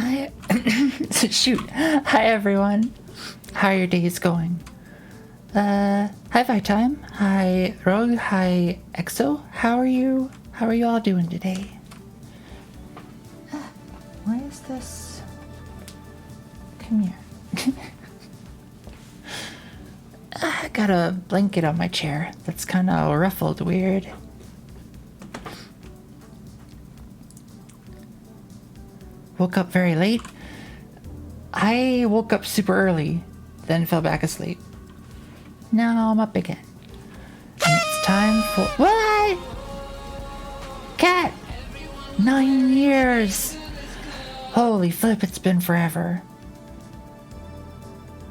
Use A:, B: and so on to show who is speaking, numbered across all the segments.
A: Hi. Shoot. Hi, everyone. How are your days going? Hi, Vitime. Hi, Rogue. Hi, Exo. How are you? How are you all doing today? Why is this? Come here. I got a blanket on my chair that's kind of ruffled weird. Woke up very late. I woke up super early, then fell back asleep. Now I'm up again. And it's time for... What? Cat! 9 years! Holy flip, it's been forever.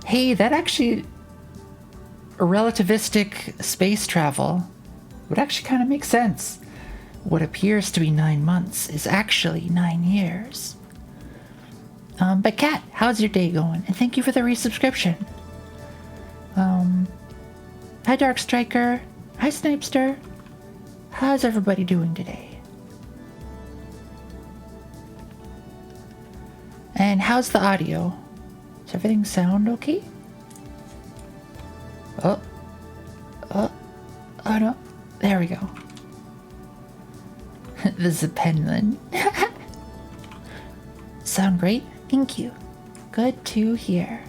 A: Hey, that actually... relativistic space travel would actually kind of make sense. What appears to be 9 months is actually 9 years. But Kat, how's your day going? And thank you for the resubscription. Hi Dark Striker. Hi Snipester. How's everybody doing today? And how's the audio? Does everything sound okay? Oh no. There we go. The Zeppelin. Sound great? Thank you. Good to hear.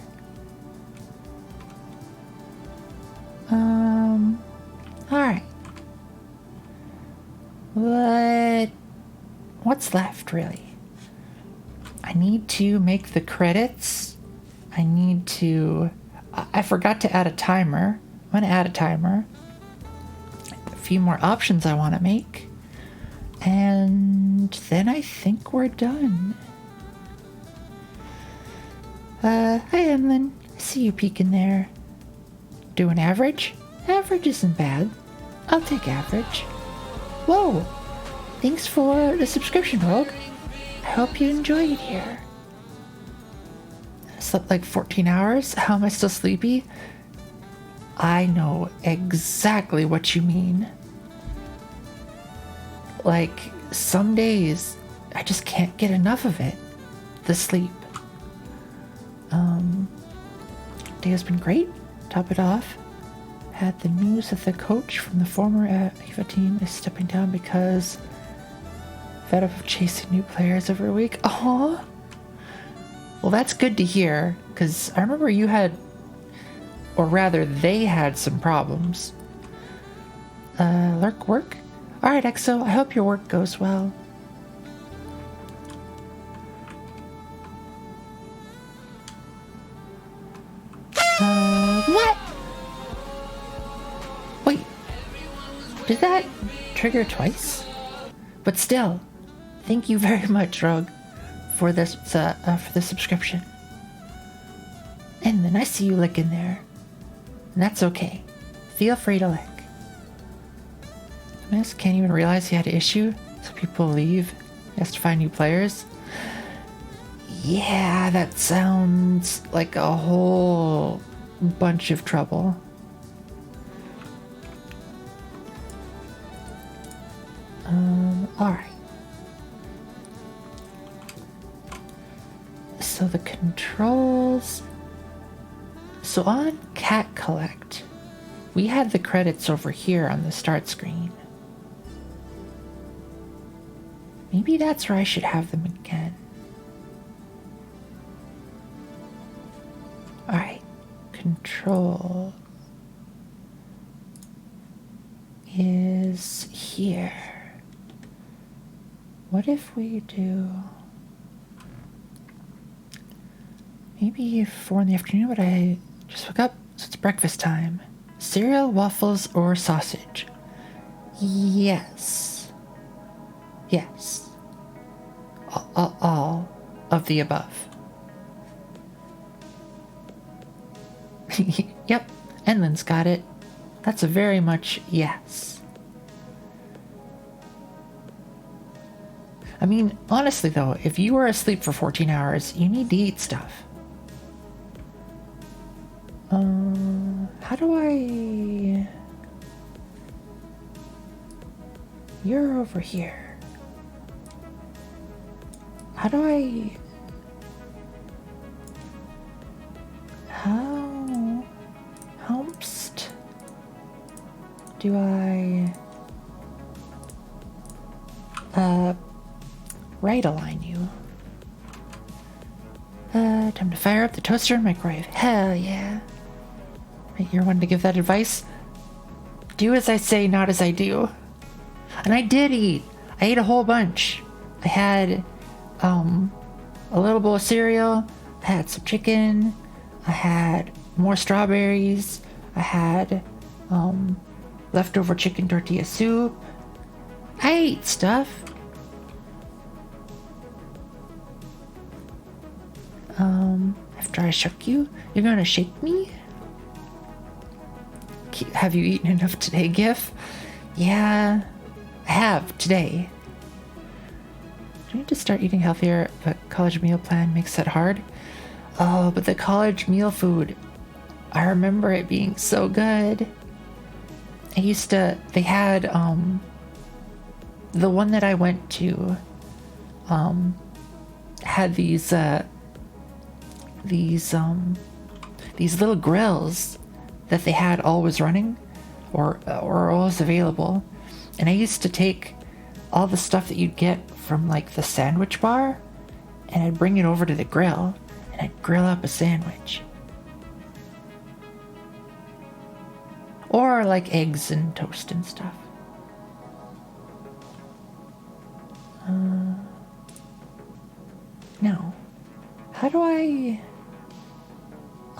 A: Alright. What's left, really? I need to make the credits. I forgot to add a timer. I'm gonna add a timer. A few more options I want to make. And then I think we're done. Hi Emlyn. I see you peeking there. Doing average? Average isn't bad. I'll take average. Whoa! Thanks for the subscription, Rogue. I hope you enjoy it here. I slept like 14 hours. How am I still sleepy? I know exactly what you mean. Like, some days, I just can't get enough of it. The sleep. Day has been great. Top it off. Had the news that the coach from the former EVA team is stepping down because fed up of chasing new players every week. Aww. Well, that's good to hear, because I remember you had, or rather, they had some problems. Lurk work? Alright, Exo, I hope your work goes well. What? Wait, did that trigger twice? But still, thank you very much, Rogue, for this for the subscription. And then I see you licking there, and that's okay. Feel free to lick. Miss can't even realize he had an issue, so people leave. He has to find new players. Yeah, that sounds like a whole bunch of trouble. Alright. So the controls... So on Cat Collect, we had the credits over here on the start screen. Maybe that's where I should have them again. Alright. Control is here. What if we do maybe 4 in the afternoon, but I just woke up, so it's breakfast time. Cereal, waffles, or sausage? Yes. Yes. All of the above. Yep, Enlin's got it. That's a very much yes. I mean, honestly though, if you were asleep for 14 hours, you need to eat stuff. How do I... You're over here. How do I Do I right align you? Time to fire up the toaster and microwave. Hell yeah. Wait, you're one to give that advice? Do as I say, not as I do. And I did eat. I ate a whole bunch. I had a little bowl of cereal. I had some chicken. I had more strawberries. I had leftover chicken tortilla soup. I ate stuff. After I shook you, you're gonna shake me? Have you eaten enough today, Gif? Yeah, I have today. I need to start eating healthier, but college meal plan makes that hard. Oh, but the college meal food, I remember it being so good. They had, the one that I went to, had these little grills that they had always running or always available. And I used to take all the stuff that you'd get from like the sandwich bar and I'd bring it over to the grill and I'd grill up a sandwich. Or like eggs and toast and stuff. Now, how do I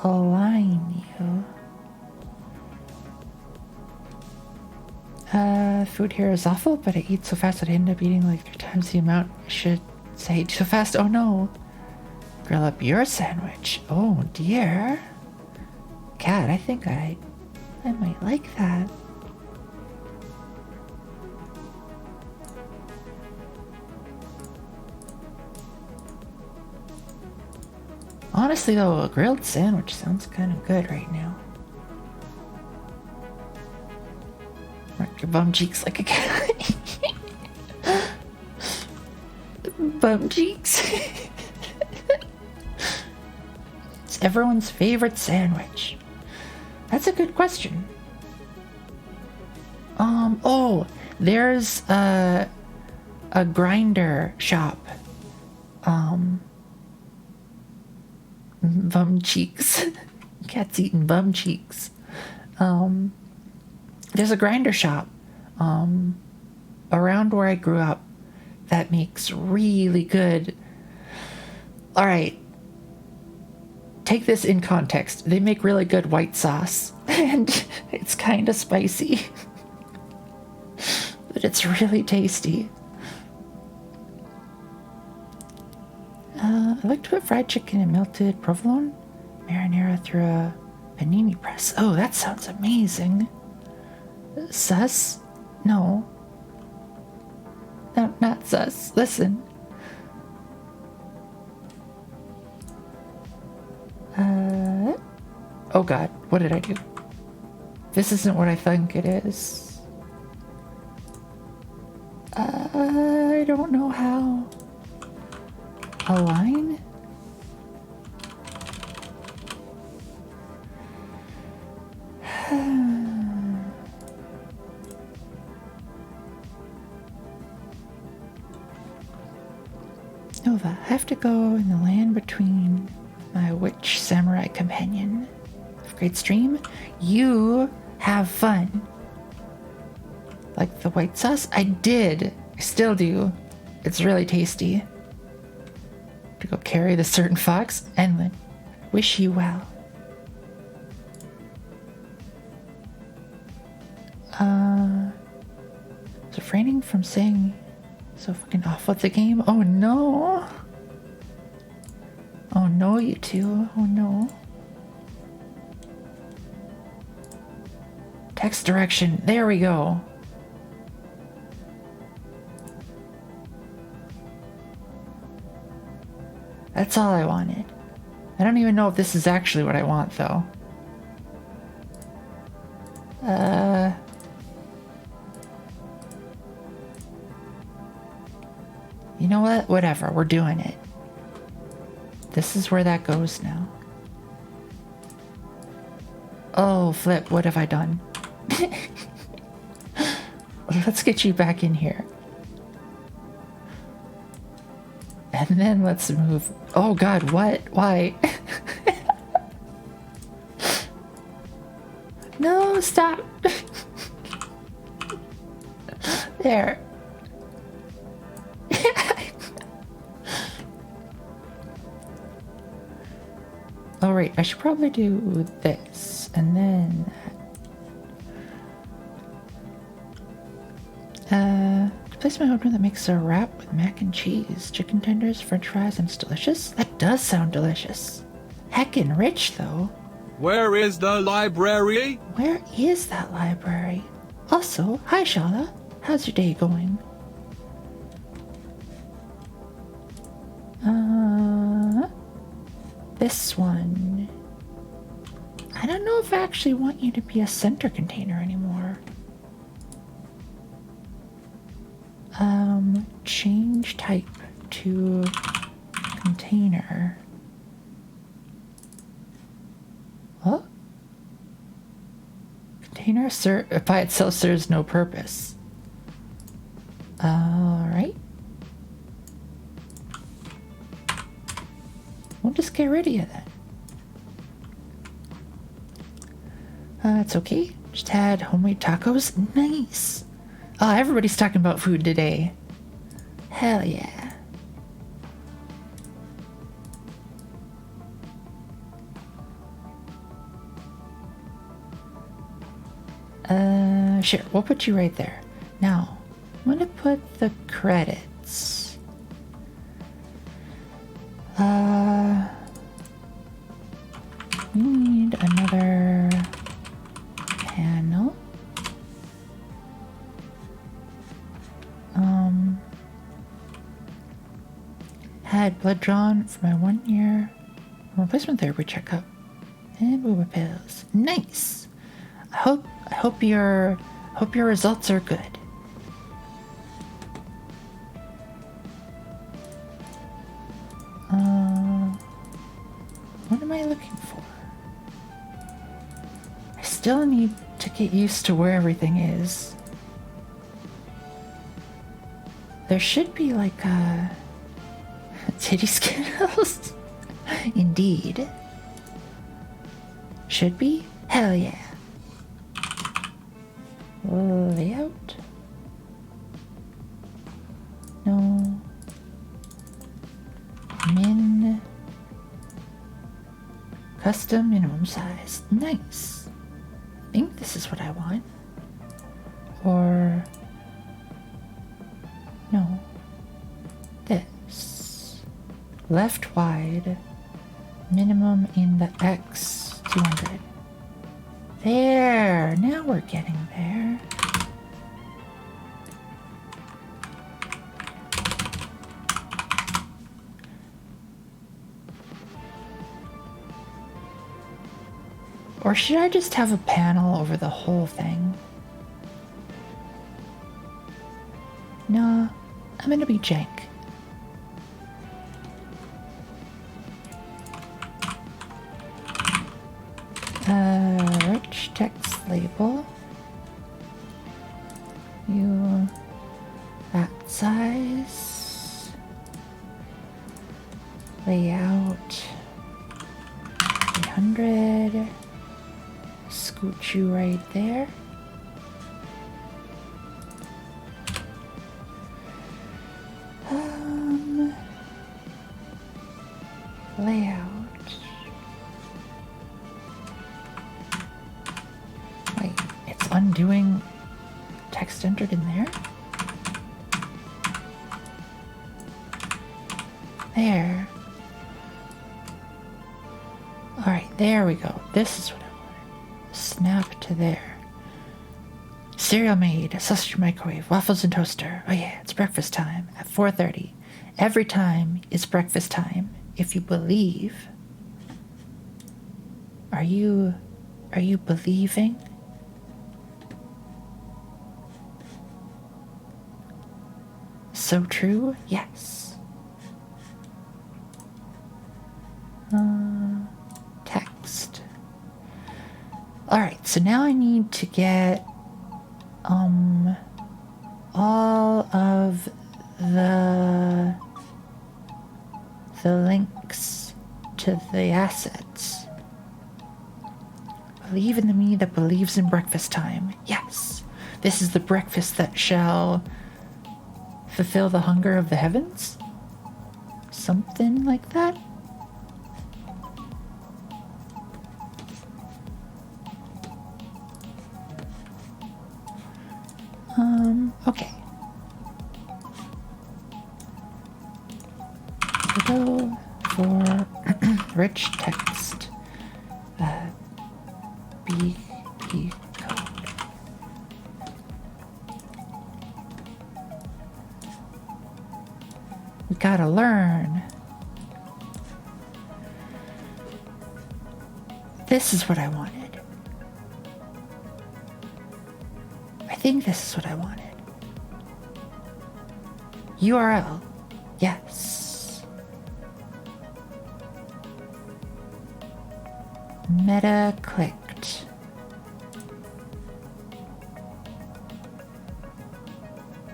A: align you? Food here is awful, but I eat so fast that I end up eating like 3 times the amount I should say too fast. Oh no. Grill up your sandwich. Oh dear. Cat, I think I might like that. Honestly though, a grilled sandwich sounds kind of good right now. Mark your bum cheeks like a cat. Bum cheeks. It's everyone's favorite sandwich. That's a good question. Oh, there's a grinder shop. Bum cheeks. Cat's eating bum cheeks. There's a grinder shop around where I grew up that makes really good. All right. Take this in context. They make really good white sauce and it's kind of spicy, but it's really tasty. I like to put fried chicken and melted provolone marinara through a panini press. Oh, that sounds amazing. Sus? No. No, not sus. Listen. Oh god, what did I do? This isn't what I think it is. I don't know how. Align? Nova, I have to go in the land between my witch samurai companion. Have a great stream. You have fun. Like the white sauce? I did. I still do. It's really tasty. To go carry the certain fox. Enlin, wish you well. Is refraining from saying so fucking awful at the game? Oh no. Oh no, you two. Oh no. Text direction. There we go. That's all I wanted. I don't even know if this is actually what I want, though. You know what? Whatever. We're doing it. This is where that goes now. Oh, flip. What have I done? let's get you back in here. And then let's move. Oh God, what? Why? No, stop. There. Oh, right. I should probably do this and then place my order that makes a wrap with mac and cheese, chicken tenders, french fries, and it's delicious. That does sound delicious. Heckin' rich, though.
B: Where is the library?
A: Where is that library? Also, hi, Shala. How's your day going? This one. I don't know if I actually want you to be a center container anymore. Change type to container. What? Container by itself serves no purpose. Alright. We'll just get rid of you then. It's okay. Just had homemade tacos. Nice. Oh, everybody's talking about food today. Hell yeah. Sure, we'll put you right there. Now, I'm gonna put the credits. We need another panel. Had blood drawn for my 1 year replacement therapy checkup and booba pills. Nice. I hope your results are good. What am I looking for? I still need to get used to where everything is. There should be like a titty Skittles. Indeed. Should be? Hell yeah. Layout? No. Min. Custom minimum size. Nice. I think this is what I want. Or no. This. Left wide. Minimum in the X 200. There. Now we're getting there. Or should I just have a panel over the whole thing? Nah, I'm gonna be jank. Rich text label. You that size. Layout 300. Scoot you right there. Layout. Wait, it's undoing text entered in there? There. Alright, there we go. This is what I wanted. Snap to there. Cereal made, sausage microwave, waffles and toaster. Oh yeah, it's breakfast time at 4:30. Every time is breakfast time. If you believe. Are you believing? So true? Yes. Text. Alright, so now I need to get all of the links to the assets. Believe in the me that believes in breakfast time. Yes, this is the breakfast that shall fulfill the hunger of the heavens? Something like that? Okay. Godot for rich text. BP code. We gotta learn. This is what I wanted. I think this is what I wanted. URL. Yes. Meta clicked.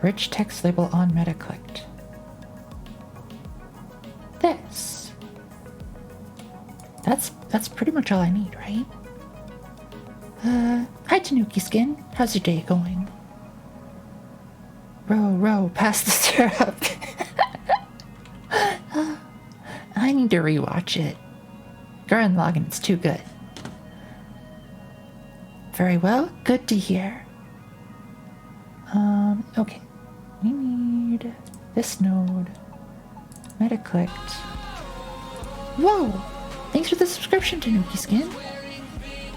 A: Rich text label on meta clicked. This. That's pretty much all I need, right? Hi Tanuki Skin. How's your day going? Row, pass the syrup. I need to rewatch it. Gurren Lagann, it's too good. Very well, good to hear. Okay. We need this node. Meta clicked. Whoa! Thanks for the subscription, Tanuki Skin.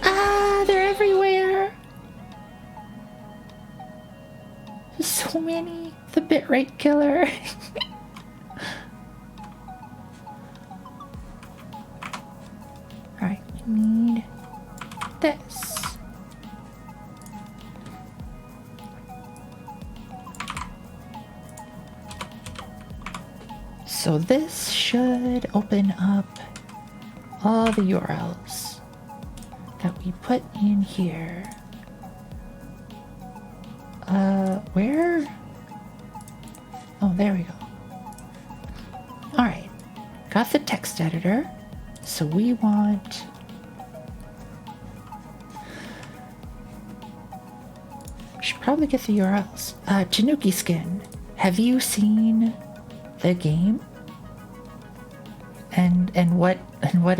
A: Ah, they're everywhere! There's so many. The bitrate killer. Alright, we need this. So this should open up all the URLs that we put in here. Where? Oh, there we go. Alright, got the text editor. So we want... should probably get the URLs. Tanuki Skin, have you seen the game? And what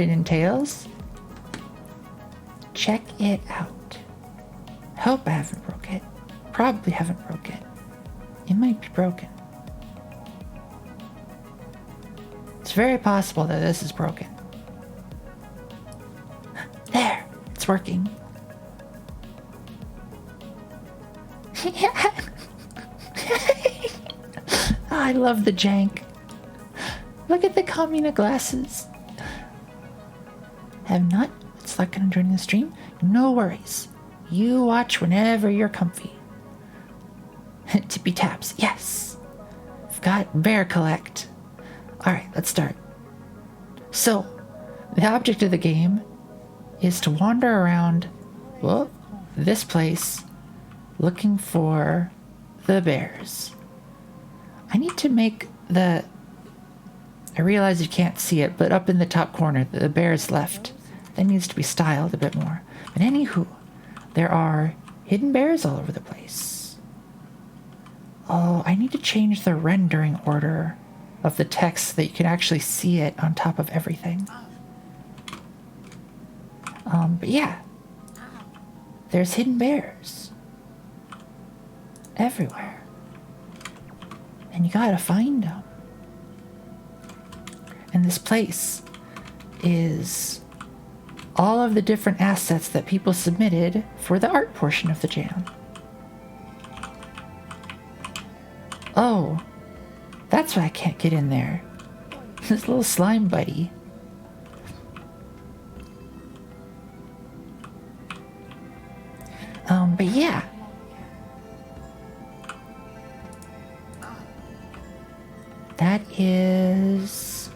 A: it entails? Check it out. Hope I haven't broke it. Probably haven't broke it. It might be broken. It's very possible that this is broken. There! It's working. Oh, I love the jank. Look at the Kamina glasses. Have not? It's not gonna join the stream? No worries. You watch whenever you're comfy. Tippy taps. Yes. I've got bear collect. Alright, let's start. So, the object of the game is to wander around, well, this place looking for the bears. I need to make the... I realize you can't see it, but up in the top corner, the bears left. That needs to be styled a bit more. But anywho, there are hidden bears all over the place. Oh, I need to change the rendering order of the text so that you can actually see it on top of everything. But yeah, there's hidden bears everywhere. And you gotta find them. And this place is all of the different assets that people submitted for the art portion of the jam. Oh, that's why I can't get in there. This little slime buddy. But yeah. That is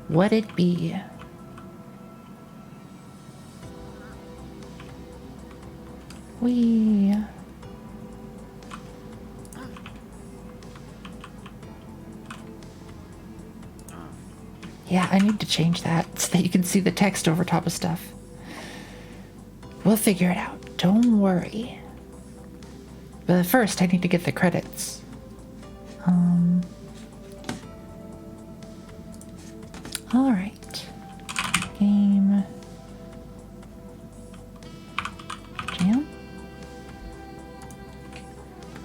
A: what it be. Yeah, I need to change that so that you can see the text over top of stuff. We'll figure it out. Don't worry. But first, I need to get the credits. All right. Game. Jam.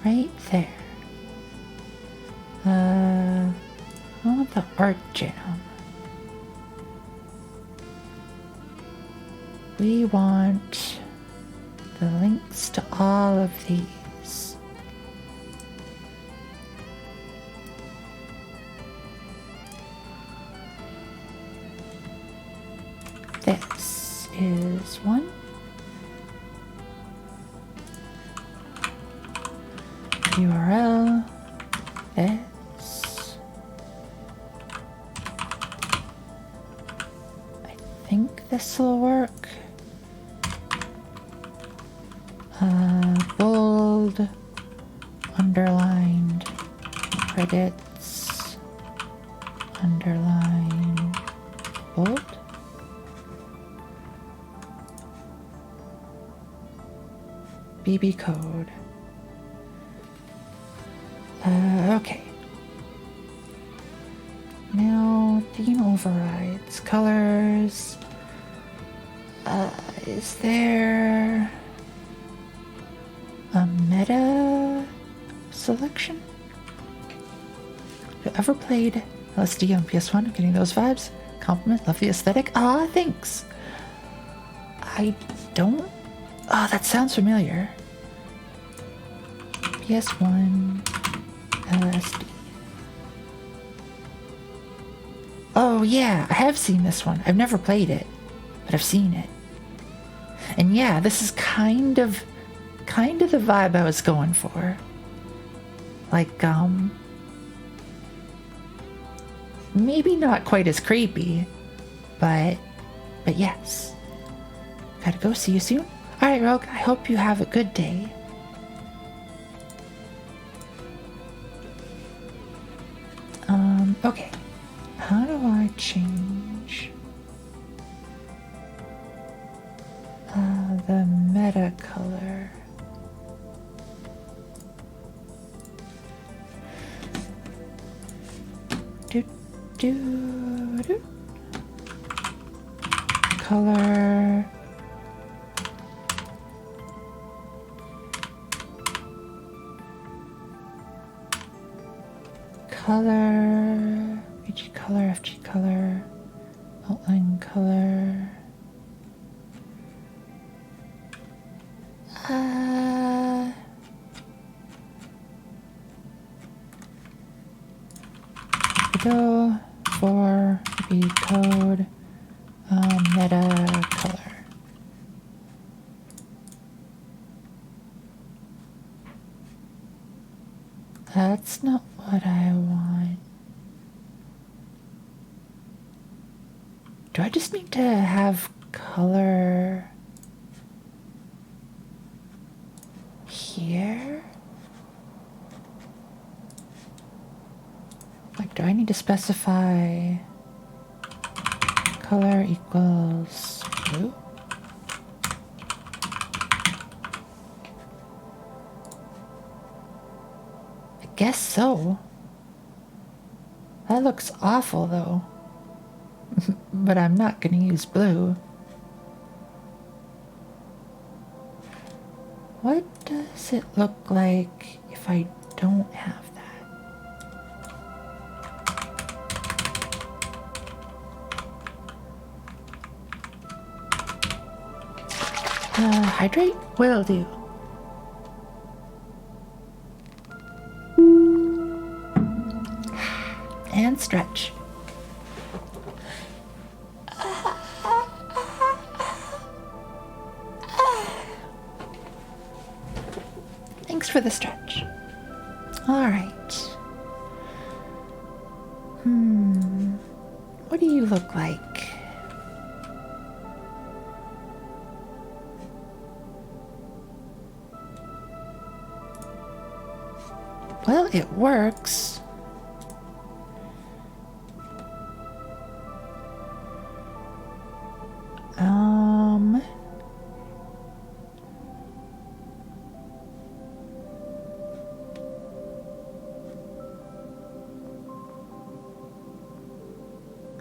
A: Right there. I want the art jam. We want the links to all of these. This is one. URL. This. I think this will work. Bold, underlined, credits, underline, bold. BB code. Okay. Now, theme overrides, colors. Is there a meta selection? Have you ever played LSD on PS1? I'm getting those vibes. Compliment, love the aesthetic. Ah, thanks. I don't. Oh, that sounds familiar. PS1 LSD. Oh yeah, I have seen this one. I've never played it, but I've seen it. And yeah, this is kind of the vibe I was going for. Like, maybe not quite as creepy, but yes. Gotta go, see you soon. Alright, Rogue, I hope you have a good day. Okay. How do I change the meta color? Do. Color. Color. BG color, FG color. Outline color. Go for the code meta color. That's not what I want. Do I just need to have color here? Like, do I need to specify color equals blue? I guess so. That looks awful though. But I'm not gonna use blue. What does it look like if I don't have that? Hydrate? Will do. And stretch. Thanks for the stretch. All right. What do you look like? Well, it works.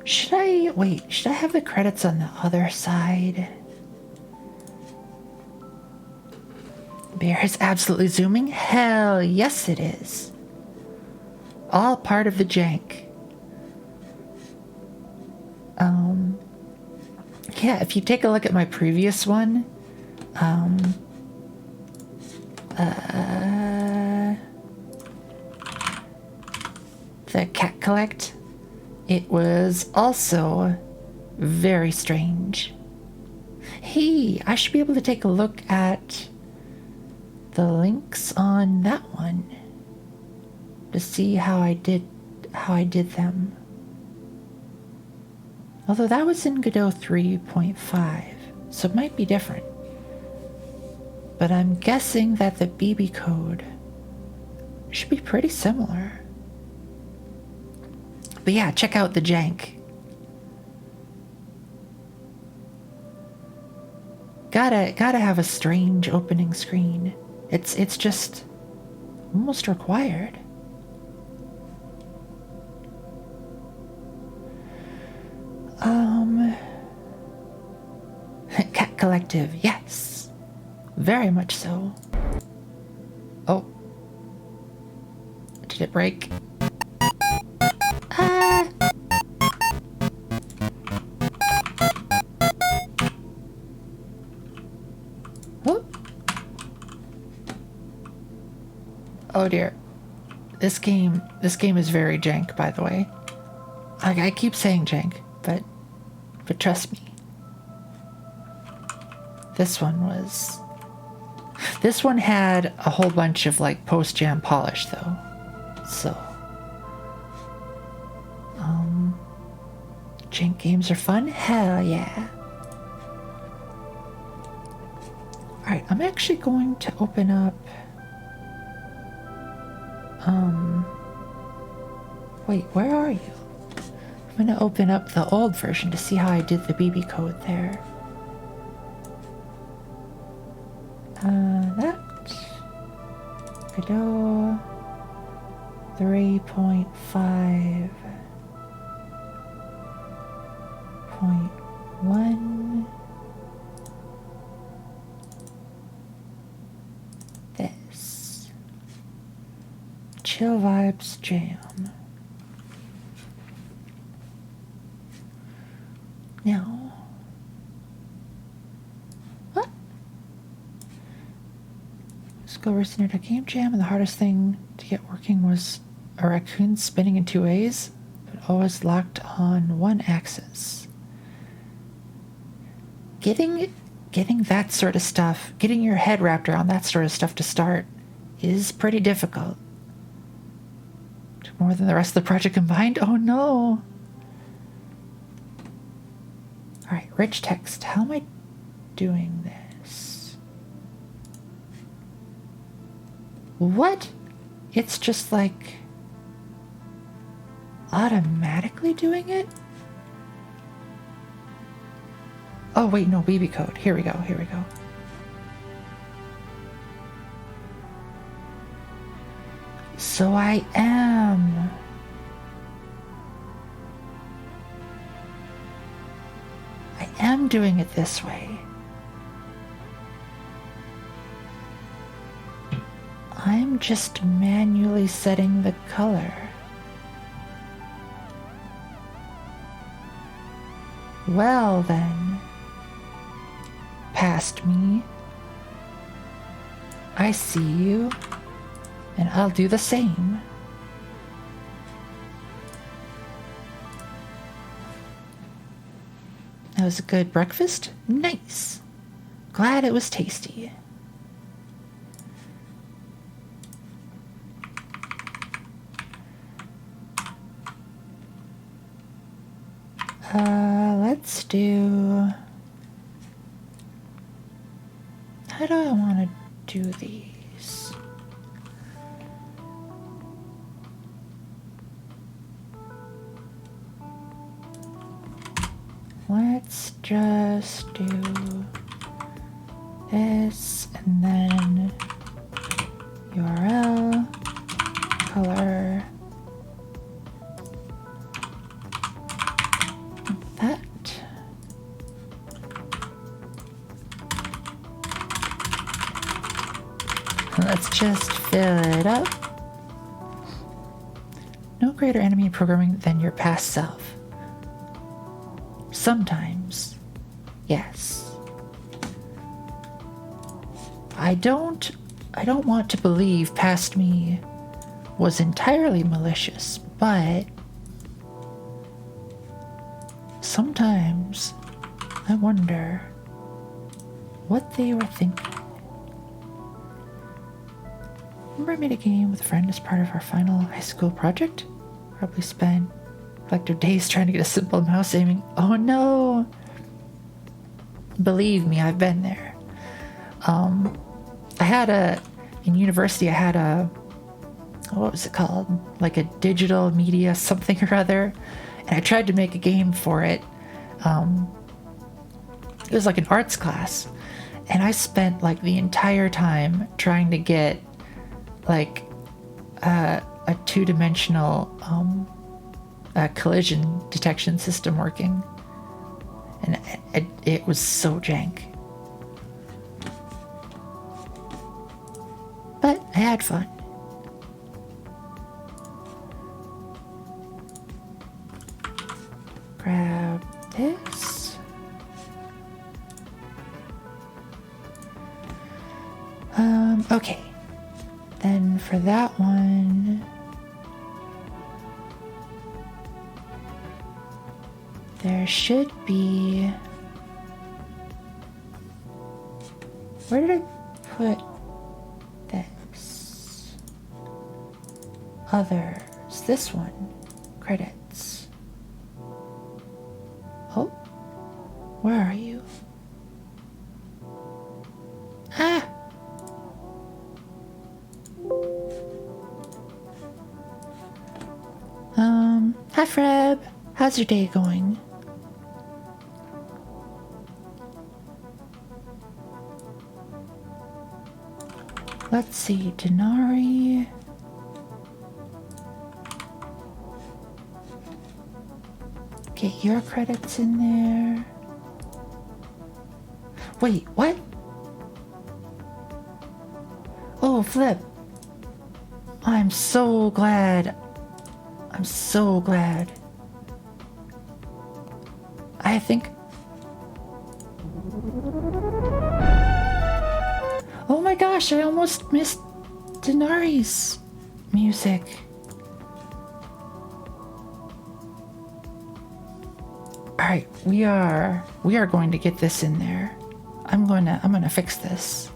A: Should I... Wait, should I have the credits on the other side? Bear is absolutely zooming? Hell yes it is. All part of the jank. Yeah, if you take a look at my previous one, the Cat Collect, it was also very strange. Hey, I should be able to take a look at the links on that one to see how I did them. Although that was in Godot 3.5, so it might be different. But I'm guessing that the BB code should be pretty similar. But yeah, check out the jank. Gotta have a strange opening screen. It's just almost required. Cat Collective, yes. Very much so. Oh. Did it break? Ah! Oh. Oh dear. This game is very jank, by the way. I keep saying jank, but trust me. This one had a whole bunch of like post-jam polish though. So jank games are fun? Hell yeah. Alright, I'm actually going to open up wait, where are you? I'm gonna open up the old version to see how I did the BB code there. That Godot 3.5.1 this Chill Vibes Jam. Now, what? Let's go listener to Game Jam, and the hardest thing to get working was a raccoon spinning in 2 ways, but always locked on one axis. Getting that sort of stuff, getting your head wrapped around that sort of stuff to start is pretty difficult. More than the rest of the project combined? Oh no! Alright, rich text. How am I doing this? What? It's just like automatically doing it? Oh wait, no, BB code. Here we go. So I am doing it this way. I'm just manually setting the color. Well then, past me, I see you, and I'll do the same. That was a good breakfast? Nice. Glad it was tasty. Let's do... How do I want to do these? Let's just do this and then URL, color, Let's just fill it up. No greater enemy in programming than your past self. Sometimes, yes. I don't want to believe past me was entirely malicious, but sometimes I wonder what they were thinking. Remember I made a game with a friend as part of our final high school project? Probably spent collective days trying to get a simple mouse aiming. Oh no! Believe me, I've been there. In university I had a, what was it called? Like a digital media something or other. And I tried to make a game for it. It was like an arts class. And I spent like the entire time trying to get like a two-dimensional collision detection system working. And it was so jank. But I had fun. Grab this. Okay. Then for that one, there should be... Where did I put this? Others. This one. Credits. Oh. Where are you? Ah! Hi Freb. How's your day going? Let's see, Denari. Get your credits in there. Wait, what? Oh, Flip. I'm so glad. I'm so glad. I think... Oh my gosh, I almost missed Denari's music. Alright, we are going to get this in there. I'm gonna fix this.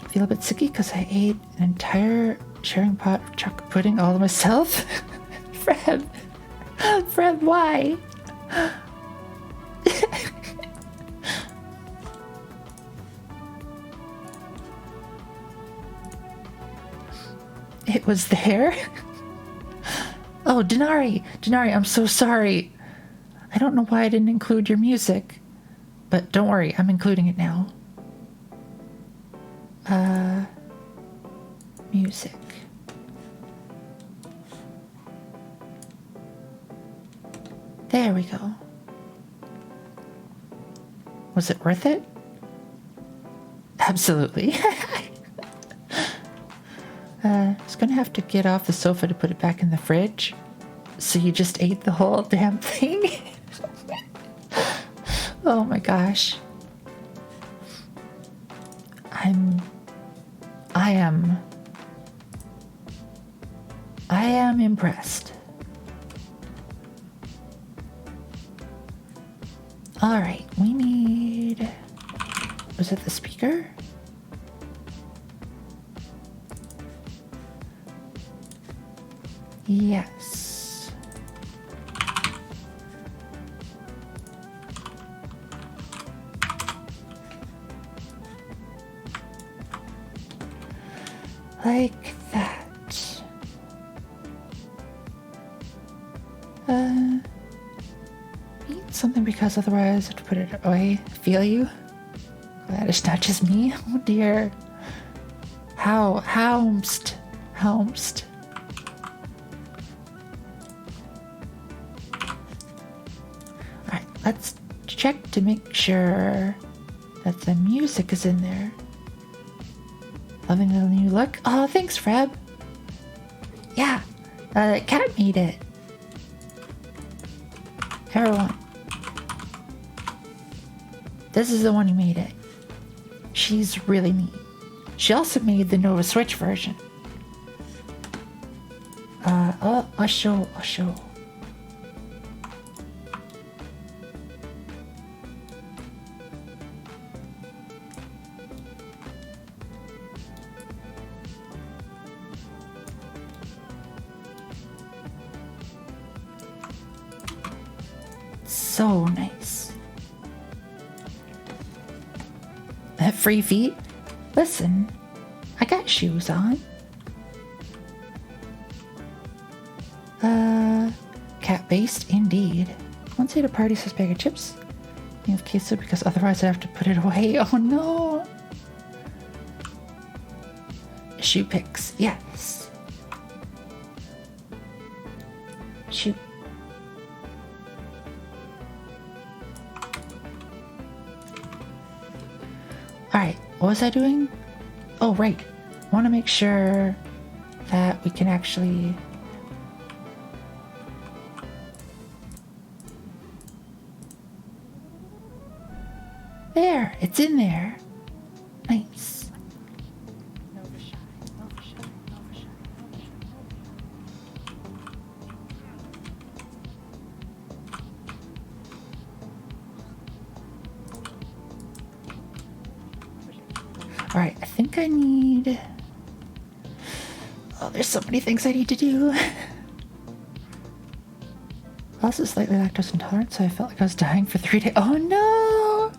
A: I feel a bit sicky because I ate an entire sharing pot of chocolate pudding all to myself. Fred, why? It was there? Oh, Denari, I'm so sorry. I don't know why I didn't include your music. But don't worry, I'm including it now. Music. There we go. Was it worth it? Absolutely. I was gonna have to get off the sofa to put it back in the fridge. So you just ate the whole damn thing? Oh my gosh. I am impressed. All right, we need... Was it the speaker? Yes. Like that. Eat something because otherwise I have to put it away. Feel you? Glad it's not just me. Oh dear. Helmst. Alright, let's check to make sure that the music is in there. Loving the new look. Oh, thanks, Freb. Yeah, Cat made it. Everyone. This is the one who made it. She's really neat. She also made the Nova Switch version. I'll show. So nice. Free feet? Listen, I got shoes on. Cat-based, indeed. Once at a party says bag of chips. You have queso because otherwise I'd have to put it away. Oh no! Shoe picks, yes. Shoot. Alright, what was I doing? Oh, right. I want to make sure that we can actually... There! It's in there! Nice. Alright, I think I need... Oh, there's so many things I need to do. Also slightly lactose intolerant, so I felt like I was dying for 3 days. Oh no!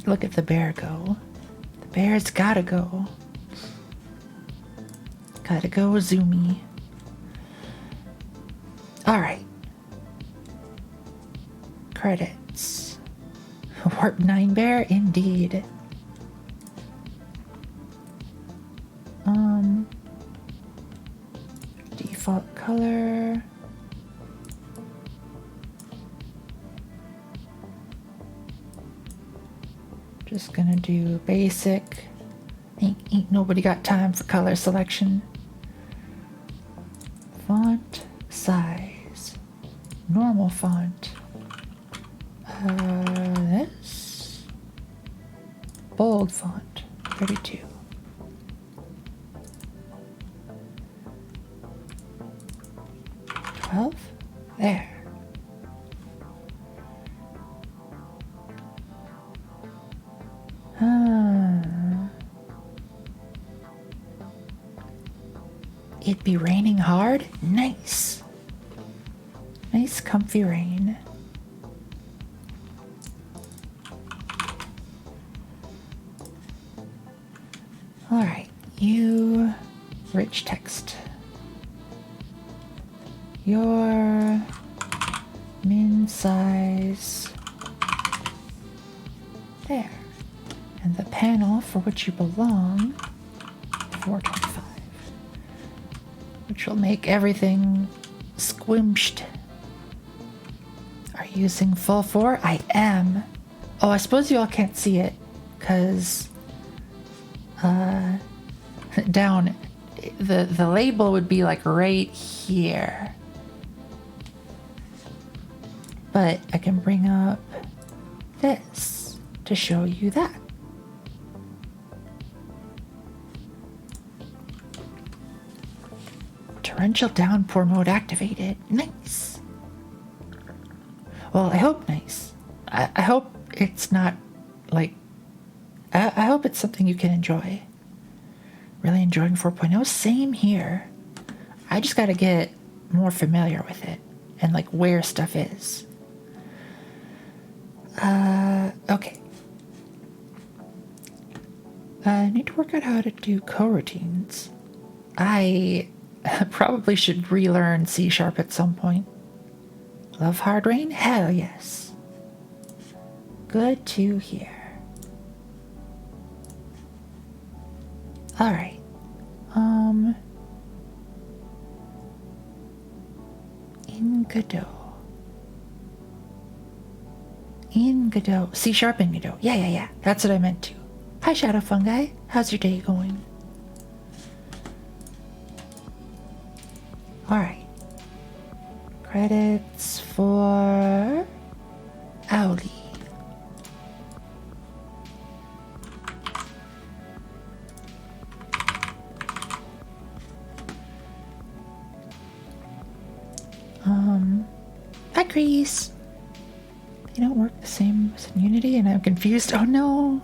A: Look at the bear go. The bear's gotta go. Gotta go, Zoomy. Alright. Credits. Warp 9 bear, indeed. Default color. Just gonna do basic. Ain't nobody got time for color selection. Font size. Normal font. This. Bold font. 32. There. It be raining hard? Nice. Nice comfy rain. Alright, you rich text. Your min size there. And the panel for which you belong, 425. Which will make everything squished. Are you using full 4? I am. Oh, I suppose you all can't see it, because down the label would be like right here. But I can bring up this to show you that. Torrential downpour mode activated. Nice. Well, I hope nice. I hope it's not like... I hope it's something you can enjoy. Really enjoying 4.0. Same here. I just gotta get more familiar with it and like where stuff is. Okay. I need to work out how to do coroutines. I probably should relearn C# at some point. Love hard rain? Hell yes. Good to hear. Alright. In Godot. In Godot. C# in Godot. Yeah. That's what I meant to. Hi, Shadow Fungi. How's your day going? Alright. Credits for Audi. Hi, Grease. They don't work the same as in Unity, and I'm confused. Oh no.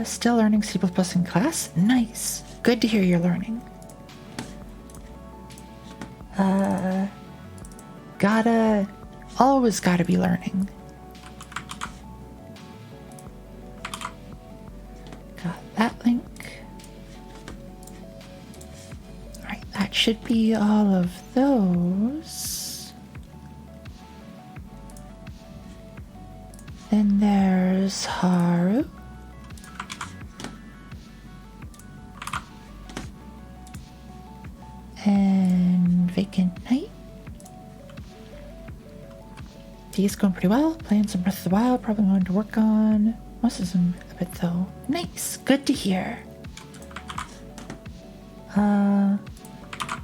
A: Still learning C++ in class? Nice. Good to hear you're learning. Always gotta be learning. Got that link. Alright, that should be all of those. Then there's Haru. And Vacant Night. Day's going pretty well. Playing some Breath of the Wild. Probably going to work on most of them a bit though. Nice. Good to hear.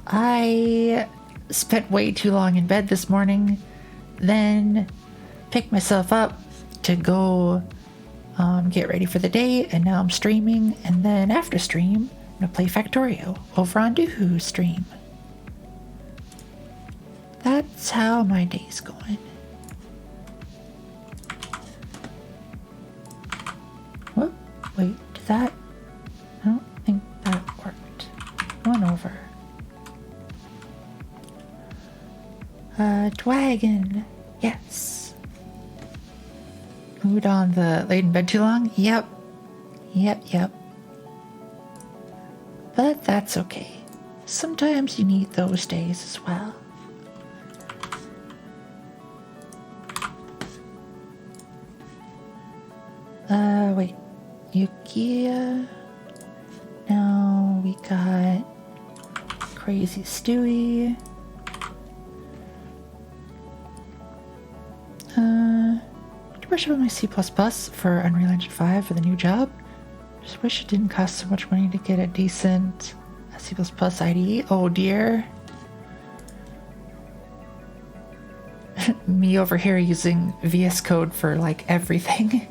A: I spent way too long in bed this morning. Then picked myself up to go get ready for the day. And now I'm streaming. And then after stream, I'm going to play Factorio over on Doohoo's stream. That's how my day's going. Whoop, wait, did that? I don't think that worked. One over. Dragon. Yes. Moved on the laid in bed too long? Yep. But that's okay. Sometimes you need those days as well. Wait. Yukia. Now we got Crazy Stewie. To brush up on my C++ for Unreal Engine 5 for the new job. Just wish it didn't cost so much money to get a decent C++ IDE. Oh dear. Me over here using VS Code for like everything.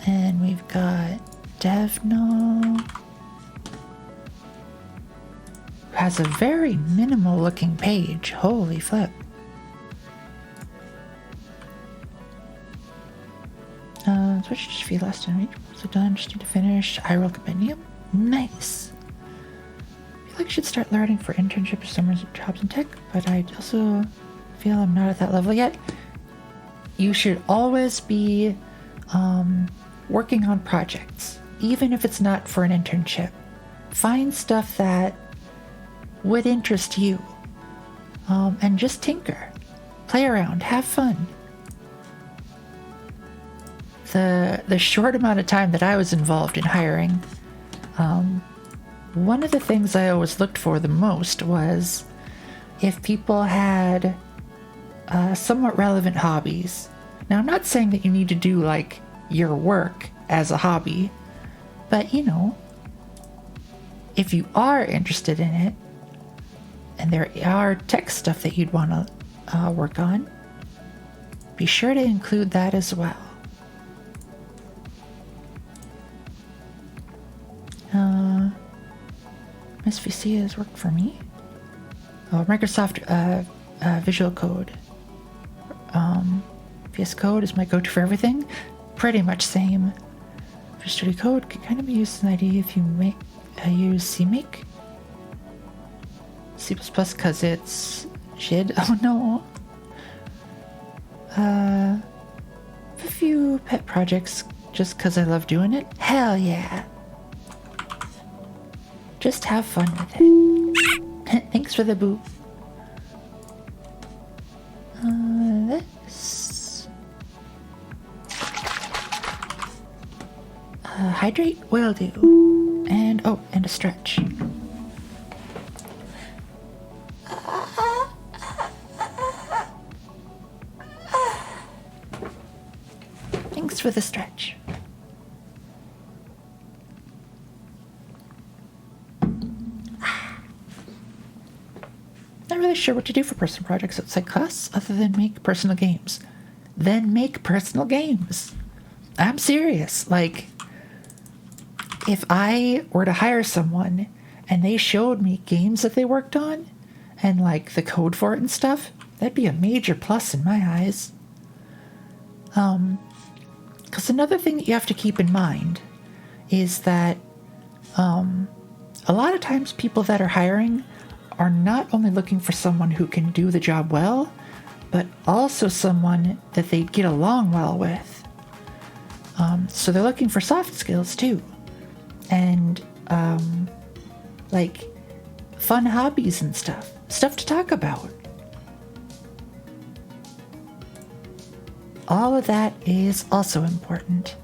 A: And we've got Devno. Who has a very minimal looking page. Holy flip. Switch to feel last time. So done, just need to finish. IRL compendium. Nice. I feel like I should start learning for internships, summers, and jobs in tech, but I also feel I'm not at that level yet. You should always be working on projects, even if it's not for an internship. Find stuff that would interest you, and just tinker, play around, have fun. The short amount of time that I was involved in hiring, one of the things I always looked for the most was if people had somewhat relevant hobbies. Now, I'm not saying that you need to do like your work as a hobby, but you know, if you are interested in it and there are tech stuff that you'd want to work on, be sure to include that as well. SVC has worked for me. Oh, Microsoft Visual Code. VS Code is my go-to for everything. Pretty much same. For Studio Code, can kind of be used as an IDE if you use CMake. C++ because it's JID. Oh no. A few pet projects just because I love doing it. Hell yeah. Just have fun with it. Thanks for the boot. This. Hydrate will do. And, oh, and a stretch. Thanks for the stretch. Not really sure what to do for personal projects outside class other than make personal games. I'm serious. Like, if I were to hire someone and they showed me games that they worked on and like the code for it and stuff, that'd be a major plus in my eyes. Because another thing that you have to keep in mind is that a lot of times people that are hiring are not only looking for someone who can do the job well, but also someone that they get along well with. So they're looking for soft skills too. And like fun hobbies and stuff to talk about. All of that is also important.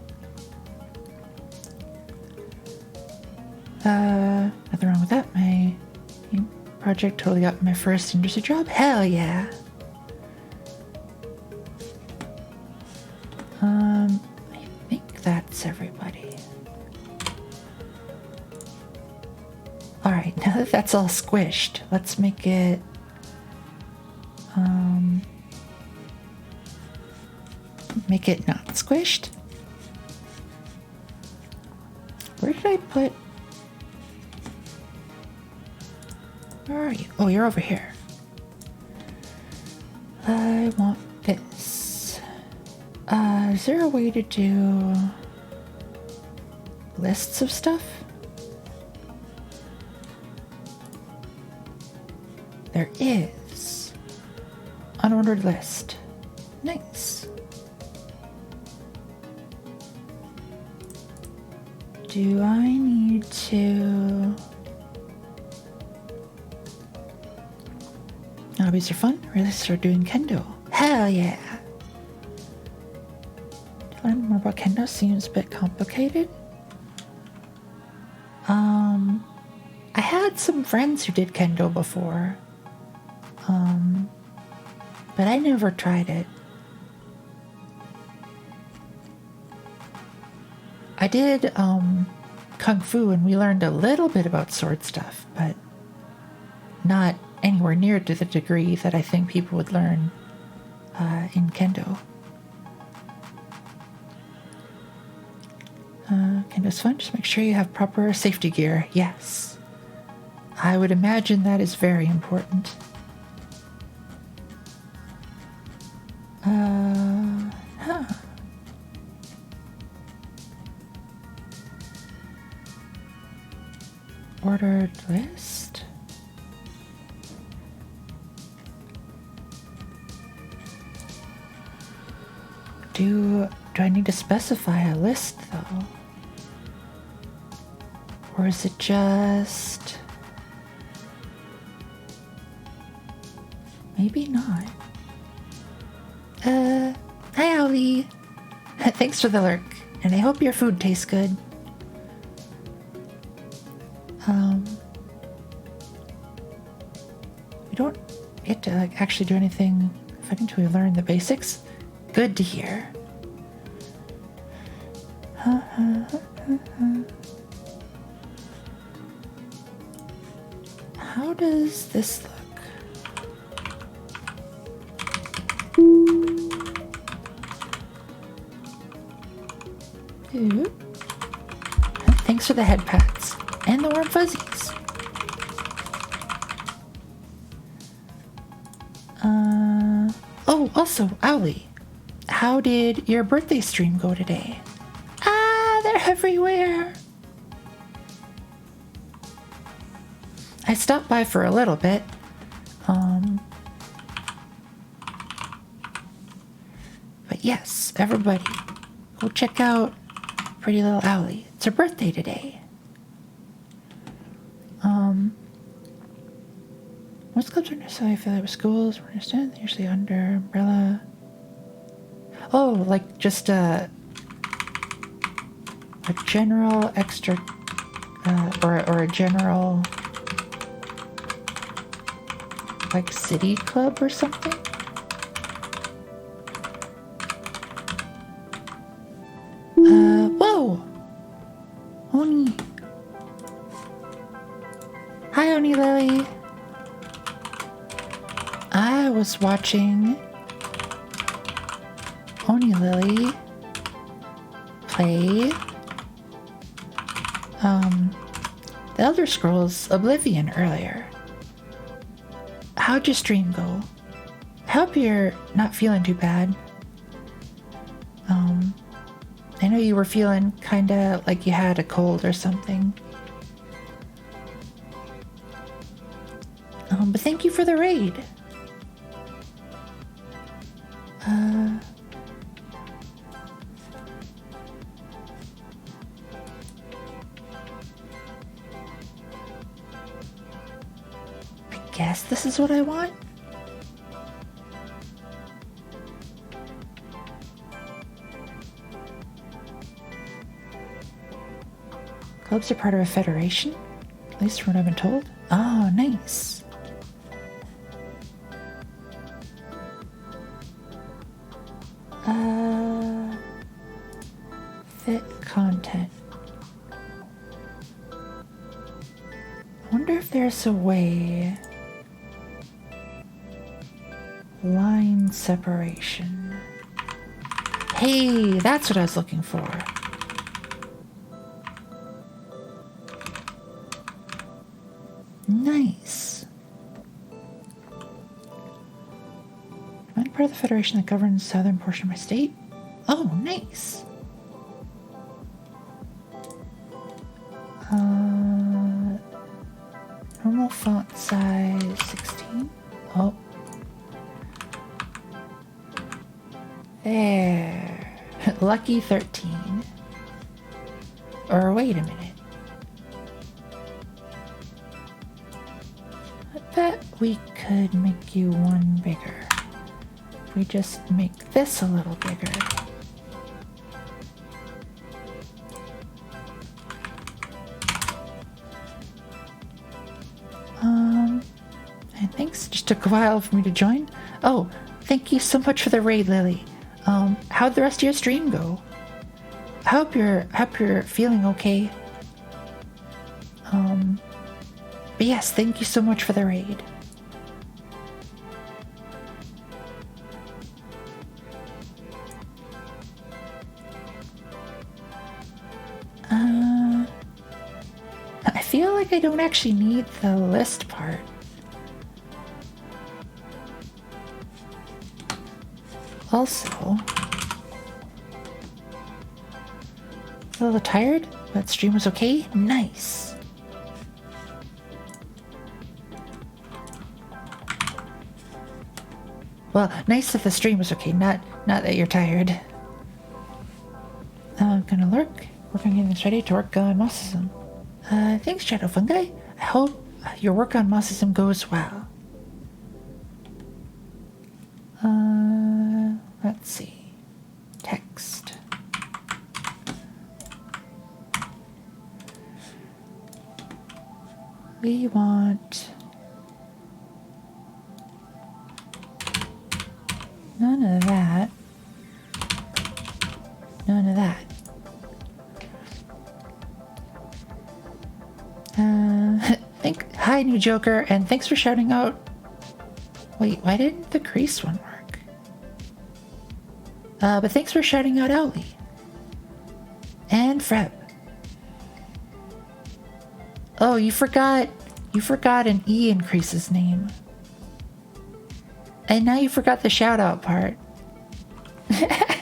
A: Nothing wrong with that. My project totally got my first industry job. Hell yeah. I think that's everybody. Alright, now that that's all squished, let's make it make it not squished. Where did I put... Where are you? Oh, you're over here. I want this. Is there a way to do lists of stuff? There is. Unordered list. Nice. Do I need to... Hobbies are fun. Really start doing kendo. Hell yeah. To learn more about kendo seems a bit complicated. I had some friends who did kendo before. But I never tried it. I did Kung Fu and we learned a little bit about sword stuff, but not anywhere near to the degree that I think people would learn in Kendo. Kendo's fun, just make sure you have proper safety gear. Yes. I would imagine that is very important. Ordered list. Do I need to specify a list though? Or is it just... Maybe not. Hi Ollie. Thanks for the lurk, and I hope your food tastes good. We don't get to like actually do anything until we learn the basics. Good to hear. How does this look? Ooh. Thanks for the head pats and the warm fuzzies. Oh, also, Owlie, how did your birthday stream go today? Ah, they're everywhere. I stopped by for a little bit. But yes, everybody, go check out Pretty Little Owlie. It's her birthday today. Most clubs are necessarily affiliated with schools. We understand they're usually under umbrella. Oh, like just a general extra, or a general like city club or something. I was watching Oni Lily play The Elder Scrolls Oblivion earlier. How'd your stream go? I hope you're not feeling too bad. I know you were feeling kinda like you had a cold or something. But thank you for the raid. I guess this is what I want. Clubs are part of a federation, at least from what I've been told. Oh, nice. Fit content. I wonder if there's a way. Line separation. Hey, that's what I was looking for. Nice. I'm part of the federation that governs the southern portion of my state. Oh, nice. Normal font size 16. Oh. There. Lucky 13. Or wait a minute. I bet we could make you one bigger. If we just make this a little bigger. And thanks. Just took a while for me to join. Oh, thank you so much for the raid, Lily. How'd the rest of your stream go? I hope you're feeling okay. But yes, thank you so much for the raid. I feel like I don't actually need the list part. Also, a little tired, but stream was okay. Nice. Well, nice that the stream was okay, not that you're tired. I'm gonna lurk. Work on getting this ready to work on Mossism. Thanks, Shadow Fungi. I hope your work on Mossism goes well. Let's see. Text. We want none of that. None of that. Hi, new Joker, and thanks for shouting out. Wait, why didn't the crease one work? But thanks for shouting out Owly. And Freb. Oh, you forgot an E in Crease's name. And now you forgot the shout out part. I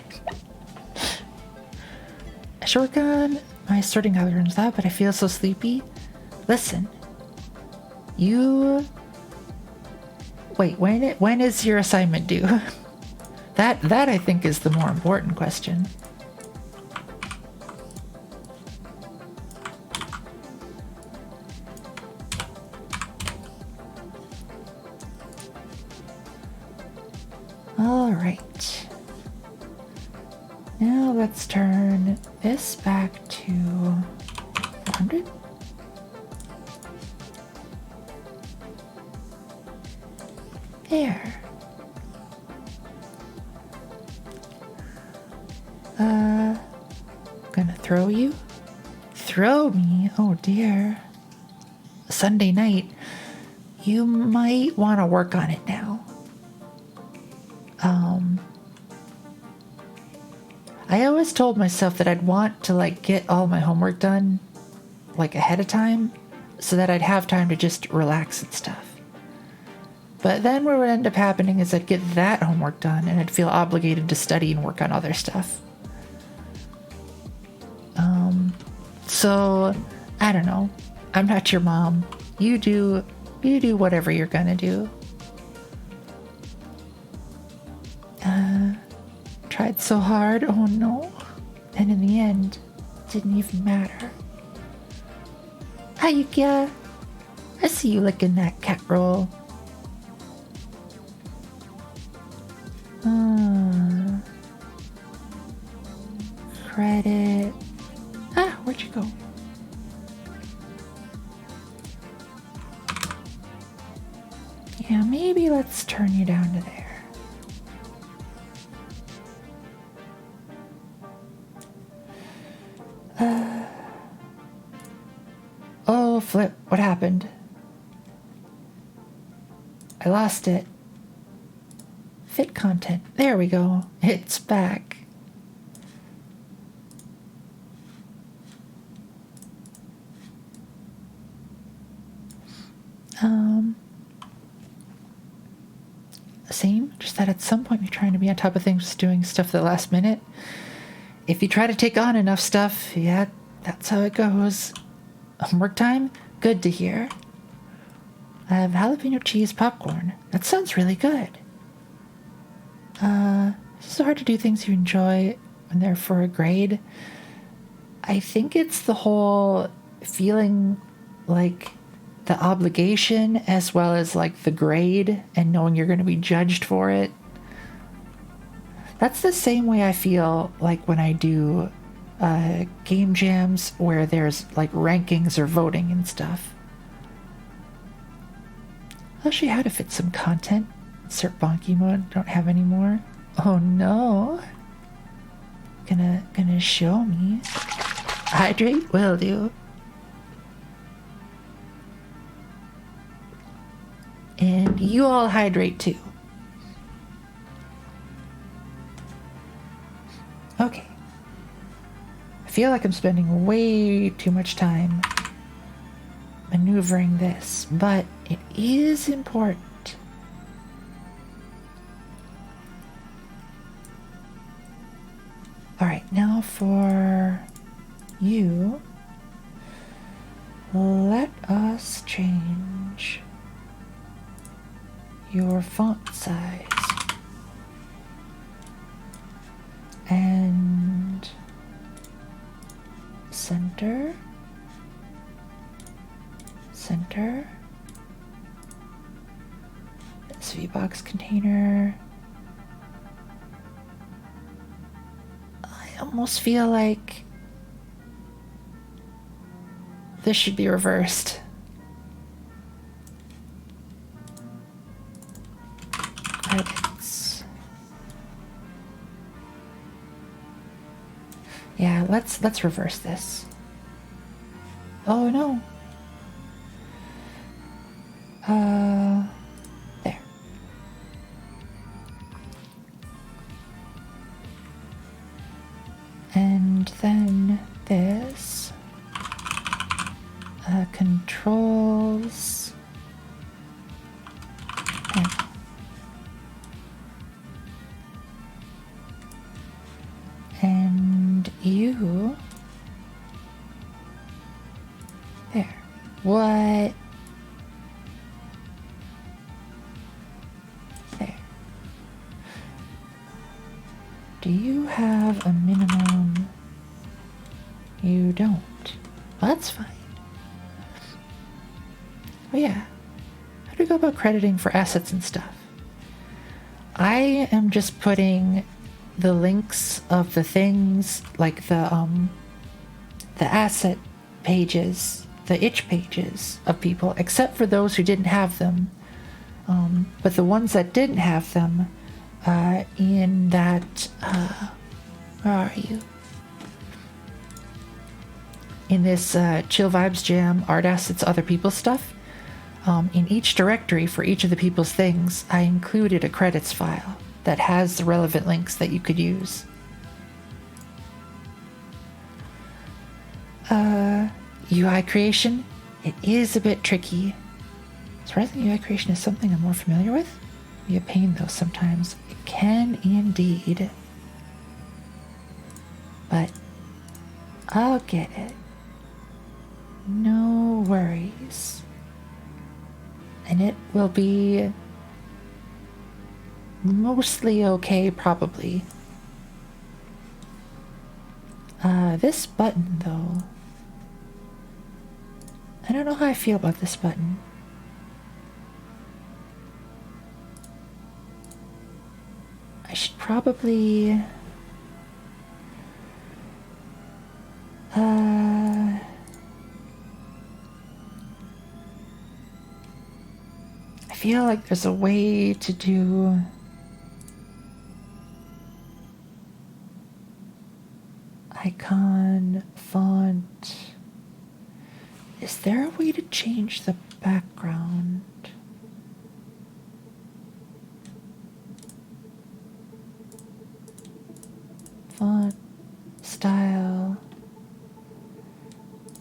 A: should work on my sorting algorithms that, but I feel so sleepy. Listen. Wait, when is your assignment due? That I think is the more important question. All right. Now let's turn this back to 400. There. Gonna throw you? Throw me? Oh dear. Sunday night. You might want to work on it now. I always told myself that I'd want to like get all my homework done like ahead of time so that I'd have time to just relax and stuff. But then what would end up happening is I'd get that homework done and I'd feel obligated to study and work on other stuff. So I don't know. I'm not your mom. You do whatever you're gonna do. Tried so hard, oh no. And in the end, it didn't even matter. Hi, Yukia. I see you licking that cat roll. Credit. Ah, where'd you go? Yeah, maybe let's turn you down to there. Oh, flip. What happened? I lost it. Fit content. There we go. It's back. Same, just that at some point you're trying to be on top of things, doing stuff at the last minute. If you try to take on enough stuff, yeah, that's how it goes. Homework time? Good to hear. I have jalapeno cheese popcorn. That sounds really good. It's so hard to do things you enjoy when they're for a grade. I think it's the whole feeling like the obligation as well as like the grade and knowing you're going to be judged for it. That's the same way I feel like when I do game jams where there's like rankings or voting and stuff. I'll show you how to fit some content. Insert bonky mode. Don't have any more. Oh no. Gonna show me. Hydrate will do. And you all hydrate too. Okay. I feel like I'm spending way too much time maneuvering this, but it is important. Alright, now for you, let us change your font size and center, SV box container. I almost feel like this should be reversed. Credits. Yeah, let's reverse this. Oh no. There. And then this controls and you there. What? There. Do you have a minimum? You don't. Well, that's fine. Oh yeah. How do we go about crediting for assets and stuff? I am just putting the links of the things, like the asset pages, the itch pages of people, except for those who didn't have them. But the ones that didn't have them, in that, where are you? In this Chill Vibes Jam art assets other people's stuff, in each directory for each of the people's things, I included a credits file that has the relevant links that you could use. UI creation, it is a bit tricky. Surprisingly, UI creation is something I'm more familiar with. Be a pain though sometimes. It can indeed. But I'll get it. No worries. And it will be mostly okay, probably. This button, though. I don't know how I feel about this button. I should probably... I feel like there's a way to do... icon, font. Is there a way to change the background? Font, style,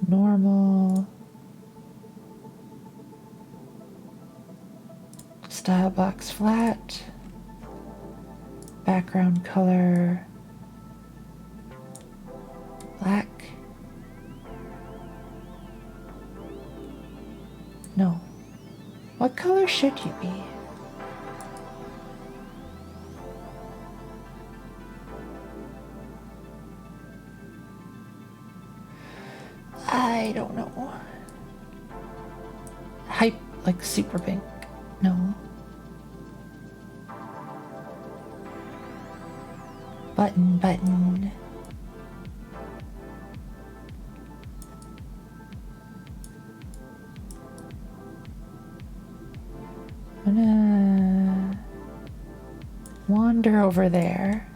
A: normal, style box flat, background color, black. No. What color should you be? I don't know. Hype, like super pink. No. Button, button. I'm gonna wander over there.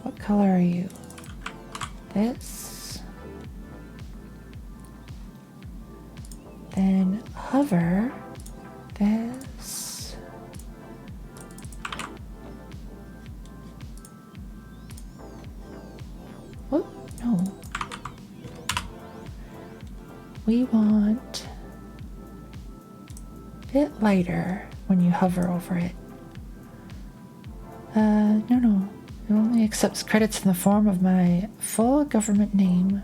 A: What color are you? This. Then hover this. Oh, no. We want a bit lighter when you hover over it. No. It only accepts credits in the form of my full government name.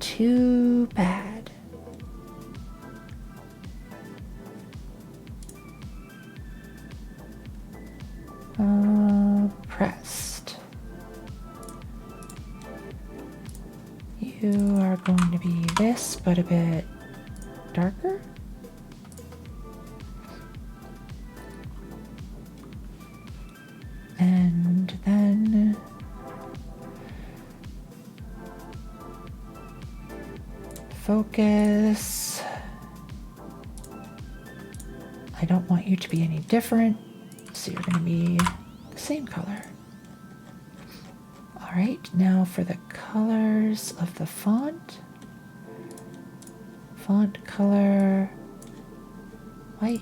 A: Too bad. Pressed. You are going to be this, but a bit darker. And then focus. I don't want you to be any different, so you're going to be the same color. All right, now for the colors of the font. Font color, white.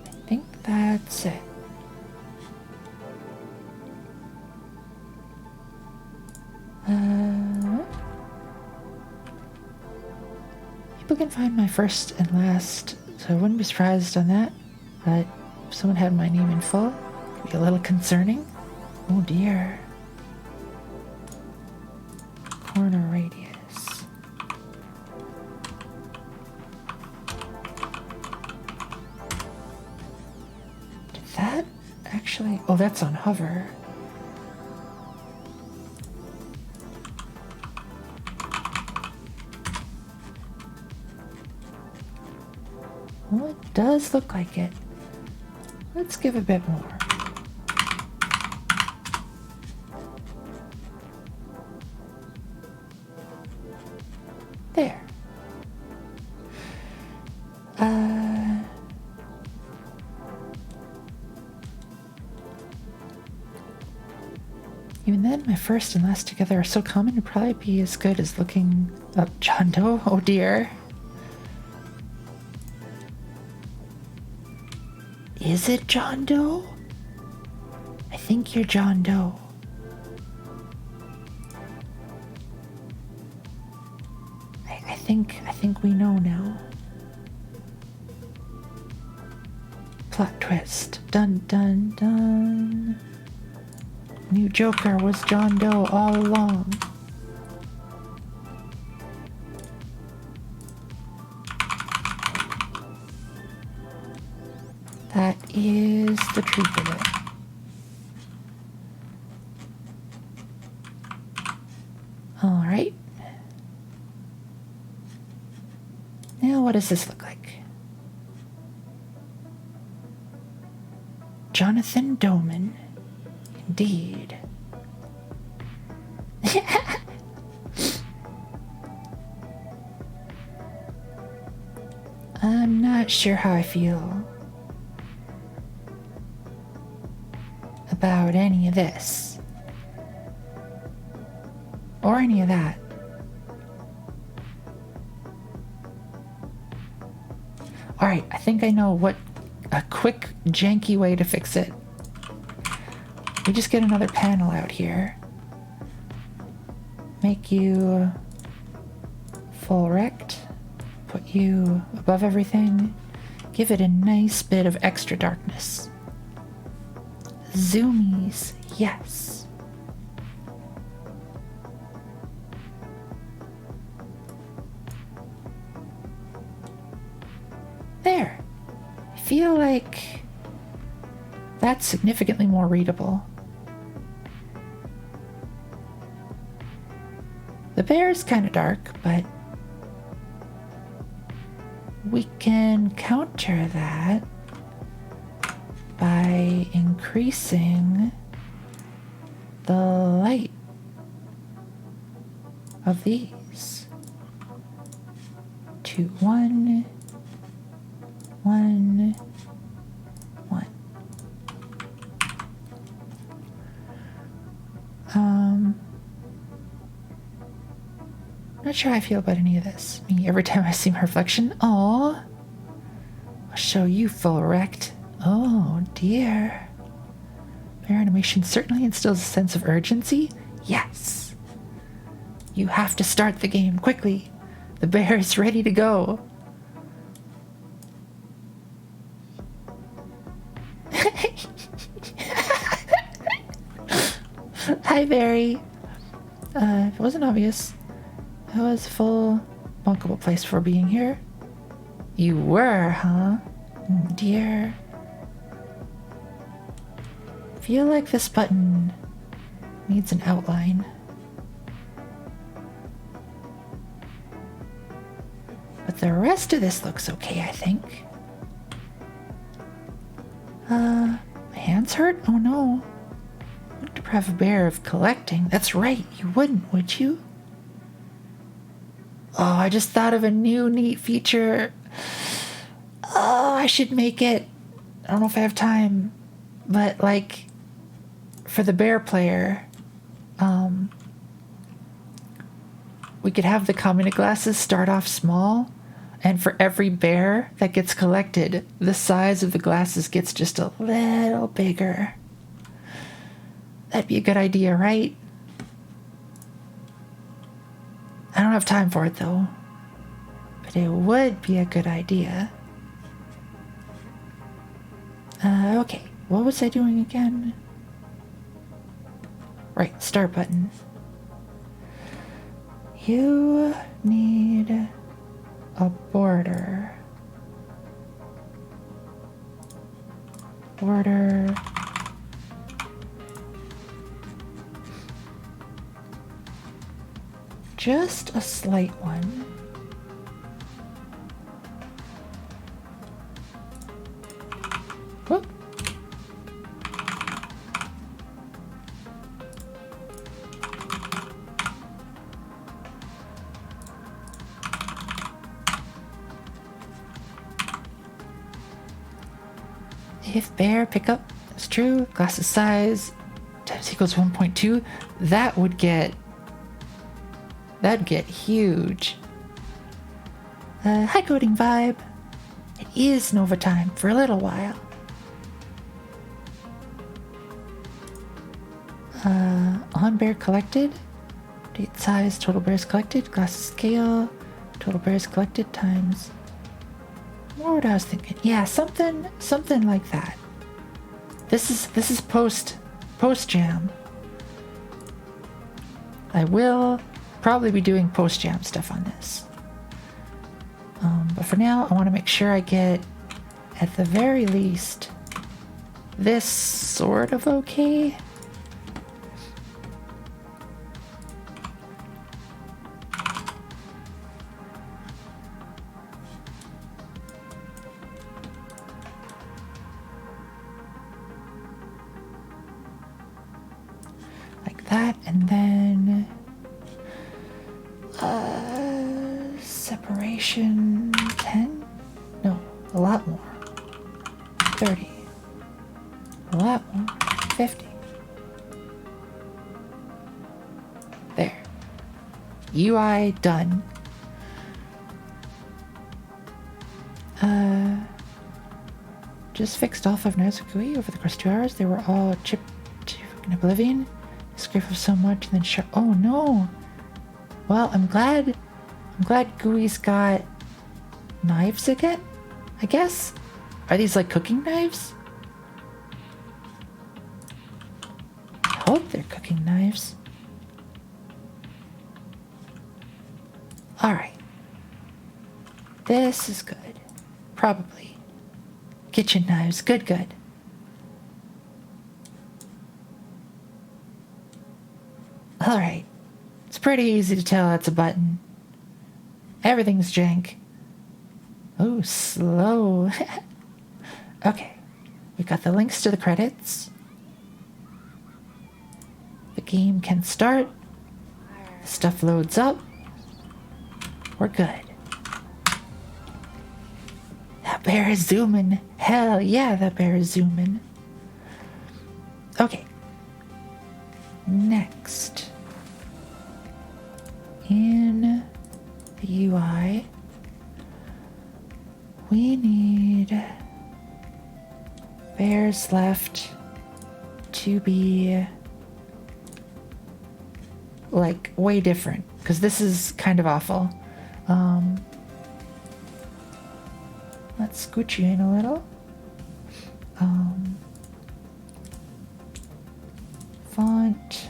A: I think that's it. People can find my first and last, so I wouldn't be surprised on that. But if someone had my name in full, it'd be a little concerning. Oh dear. Corner radius. Did that actually... Oh, that's on hover. Well, it does look like it. Let's give a bit more. There. Even then, my first and last together are so common to probably be as good as looking up John Doe. Oh dear. Is it John Doe? I think you're John Doe. think we know now. Plot twist. Dun dun dun. New Joker was John Doe all along. That is the truth of it. All right. Now, what does this look like? Jonathan Doman. Indeed. I'm not sure how I feel about any of this. Or any of that. Alright, I think I know what a quick, janky way to fix it. We just get another panel out here. Make you full rect. Put you above everything. Give it a nice bit of extra darkness. Zoomies, yes. There. I feel like that's significantly more readable. The bear is kind of dark, but we can counter that by increasing the light of these to 1, 1, 1. Not sure how I feel about any of this. Me, every time I see my reflection, oh, I'll show you full erect. Oh dear. Bear animation certainly instills a sense of urgency. Yes. You have to start the game quickly. The bear is ready to go. Hi, Barry. If it wasn't obvious, it was a full bunkable place for being here. You were, huh? Dear. Feel like this button needs an outline. But the rest of this looks okay, I think. My hands hurt? Oh no. Wouldn't deprive a bear of collecting. That's right, you wouldn't, would you? Oh, I just thought of a new neat feature. Oh, I should make it. I don't know if I have time. But like, for the bear player, we could have the combinate glasses start off small, and for every bear that gets collected, the size of the glasses gets just a little bigger. That'd be a good idea, right? I don't have time for it though, but it would be a good idea. Okay, what was I doing again? Right, start button. You need a border. Border. Just a slight one. Whoop. If bear pickup is true, glasses size times equals 1.2, that'd get huge. Hi coding vibe. It is Nova time for a little while. On bear collected. Date size, total bears collected, glasses scale, Total bears collected times. What I was thinking? Yeah, something like that. This is post jam. I will probably be doing post jam stuff on this. But for now, I want to make sure I get, at the very least, this sort of okay. Like that, and then separation 10? No, a lot more. 30. A lot more. 50. There. UI done. Just fixed all 5 knives of GUI over the course of 2 hours. They were all chipped to fucking oblivion. Scrape of so much and then sharp. Oh no! Well, I'm glad GUI's got knives again, I guess? Are these like cooking knives? I hope they're cooking knives. Alright. This is good. Probably. Kitchen knives. Good. Alright. It's pretty easy to tell that's a button. Everything's jank. Oh, slow. Okay. We got the links to the credits. The game can start. The stuff loads up. We're good. That bear is zooming. Hell yeah, that bear is zooming. Okay. Next. In the UI, we need bears left to be like way different, because this is kind of awful. Let's scooch you in a little. Font.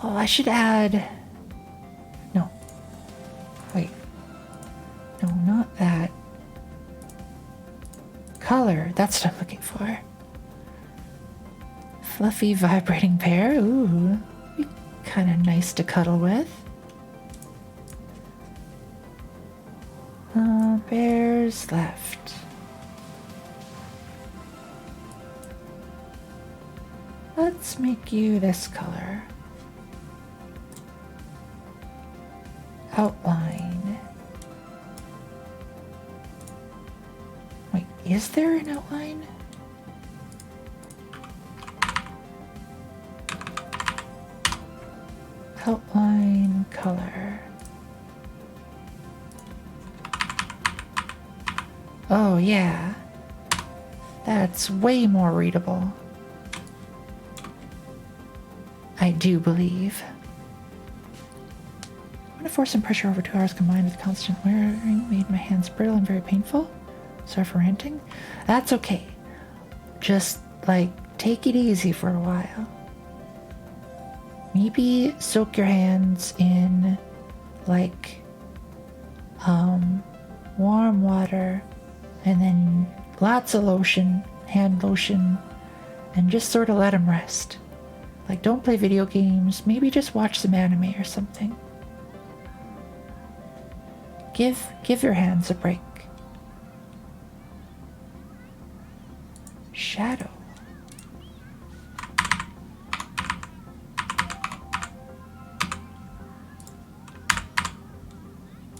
A: Oh, I should add. No. Wait. No, not that. Color. That's what I'm looking for. Fluffy, vibrating pear. Ooh. Be kind of nice to cuddle with. Bears left. Let's make you this color. Outline. Wait, is there an outline? Outline color. Oh yeah. That's way more readable. I do believe. I'm gonna force some pressure over 2 hours combined with constant wearing made my hands brittle and very painful. Sorry for ranting. That's okay. Just like take it easy for a while. Maybe soak your hands in like warm water and then lots of lotion, hand lotion, and just sort of let them rest. Like, don't play video games. Maybe just watch some anime or something. Give your hands a break. Shadow.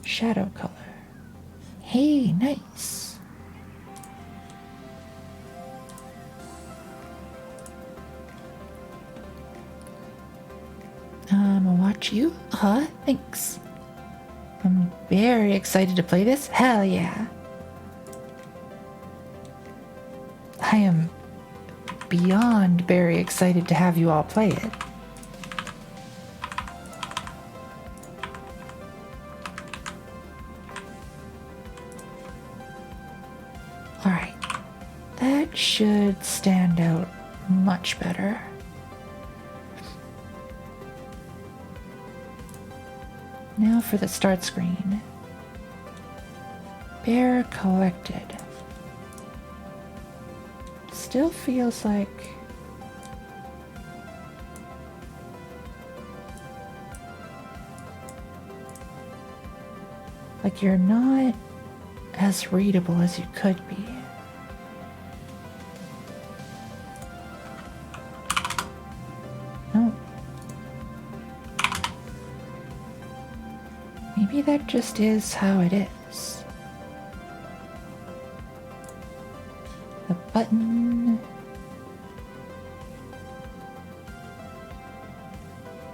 A: Shadow color. Hey, nice. I'll watch you. Thanks. I'm very excited to play this. Hell yeah. I am beyond very excited to have you all play it. Alright, that should stand out much better. Now for the start screen. Bear collected. Still feels like you're not as readable as you could be. No. Maybe that just is how it is. The button.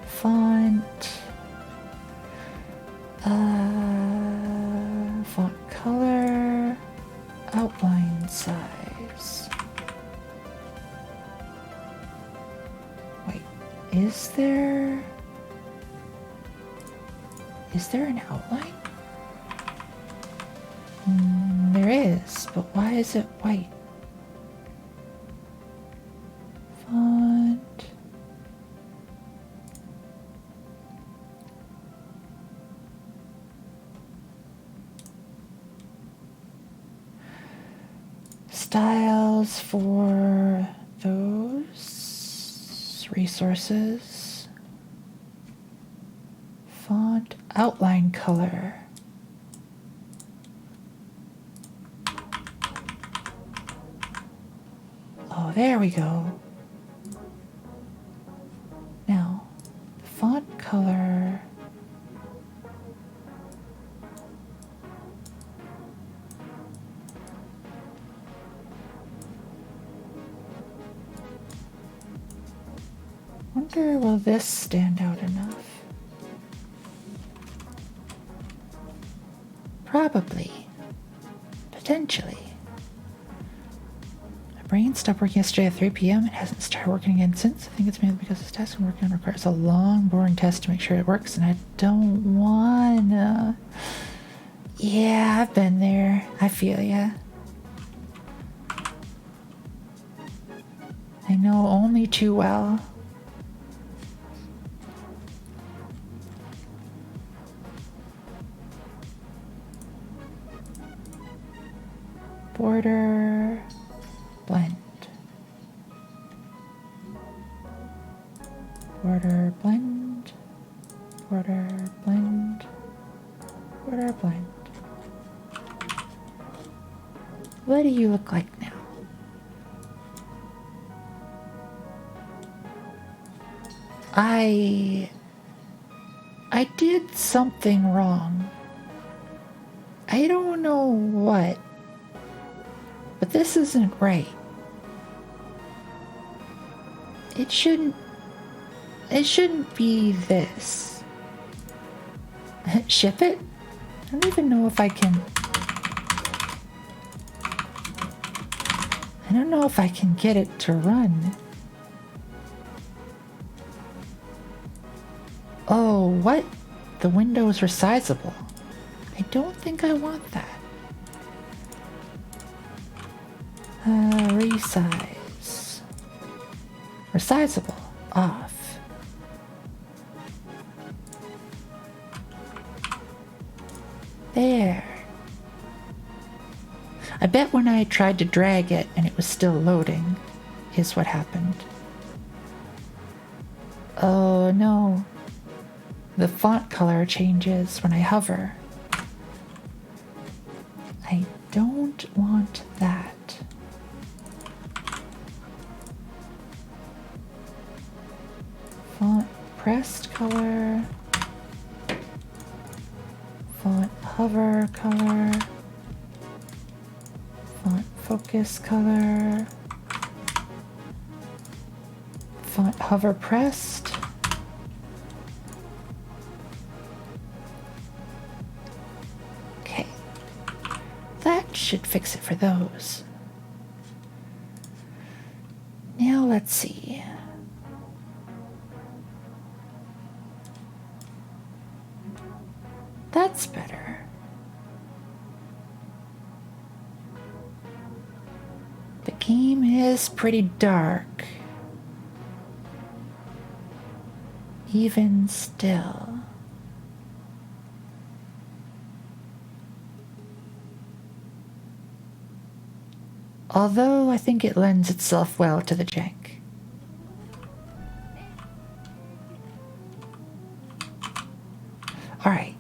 A: Font. Font color. Outline size. Wait, is there an outline? There is, but why is it white? Font. Styles for those resources. Font outline color. Oh, there we go. Now, font color. Wonder, will this stand out enough? Probably. Potentially. My brain stopped working yesterday at 3 p.m. It hasn't started working again since. I think it's mainly because this task I'm working on requires a long, boring test to make sure it works, and I don't wanna. Yeah, I've been there. I feel ya. I know only too well. Border, blend. Border, blend. Border, blend. Border, blend. What do you look like now? I did something wrong. I don't know what. But this isn't right. It shouldn't be this. Ship it? I don't even know if I can. I don't know if I can get it to run. Oh, what? The windows are sizable. I don't think I want that. Resize. Resizable. Off. There. I bet when I tried to drag it and it was still loading is what happened. Oh no. The font color changes when I hover. I don't want that. Font pressed color. Font hover color. Font focus color. Font hover pressed. Okay. That should fix it for those. Now let's see. That's better. The game is pretty dark. Even still. Although I think it lends itself well to the jank. Alright.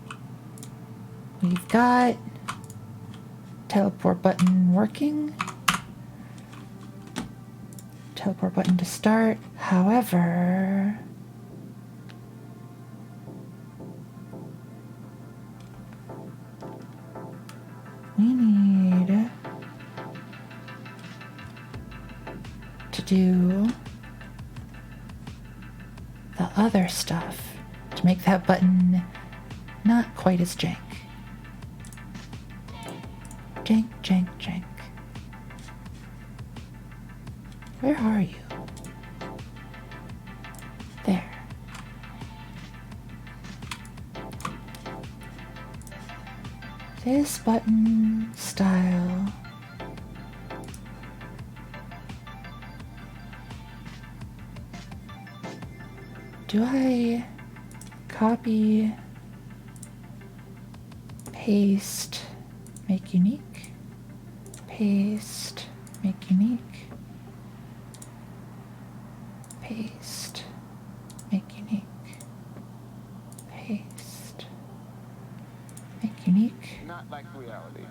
A: We've got teleport button working. Teleport button to start. However, we need to do the other stuff to make that button not quite as jank. Jank, jank, jank. Where are you? There. This button style. Do I copy, paste, make unique, paste, make unique, paste, make unique, paste, make unique?
C: Not like reality.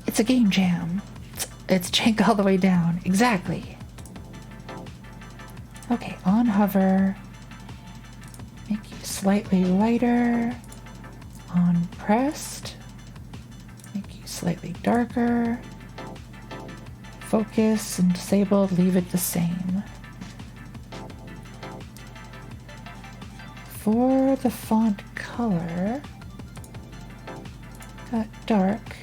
A: It's a game jam. It's jank all the way down. Exactly. Okay, on hover, make you slightly lighter. On pressed, make you slightly darker. Focus and disabled, leave it the same. For the font color, got dark,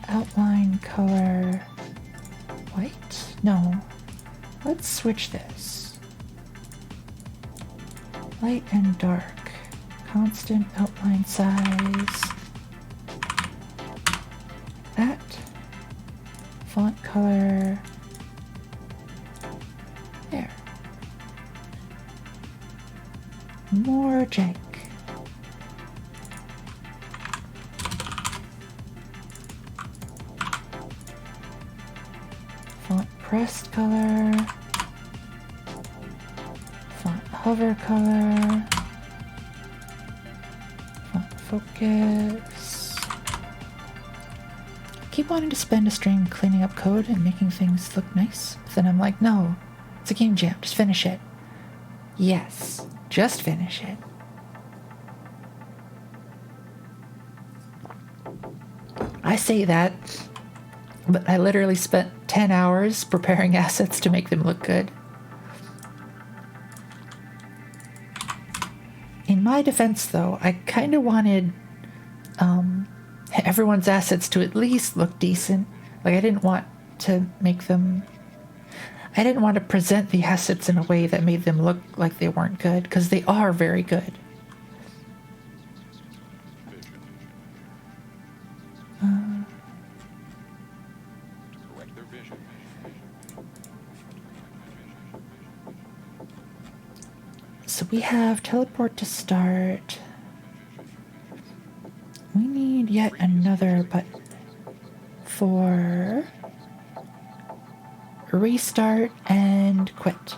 A: outline color, white? No. Let's switch this. Light and dark. Constant outline size. That. Font color. There. More jank. Font pressed color. Font hover color. Font focus. I keep wanting to spend a stream cleaning up code and making things look nice. But then I'm like, no, it's a game jam, just finish it. Yes, just finish it. I say that, but I literally spent 10 hours preparing assets to make them look good. In my defense, though, I kind of wanted everyone's assets to at least look decent. Like, I didn't want to make them... I didn't want to present the assets in a way that made them look like they weren't good, because they are very good. So we have teleport to start. We need yet another button for restart and quit.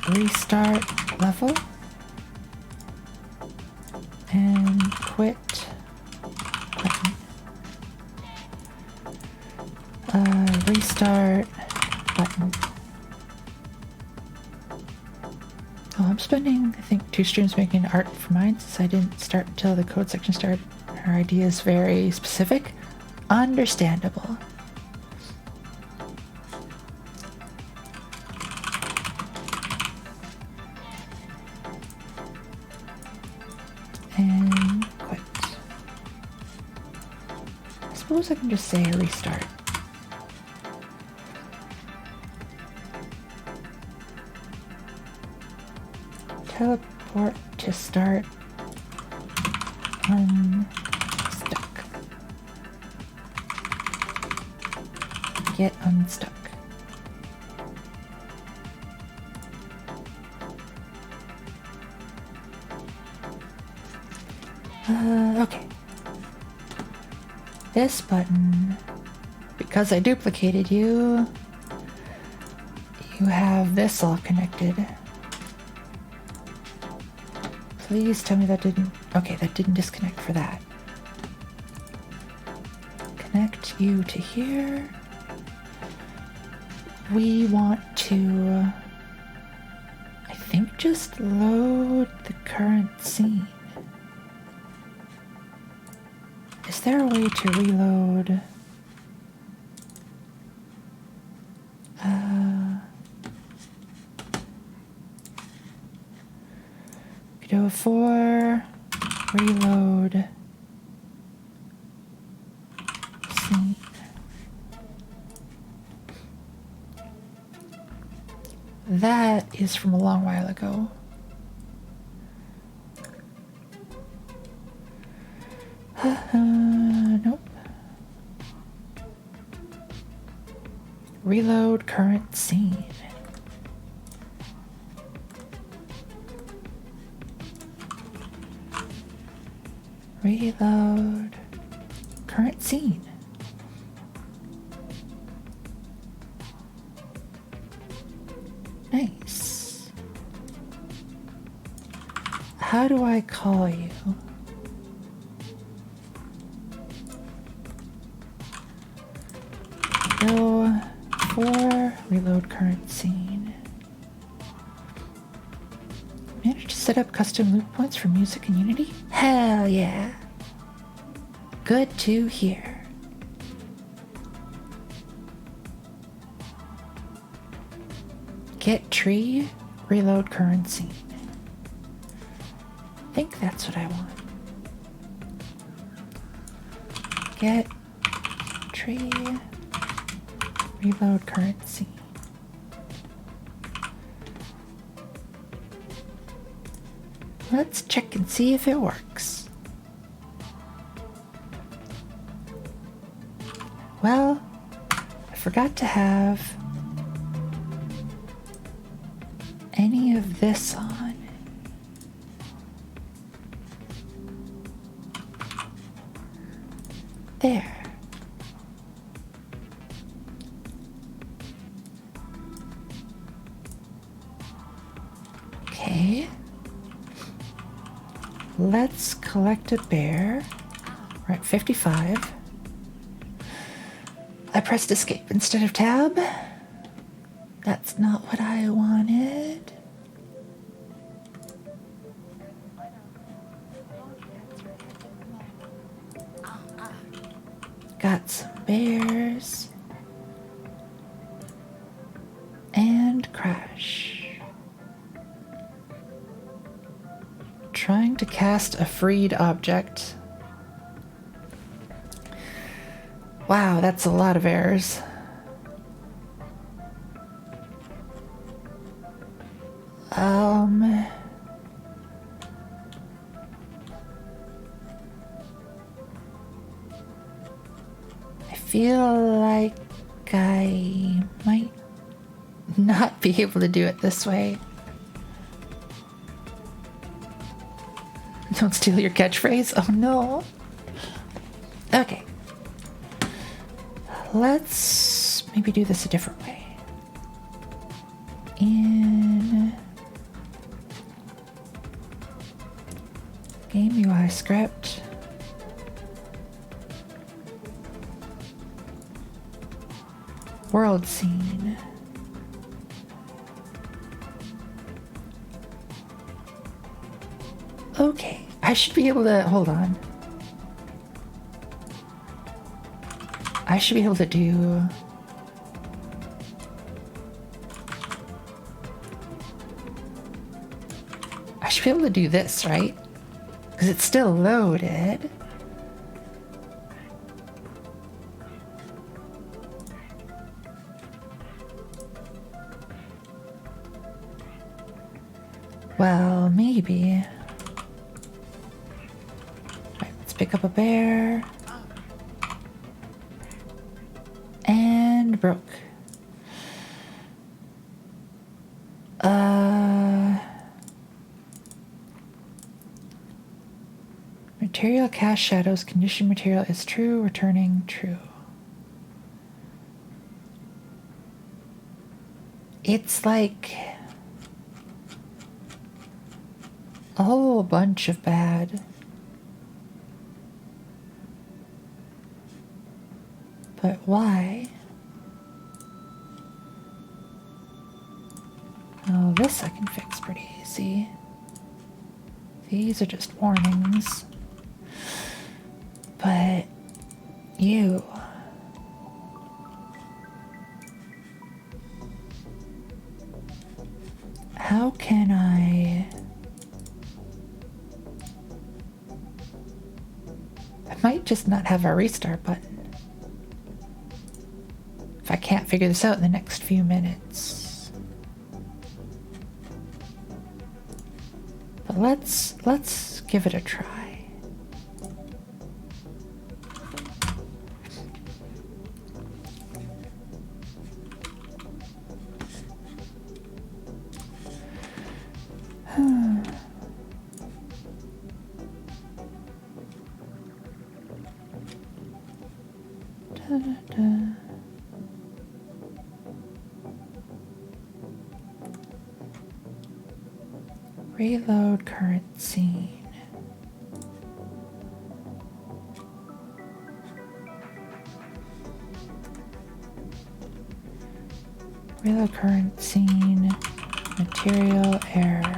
A: Restart level and quit button. Restart button. Oh, I'm spending, I think, 2 streams making art for mine since I didn't start until the code section started. Her idea is very specific. Understandable. And quit. suppose I can just say restart. Teleport to start. Unstuck. Get unstuck. Okay. This button, because I duplicated you, you have this all connected. Please tell me that didn't... Okay, that didn't disconnect for that. Connect you to here. We want to, I think, just load the current scene. Is there a way to reload? Godot 4, reload scene. That is from a long while ago. Nope. Reload current scene. Reload current scene. Nice. How do I call you? Go for reload current scene. Managed to set up custom loop points for music in Unity? Hell yeah. Good to hear. Get tree, reload current scene. I think that's what I want. Get tree, reload current scene. Let's check and see if it works. Well, I forgot to have any of this on. There. Okay. Let's collect a bear. We're at 55. I pressed escape instead of tab. That's not what I wanted. Got some bears. And crash. Trying to cast a freed object. Wow, that's a lot of errors. I feel like I might not be able to do it this way. Don't steal your catchphrase? Oh no. Okay. Let's maybe do this a different way. In game UI script. World scene. Okay, I should be able to, hold on. I should be able to do... I should be able to do this, right? Because it's still loaded. Well, maybe. Alright, let's pick up a bear. And broke. Material cast shadows, condition material is true, returning true. It's like a whole bunch of bad. But why? Oh, this I can fix pretty easy. These are just warnings. But you... How can I might just not have a restart button if I can't figure this out in the next few minutes. But let's give it a try. Reload current scene. Reload current scene. Material error.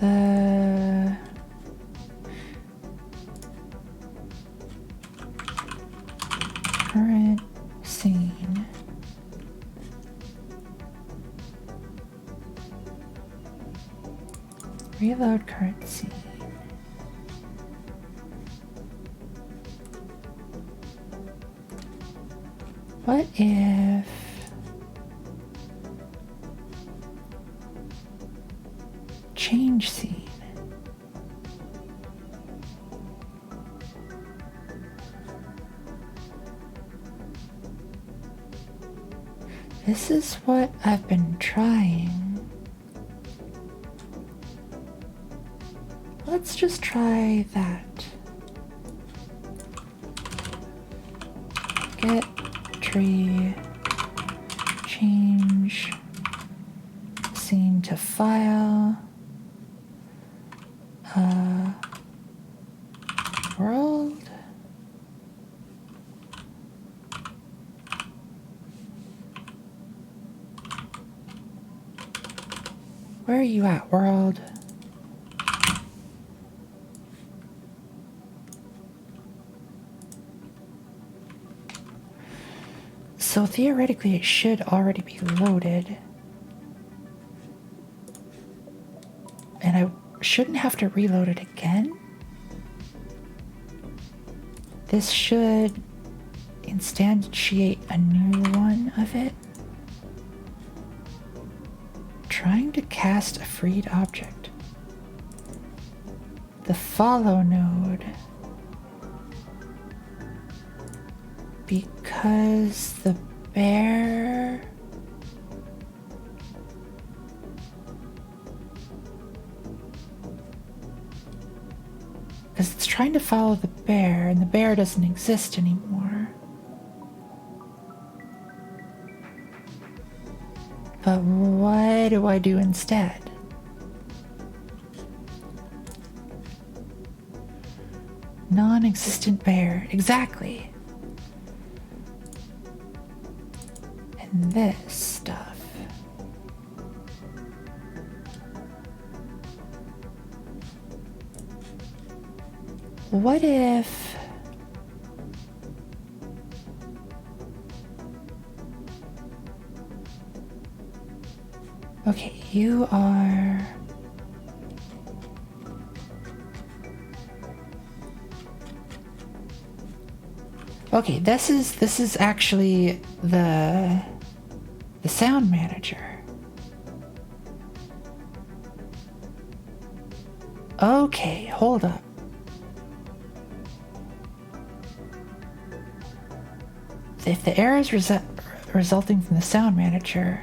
A: The current scene. Reload current scene. What if change scene? This is what I've been trying. Let's just try that. Get tree, change scene to file, world. Where are you at, world? So theoretically it should already be loaded. And I shouldn't have to reload it again. This should instantiate a new one of it. Trying to cast a freed object. The follow node. Because the bear... Because it's trying to follow the bear, and the bear doesn't exist anymore. But what do I do instead? Non-existent bear, exactly. And this stuff. What if... Okay, you are... Okay, this is actually the sound manager. Okay, hold up. If the error is resulting from the sound manager,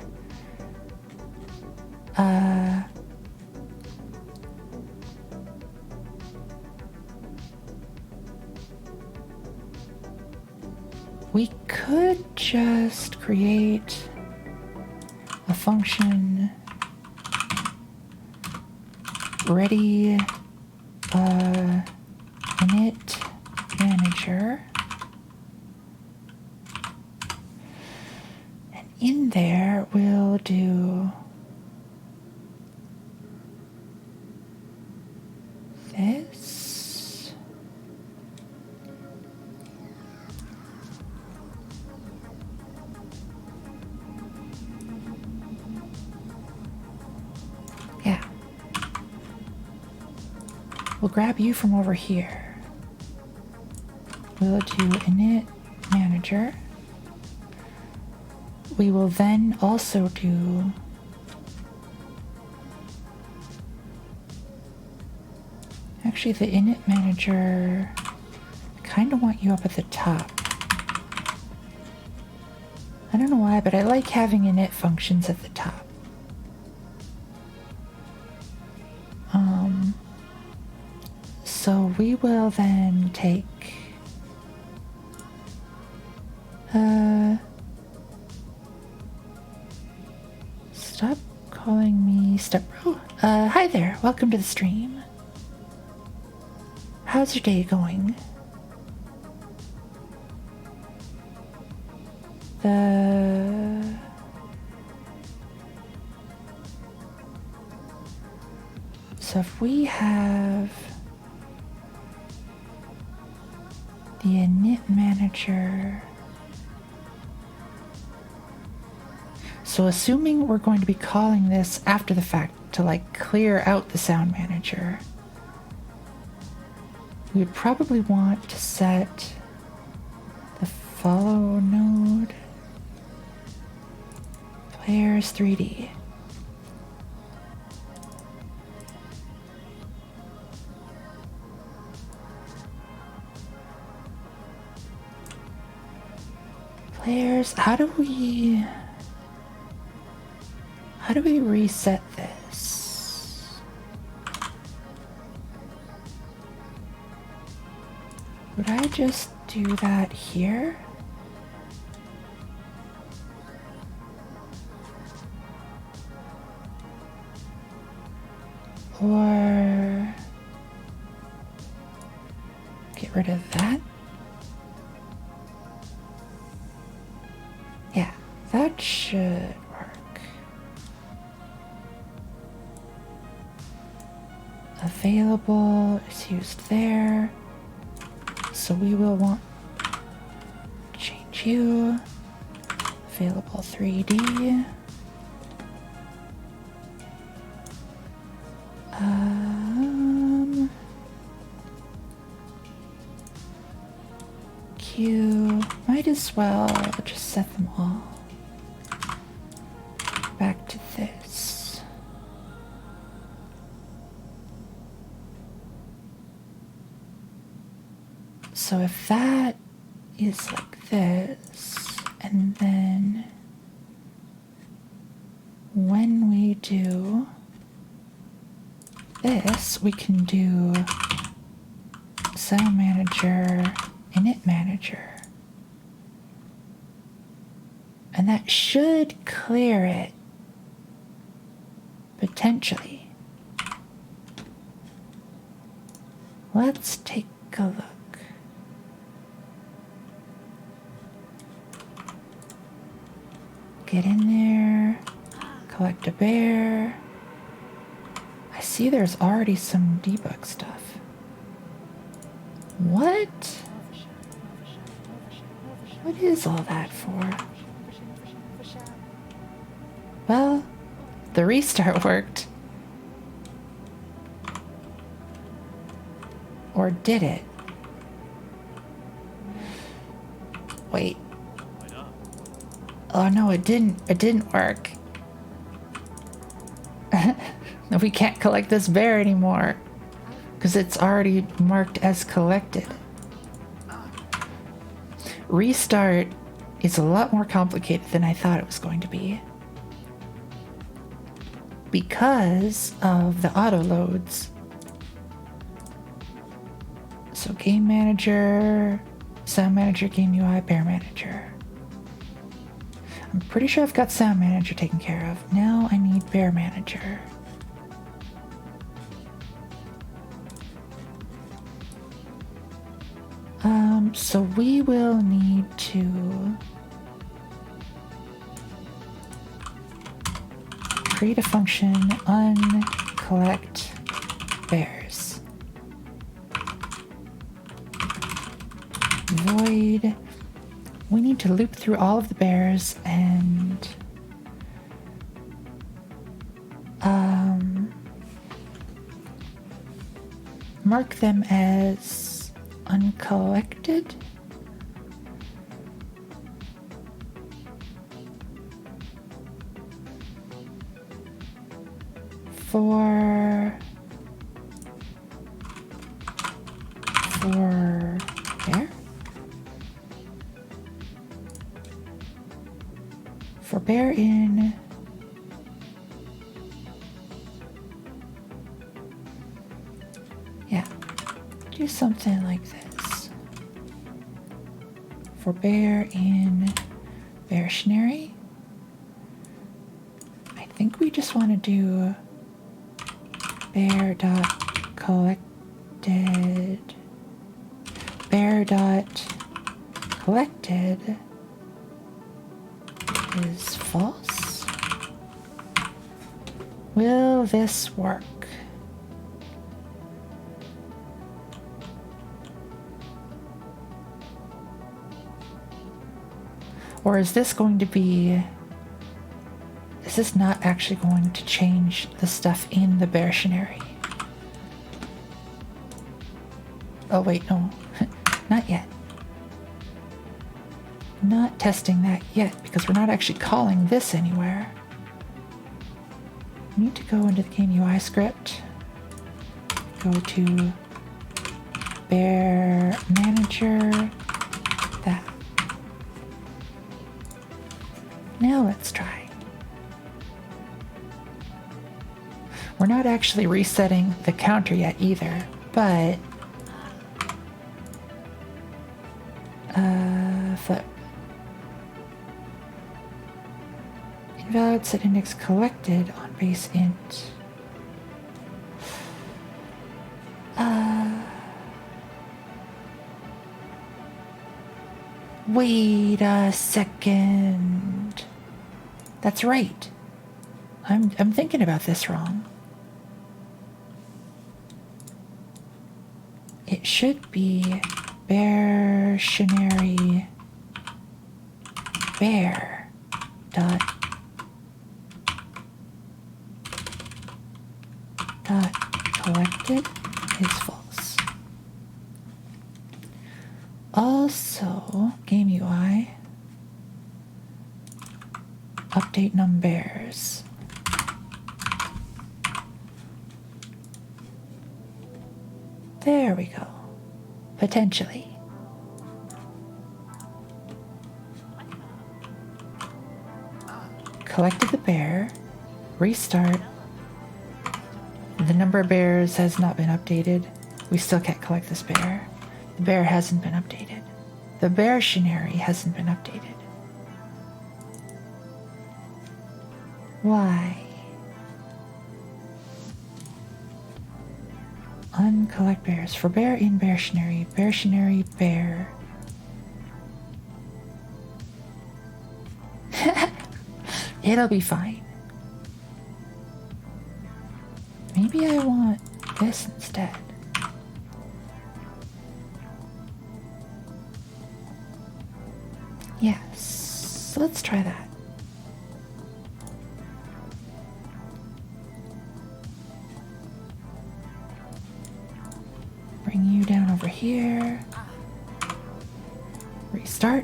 A: we could just create a function ready init manager, and in there we'll do this. Yeah. We'll grab you from over here. We'll do init manager. We will then also do actually the init manager. I kind of want you up at the top. I don't know why, but I like having init functions at the top. So we will then take stop calling me Stepbro. Hi there, welcome to the stream. How's your day going? So if we have the init manager, so assuming we're going to be calling this after the fact to like clear out the sound manager, we would probably want to set the follow node players 3D. Players, how do we reset this? Would I just do that here? Or get rid of that? Yeah, that should work. Available is used there. So we will want to change you. Available 3D. Q. Might as well just set them all back to this. So if that is like this, and then when we do this, we can do sound manager, init manager. And that should clear it, potentially. Let's take a look. Get in there, collect a bear. I see there's already some debug stuff. What? What is all that for? Well, the restart worked. Or did it? Oh no, it didn't. It didn't work. We can't collect this bear anymore because it's already marked as collected. Restart is a lot more complicated than I thought it was going to be because of the auto loads. So game manager, sound manager, game UI, bear manager. I'm pretty sure I've got sound manager taken care of. Now I need bear manager. So we will need to create a function uncollect bears. Void. We need to loop through all of the bears and mark them as uncollected. For bear? For bear in do something like this. For bear in Beartionary, I think we just want to do bear.collected is false. Will this work? Or is this going to be... Is this not actually going to change the stuff in the Beartionary? Oh wait, no. Not yet. Not testing that yet, because we're not actually calling this anywhere. We need to go into the game UI script. Go to Bear Manager. That. Now let's try. We're not actually resetting the counter yet either, but flip. Invalid set index collected on base int. Wait a second. That's right. I'm thinking about this wrong. It should be Beartionary bear dot collected is false. Also, game UI update numbears. There we go. Potentially. Collected the bear. Restart. The number of bears has not been updated. We still can't collect this bear. The bear hasn't been updated. The Beartionary hasn't been updated. Why? Uncollect bears. For bear in Beartionary. Beartionary bear. It'll be fine. Maybe I want this instead. Yes. So let's try that. Bring you down over here. Restart.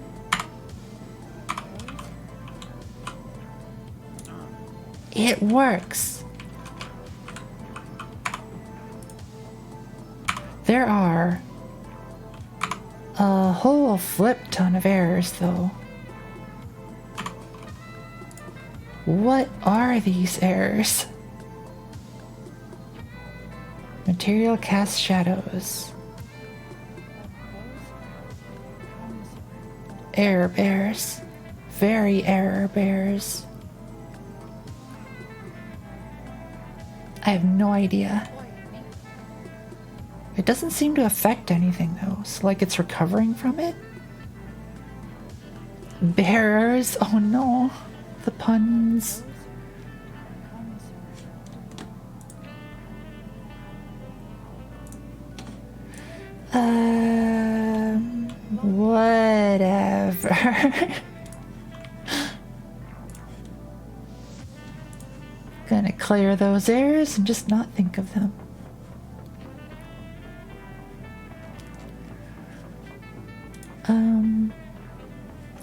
A: It works. There are a whole flip ton of errors, though. What are these errors? Material casts shadows. Error bears. Very error bears. I have no idea. It doesn't seem to affect anything though. It's like it's recovering from it. Bearers. Oh no. The puns. Whatever. Gonna clear those errors and just not think of them.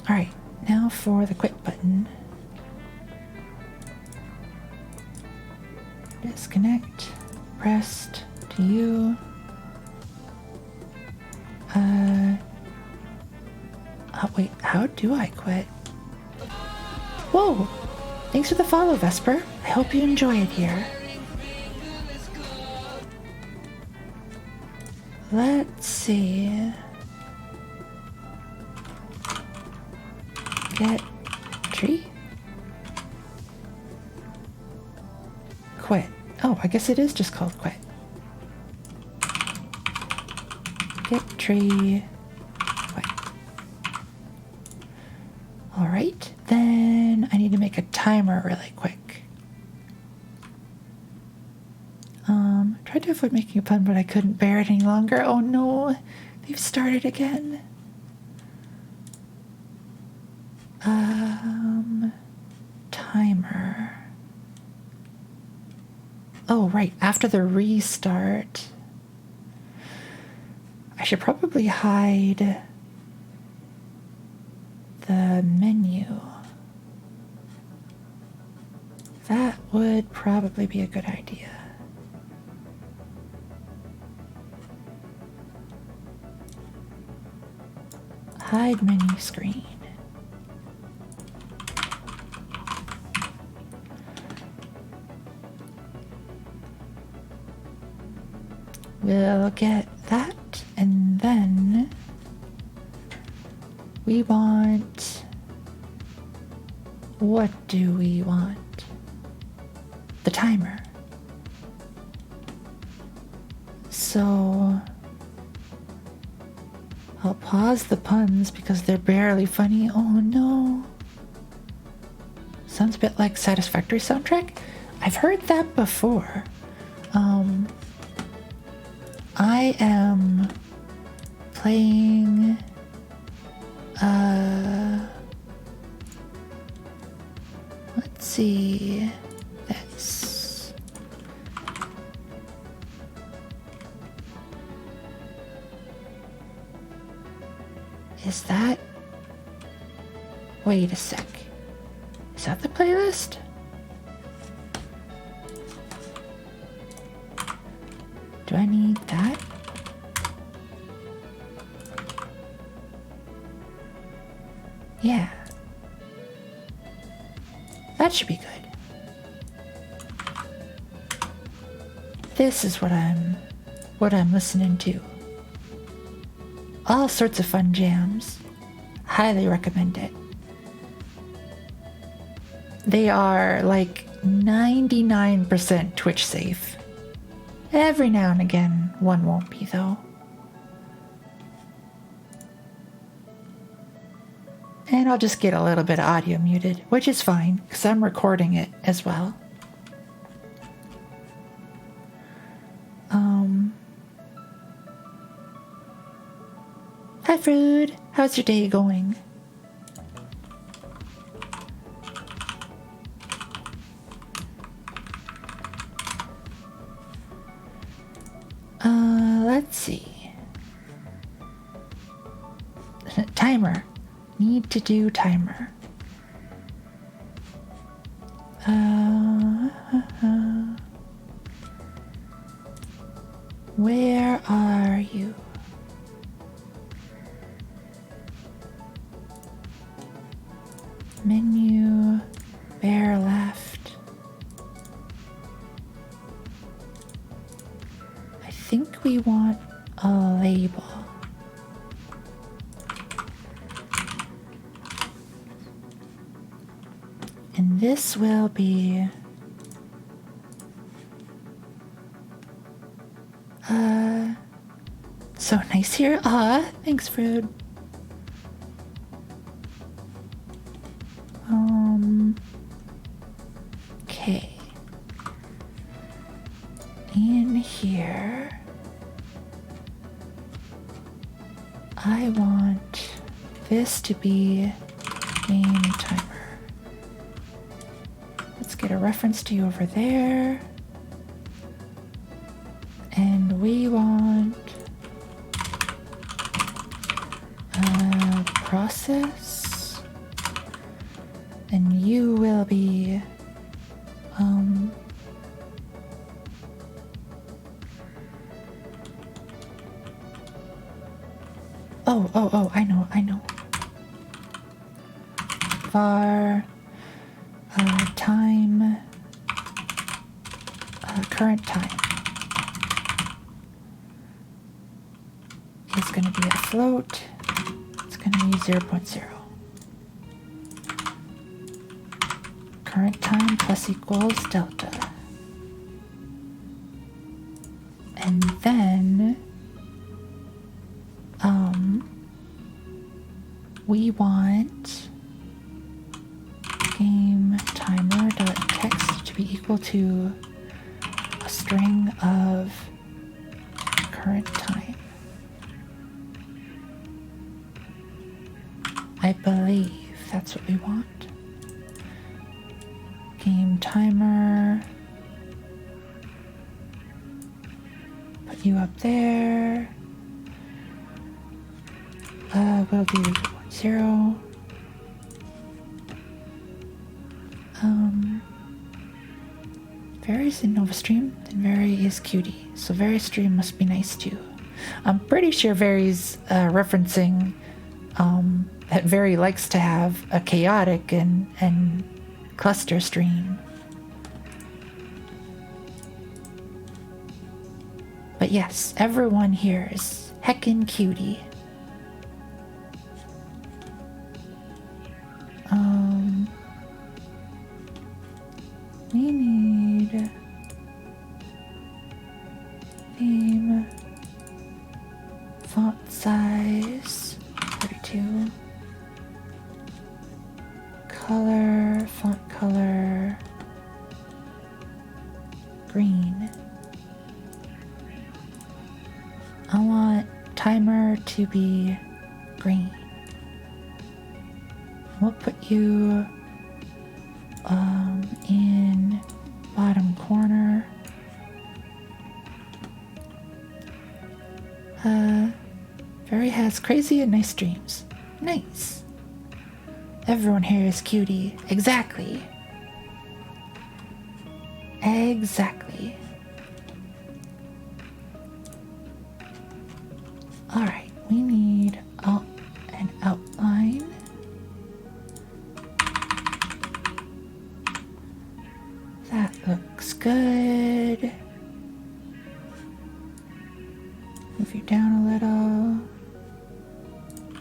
A: Alright, now for the quit button. Disconnect, pressed to you. Oh wait, how do I quit? Whoa! Thanks for the follow, Vesper. I hope you enjoy it here. Let's see. Get tree? Quit. Oh, I guess it is just called quit. Get tree. Quit. Alright, then I need to make a timer really quick. Tried to avoid making a pun, but I couldn't bear it any longer. Oh no, they've started again. Timer. Oh, right, after the restart. I should probably hide the menu. That would probably be a good idea. Hide menu screen. We'll get that, and then we want... What do we want? The timer. So I'll pause the puns because they're barely funny. Oh no. Sounds a bit like Satisfactory soundtrack. I've heard that before. I am playing let's see this. Is that, wait a sec, is that the playlist? Do I need that? Yeah. That should be good. This is what I'm listening to. All sorts of fun jams. Highly recommend it. They are like 99% Twitch safe. Every now and again, one won't be though. And I'll just get a little bit of audio muted, which is fine, because I'm recording it as well. Hi Fruit, how's your day going? Let's see. Timer. Need to do timer. And this will be so nice here. Thanks, Fruit. Okay. In here, I want this to be game timer. Let's get a reference to you over there. And we want a process. And you will be oh, I know. Var time, current time is going to be a float. It's going to be 0.0. Current time plus equals delta. And then we want game timer.text to be equal to a string of current time. I believe that's what we want. Game timer. Put you up there. We'll do 0. Vary's in NovaStream, and Vary is Qt. So VaryStream must be nice too. I'm pretty sure Vary's referencing that Vary likes to have a chaotic and cluster stream. But yes, everyone here is heckin' Qt. We need theme font size 32, color, font color, green. I want timer to be green. We'll put you in bottom corner. Very has crazy and nice dreams. Nice. Everyone here is Qt. Exactly. Exactly. Alright, we need an outline. That looks good. Move you down a little.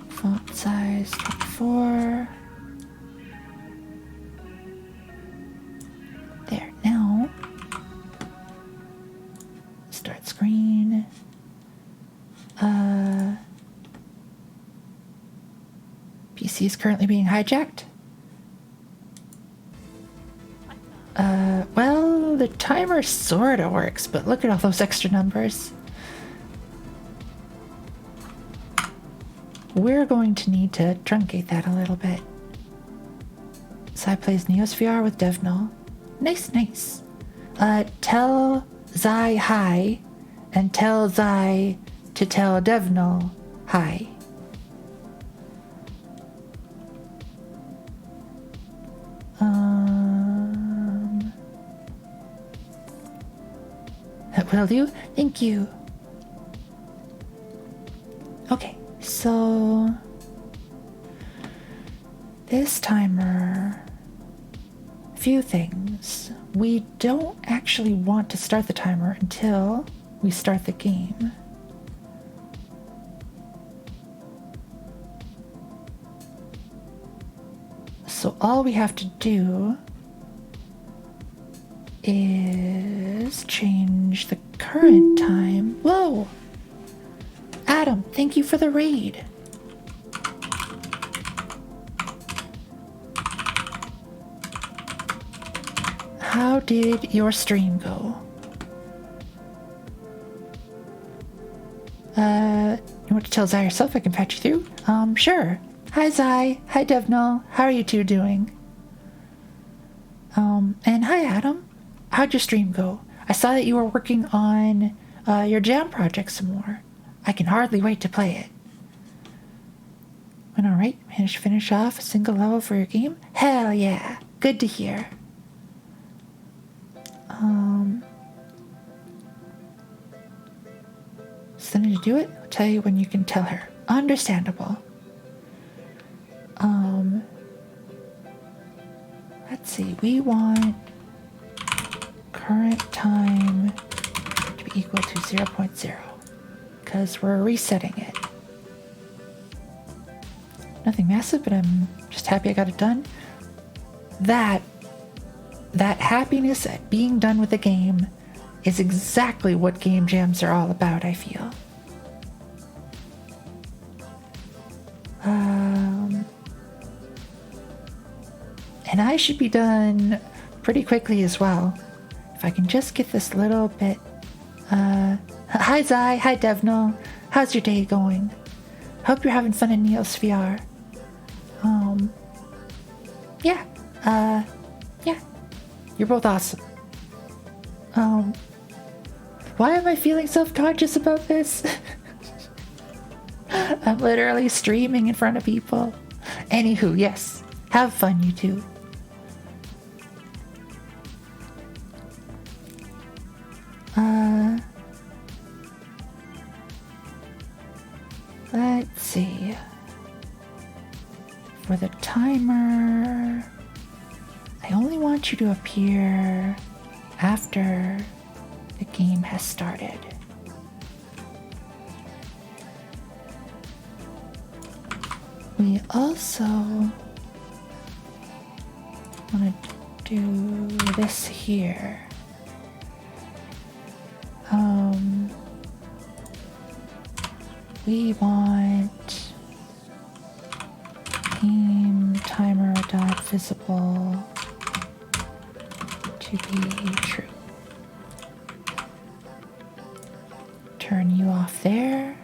A: Font size 24. There, now. Start screen. PC is currently being hijacked. Well, the timer sorta works, but look at all those extra numbers. We're going to need to truncate that a little bit. Sai plays Neosvr with DevNull. Nice, nice. Tell Zai hi, and tell Zai to tell DevNull hi. That will do. Thank you. Okay, so this timer, few things. We don't actually want to start the timer until we start the game. So all we have to do is change the current time. Whoa! Adam, thank you for the raid. How did your stream go? You want to tell Zai yourself? I can patch you through? Sure. Hi Zai. Hi Devnal. How are you two doing? And hi Adam. How'd your stream go? I saw that you were working on your jam project some more. I can hardly wait to play it. Went alright? Managed to finish off a single level for your game? Hell yeah. Good to hear. Something to do it? I'll tell you when you can tell her. Understandable. Let's see. We want current time to be equal to 0.0 because we're resetting it. Nothing massive, but I'm just happy I got it done. That happiness at being done with the game is exactly what game jams are all about, I feel. And I should be done pretty quickly as well. If I can just get this little bit... Hi Zai, hi Devnal. How's your day going? Hope you're having fun in Neos VR. Yeah. Yeah. You're both awesome. Why am I feeling self-conscious about this? I'm literally streaming in front of people. Anywho, yes. Have fun, you two. Let's see. For the timer, I only want you to appear after the game has started. We also want to do this here. We want game timer dot visible to be true. Turn you off there.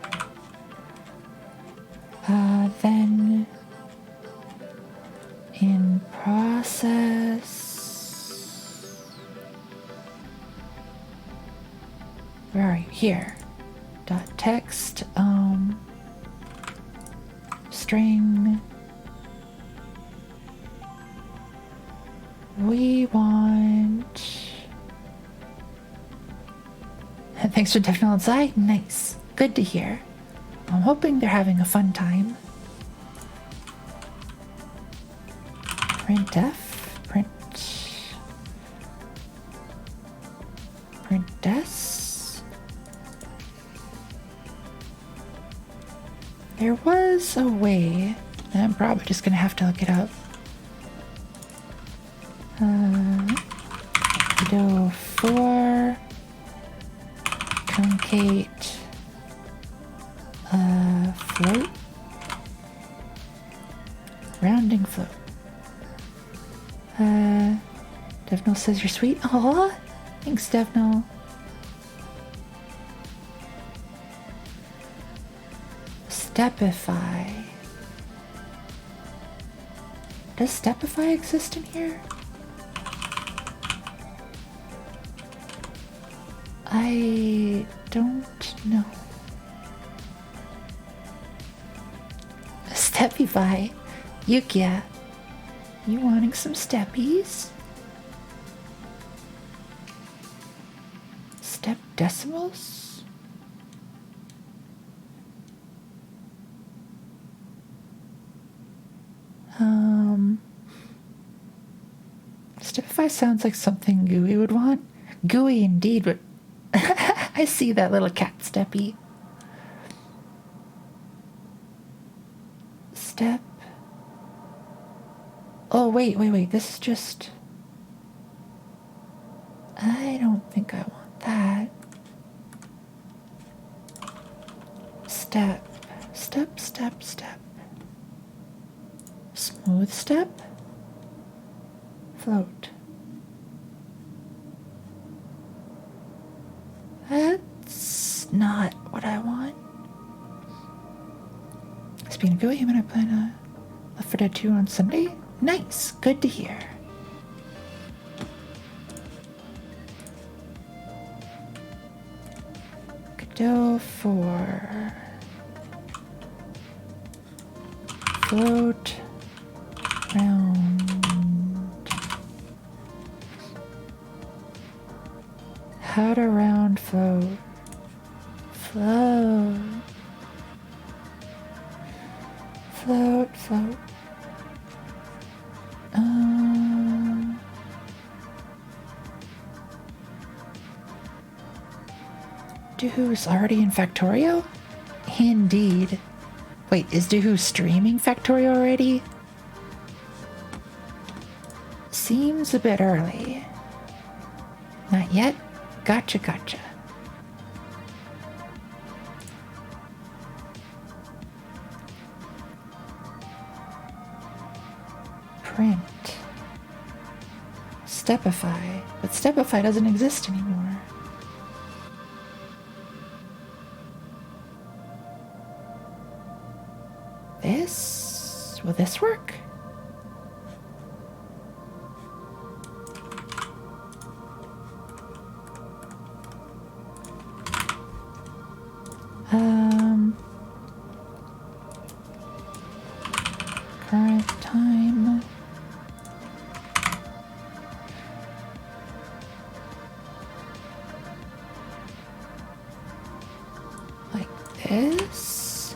A: Then in process, where are you? Here. Dot text, string. We want. Thanks for Defnal outside. Nice. Good to hear. I'm hoping they're having a fun time. Printf. Printdes. There was a way, and I'm probably just gonna have to look it up. Godot 4 truncate float, rounding float. Devnal says you're sweet. Aw, thanks, Devnal. Stepify. Does Stepify exist in here? I don't know. Stepify. Yukia. You wanting some steppies? Step decimals? Stepify sounds like something Gooey would want. Gooey indeed, but I see that little cat steppy. Step. Oh wait. This is just... I don't think I want that. Step. Smooth step. Float. That's not what I want. Speaking of Billy, I plan Left 4 Dead 2 on Sunday. Nice. Good to hear. Godot 4. Float round. How to round float. Float. Doohoo's already in Factorio? Indeed. Wait, is Doohoo streaming Factorio already? Seems a bit early. Not yet? Gotcha. Print. Stepify. But Stepify doesn't exist anymore. Will this work? Current time. Like this.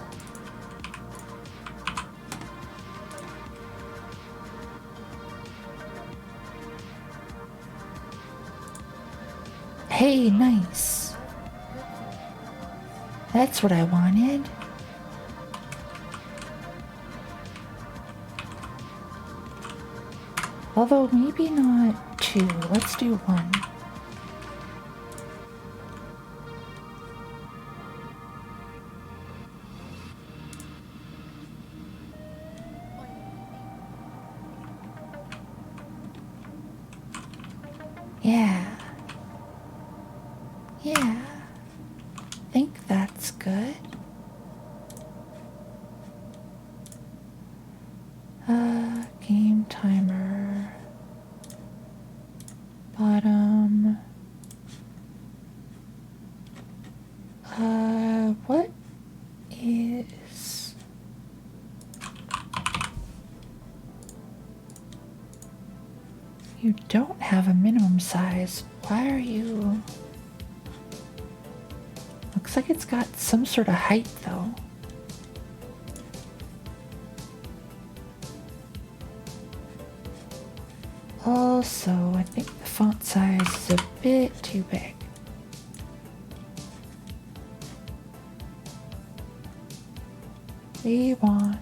A: Hey, nice. That's what I wanted. Although maybe not 2. Let's do 1. Yeah. Think that's good. Game timer. Bottom. What is... You don't have a minimum size. Why are you... Looks like it's got some sort of height, though. Also, I think the font size is a bit too big. We want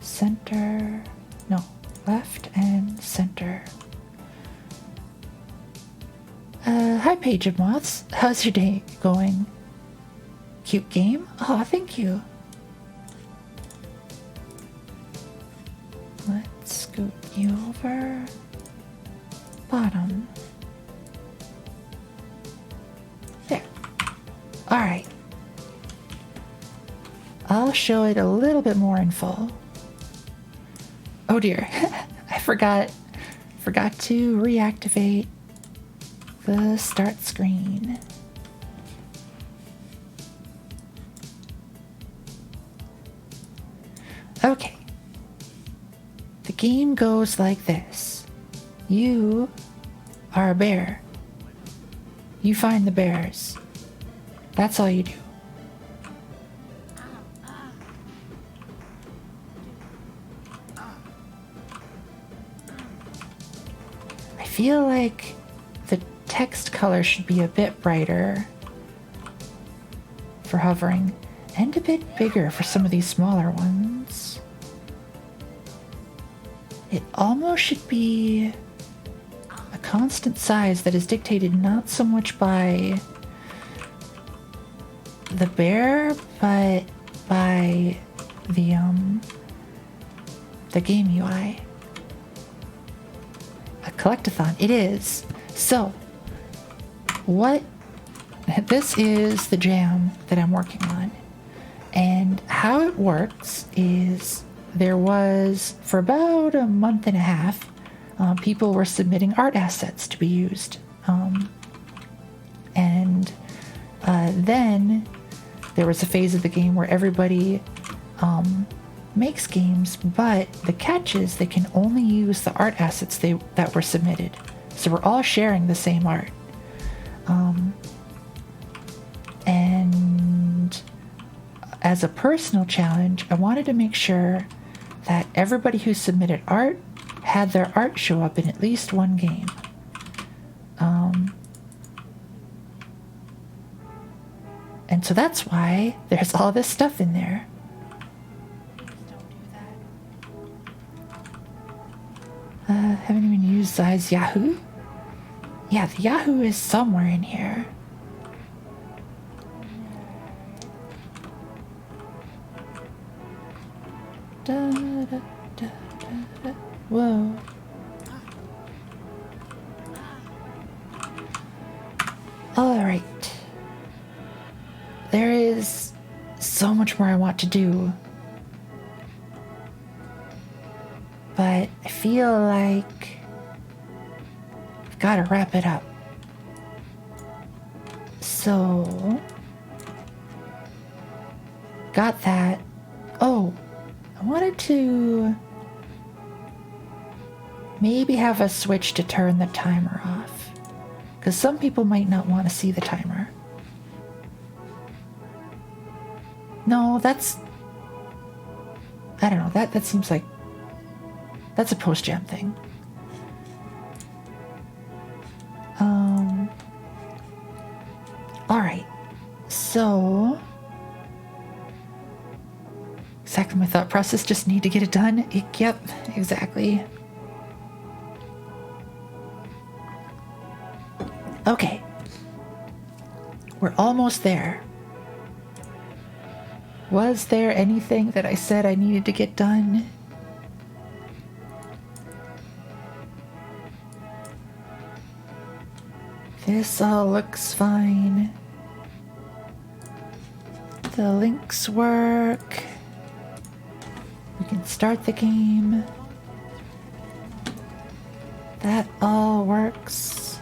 A: center, no, left and center. Hi, Page of Moths. How's your day going? Cute game? Oh, thank you. Let's scoot you over. Bottom. There. Alright. I'll show it a little bit more in full. Oh dear. I forgot to reactivate the start screen. Okay. The game goes like this. You are a bear. You find the bears. That's all you do. I feel like the text color should be a bit brighter for hovering and a bit bigger for some of these smaller ones. It almost should be a constant size that is dictated not so much by the bear, but by the game UI. A collectathon. It is. So, this is the jam that I'm working on. And how it works is there was, for about a month and a half, people were submitting art assets to be used. And then there was a phase of the game where everybody makes games, but the catch is they can only use the art assets that were submitted. So we're all sharing the same art. And as a personal challenge, I wanted to make sure that everybody who submitted art had their art show up in at least one game. And so that's why there's all this stuff in there. Haven't even used Zai's Yahoo? Yeah, the Yahoo is somewhere in here. Da, da, da, da, da. Whoa. Alright. There is so much more I want to do. But I feel like I've got to wrap it up. So, got that. Oh, I wanted to maybe have a switch to turn the timer off, because some people might not want to see the timer. No, I don't know, that seems like that's a post-jam thing. Alright, so exactly my thought process, just need to get it done. Yep, exactly. Okay, we're almost there. Was there anything that I said I needed to get done? This all looks fine. The links work. We can start the game. That all works.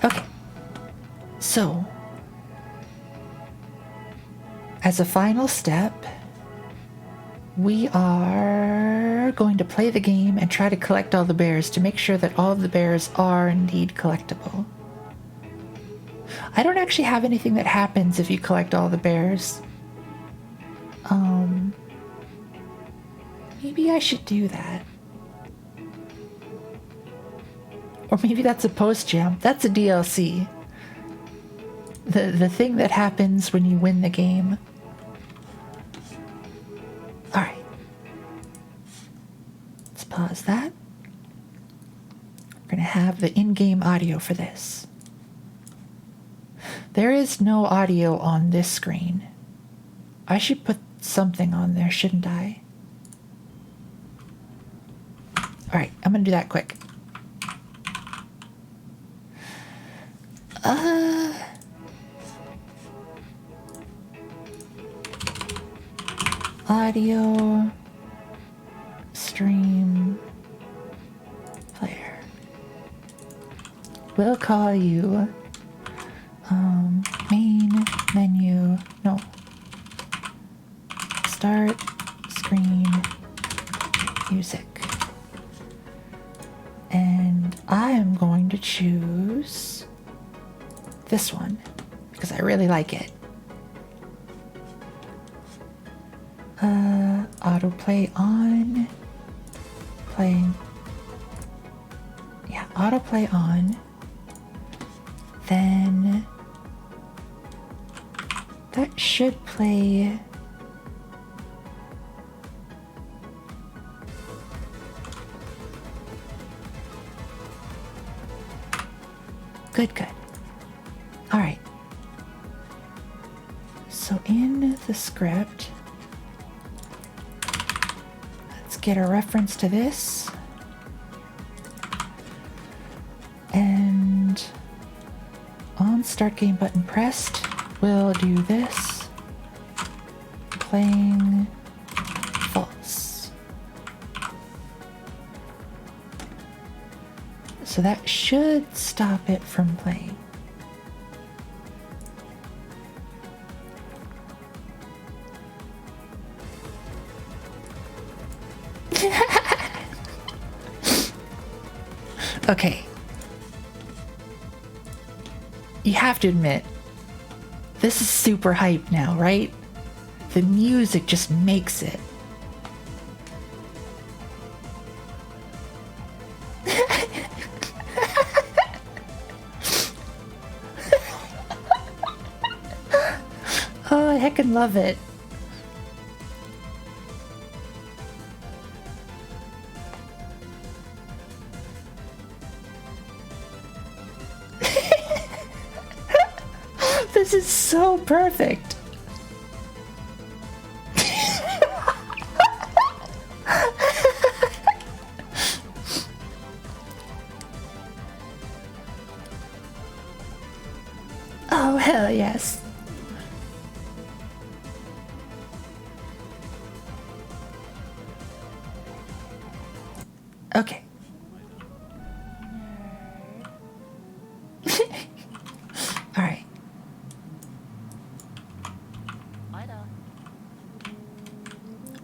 A: Okay. So, as a final step, we are going to play the game and try to collect all the bears to make sure that all of the bears are indeed collectible. I don't actually have anything that happens if you collect all the bears. Maybe I should do that. Or maybe that's a post-jam. That's a DLC. The thing that happens when you win the game. Alright. Let's pause that. We're going to have the in-game audio for this. There is no audio on this screen. I should put something on there, shouldn't I? Alright, I'm going to do that quick. Audio stream player. We'll call you main menu. No. Start screen music. And I am going to choose this one because I really like it. Autoplay on. Playing. Yeah, autoplay on. Then that should play good, good. All right. So in the script, let's get a reference to this. And on start game button pressed, we'll do this. Playing false. So that should stop it from playing. Okay. You have to admit, this is super hype now, right? The music just makes it. Oh, I heckin' love it. This is so perfect. Oh, hell yes. Okay. All right.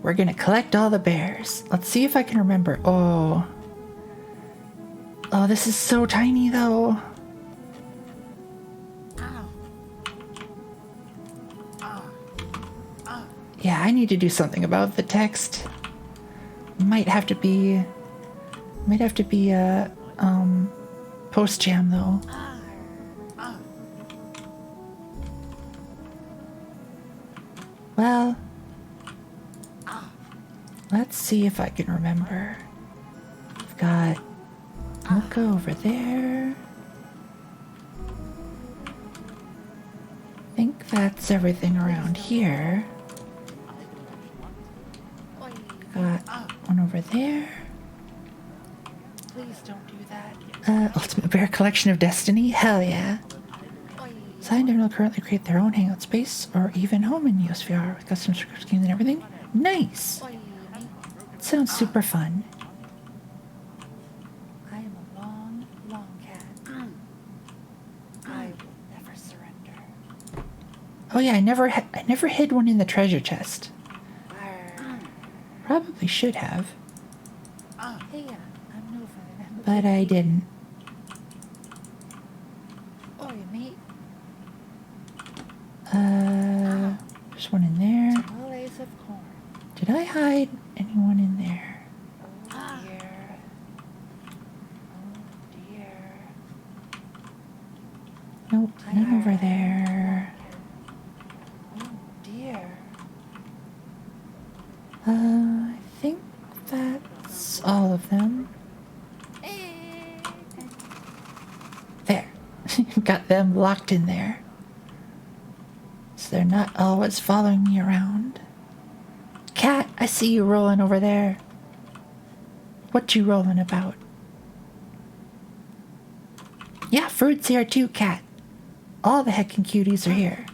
A: We're gonna collect all the bears. Let's see if I can remember. Oh. Oh, this is so tiny though. Yeah, I need to do something about the text. Might have to be a post jam though. Well, let's see if I can remember. I've got, we'll go over there. I think that's everything around here. Got one over there. Please don't do that. Ultimate Bear Collection of Destiny? Hell yeah. Signed and will currently create their own hangout space or even home in USVR with custom script schemes and everything. Nice! It sounds super fun. I am a long, long cat. I will never surrender. Oh yeah, I never hid one in the treasure chest. Probably should have. But I didn't. There's one in there. Did I hide anyone in there? Oh dear. Oh dear. Nope, none over there. Oh dear. I think that's all of them. There. Got them locked in there. So they're not always following me around. Cat, I see you rolling over there. What you rolling about? Yeah, fruit's here too, Cat. All the heckin' cuties are here.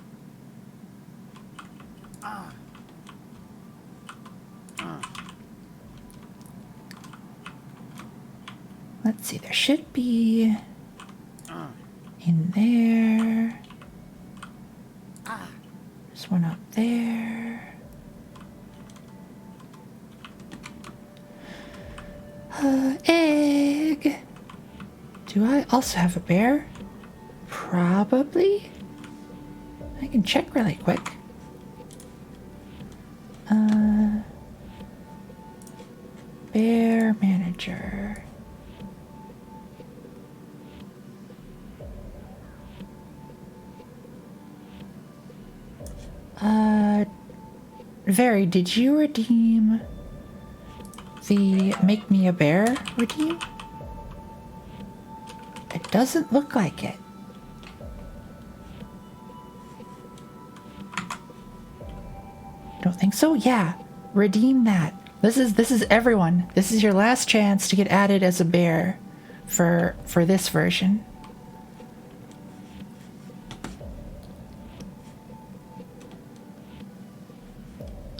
A: Let's see, there should be in there. There's one up there. Egg. Do I also have a bear? Probably. I can check really quick. Bear manager. Very, did you redeem the Make Me a Bear redeem? It doesn't look like it. think so. Yeah, redeem that. This is everyone. This is your last chance to get added as a bear for this version.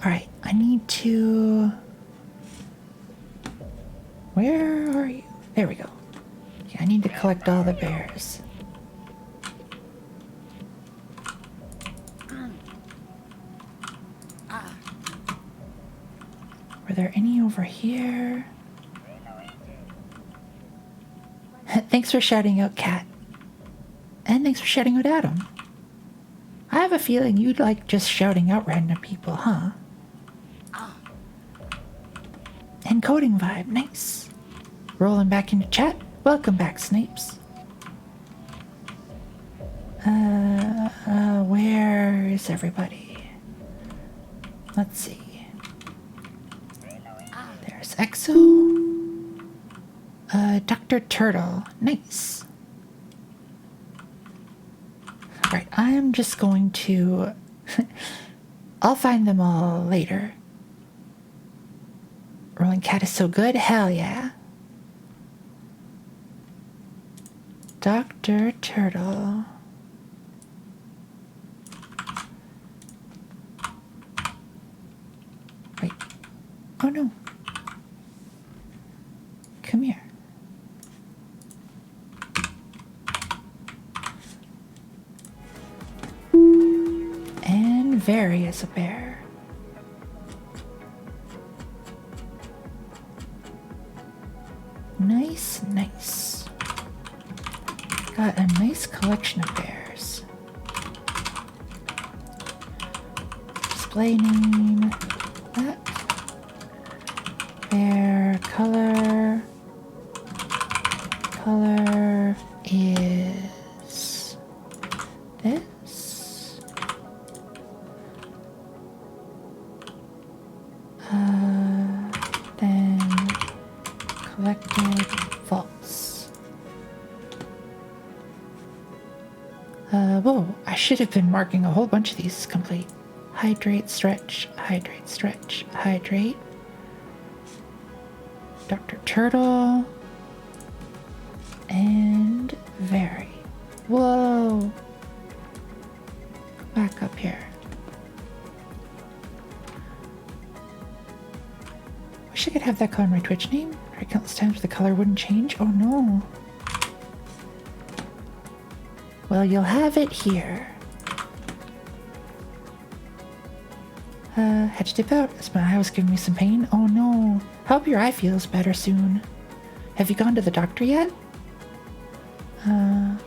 A: All right, I need to. Where are you? There we go. Yeah, I need to collect all the bears. Were there any over here? Thanks for shouting out, Cat. And thanks for shouting out, Adam. I have a feeling you'd like just shouting out random people, huh? Encoding vibe, nice. Rolling back into chat. Welcome back, Snipes. Where is everybody? Let's see. There's Exo. Dr. Turtle, nice. Alright, I'm just going to... I'll find them all later. Rolling Cat is so good, hell yeah. Dr. Turtle. Wait. Oh no. Come here. And Very is a bear. Nice, nice. Got a nice collection of bears. Display name. That. Bear color. Color is this. Then collected false. Whoa, I should have been marking a whole bunch of these as complete. Hydrate, stretch, hydrate, stretch, hydrate. Dr. Turtle. And Very. Whoa. Back up here. Wish I could have that color in my Twitch name. Tried countless times, but the color wouldn't change. Oh no. Well, you'll have it here. Had to dip out as my eye was giving me some pain. Oh no. Hope your eye feels better soon. Have you gone to the doctor yet? Down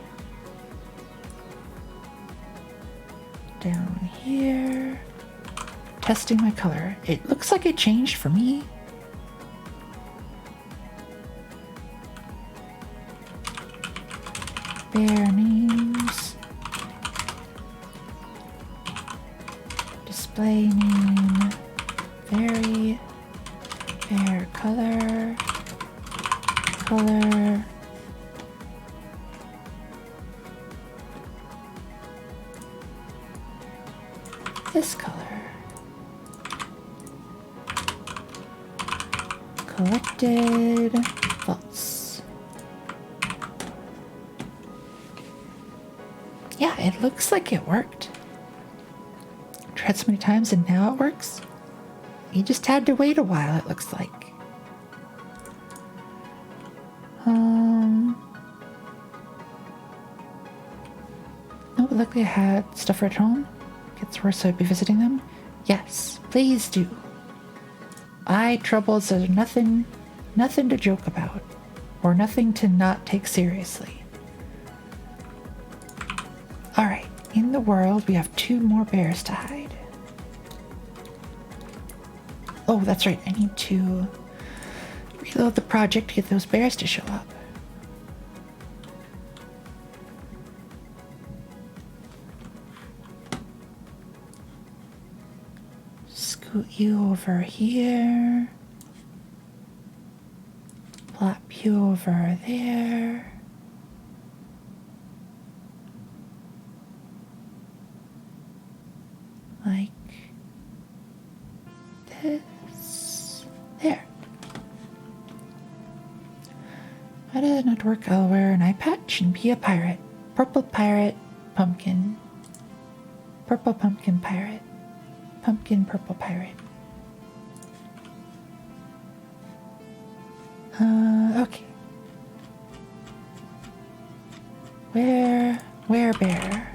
A: here. Testing my color. It looks like it changed for me. Bear names. Display name. Very. Bear color. Color. This color. Collected false. Yeah, it looks like it worked. Tried so many times and now it works. You just had to wait a while, it looks like. No, but luckily I had stuff at home. Gets worse, so I'd be visiting them. Yes, please do. Eye troubles are nothing to joke about, or nothing to not take seriously. Alright, in the world we have 2 more bears to hide. Oh, that's right, I need to reload the project to get those bears to show up. Scoot you over here. Plop you over there. Like Why does it not work? I'll wear an eye patch and be a pirate. Purple pirate, pumpkin. Purple pumpkin pirate. Pumpkin purple pirate. Okay. Where bear?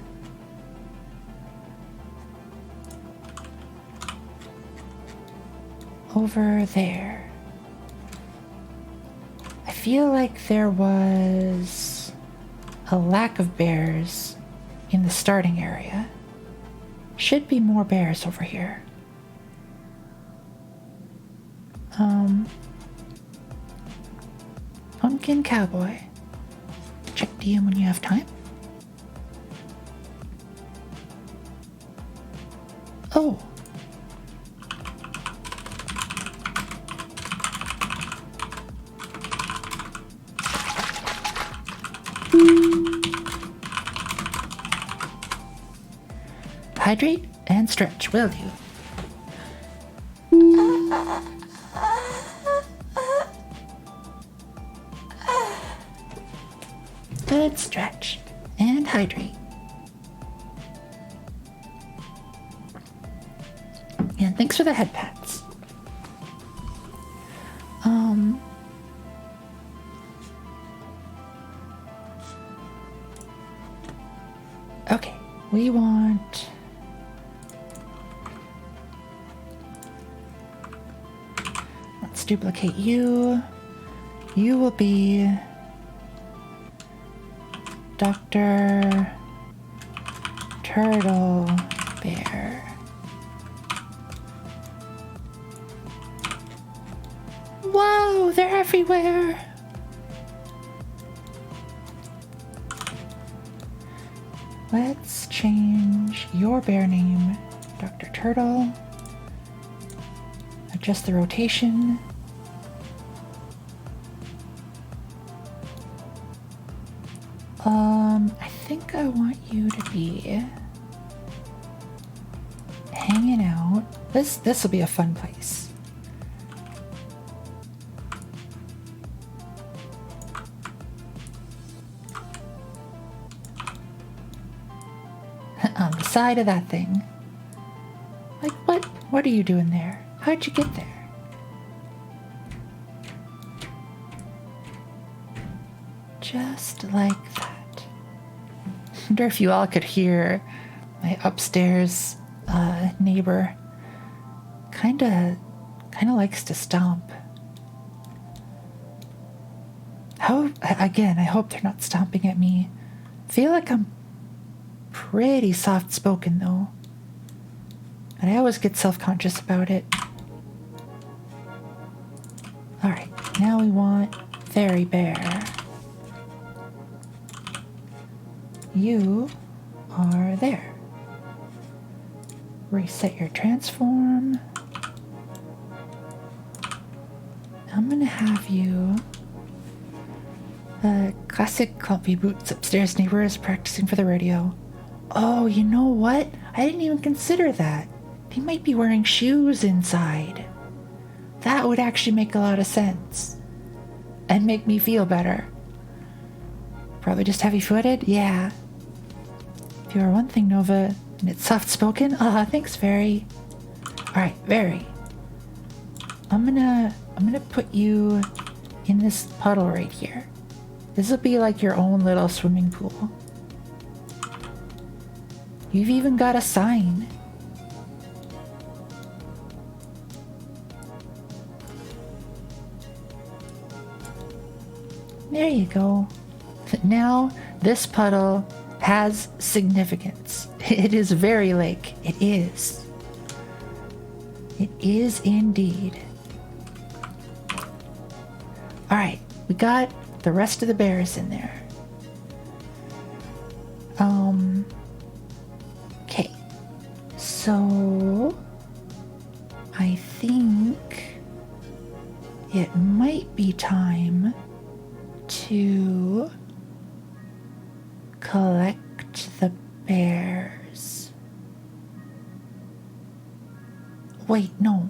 A: Over there. I feel like there was a lack of bears in the starting area. Should be more bears over here. Pumpkin cowboy. Check DM when you have time. Oh. Hydrate and stretch, will you? Good stretch and hydrate. And thanks for the head pats. Okay, we want... Let's duplicate you. You will be Dr. Turtle Bear. Whoa, they're everywhere. Let's change your bear name, Dr. Turtle. Adjust the rotation. I think I want you to be hanging out. This will be a fun place. On the side of that thing. Like, what? What are you doing there? How'd you get there? Just like that. I wonder if you all could hear my upstairs neighbor. Kinda likes to stomp. Again, I hope they're not stomping at me. I feel like I'm pretty soft-spoken though. And I always get self-conscious about it. Alright, now we want Fairy Bear. You are there. Reset your transform. I'm gonna have you... classic comfy boots upstairs neighbor is practicing for the rodeo. Oh, you know what? I didn't even consider that. They might be wearing shoes inside. That would actually make a lot of sense. And make me feel better. Probably just heavy-footed? Yeah. If you are one thing, Nova, and it's soft-spoken, thanks, Very. Alright, Very. I'm gonna put you in this puddle right here. This will be like your own little swimming pool. You've even got a sign. There you go. Now, this puddle has significance. It is very lake. It is. It is indeed. Alright, we got the rest of the bears in there. Okay. So, I think it might be time to collect the bears. Wait, no.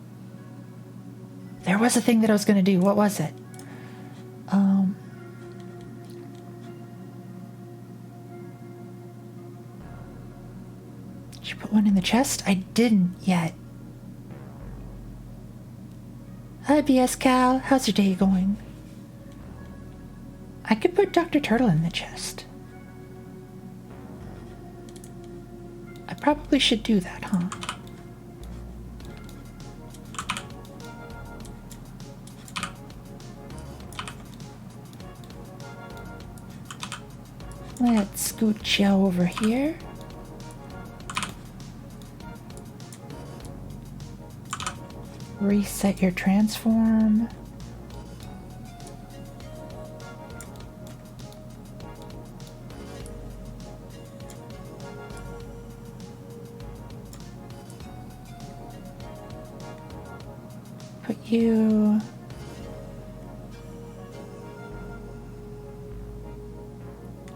A: There was a thing that I was going to do. What was it? put one in the chest? I didn't yet. Hi, BS Cal. How's your day going? I could put Dr. Turtle in the chest. I probably should do that, huh? Let's scooch you over here. Reset your transform. Put you...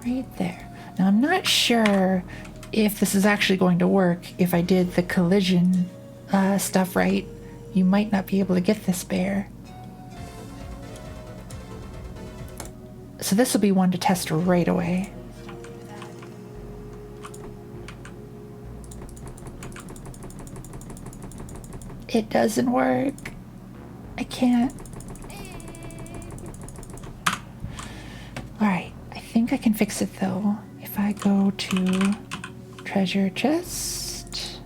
A: right there. Now I'm not sure if this is actually going to work. If I did the collision stuff right, you might not be able to get this bear. So this will be one to test right away. It doesn't work. I can't. Alright, I think I can fix it though. If I go to treasure chest,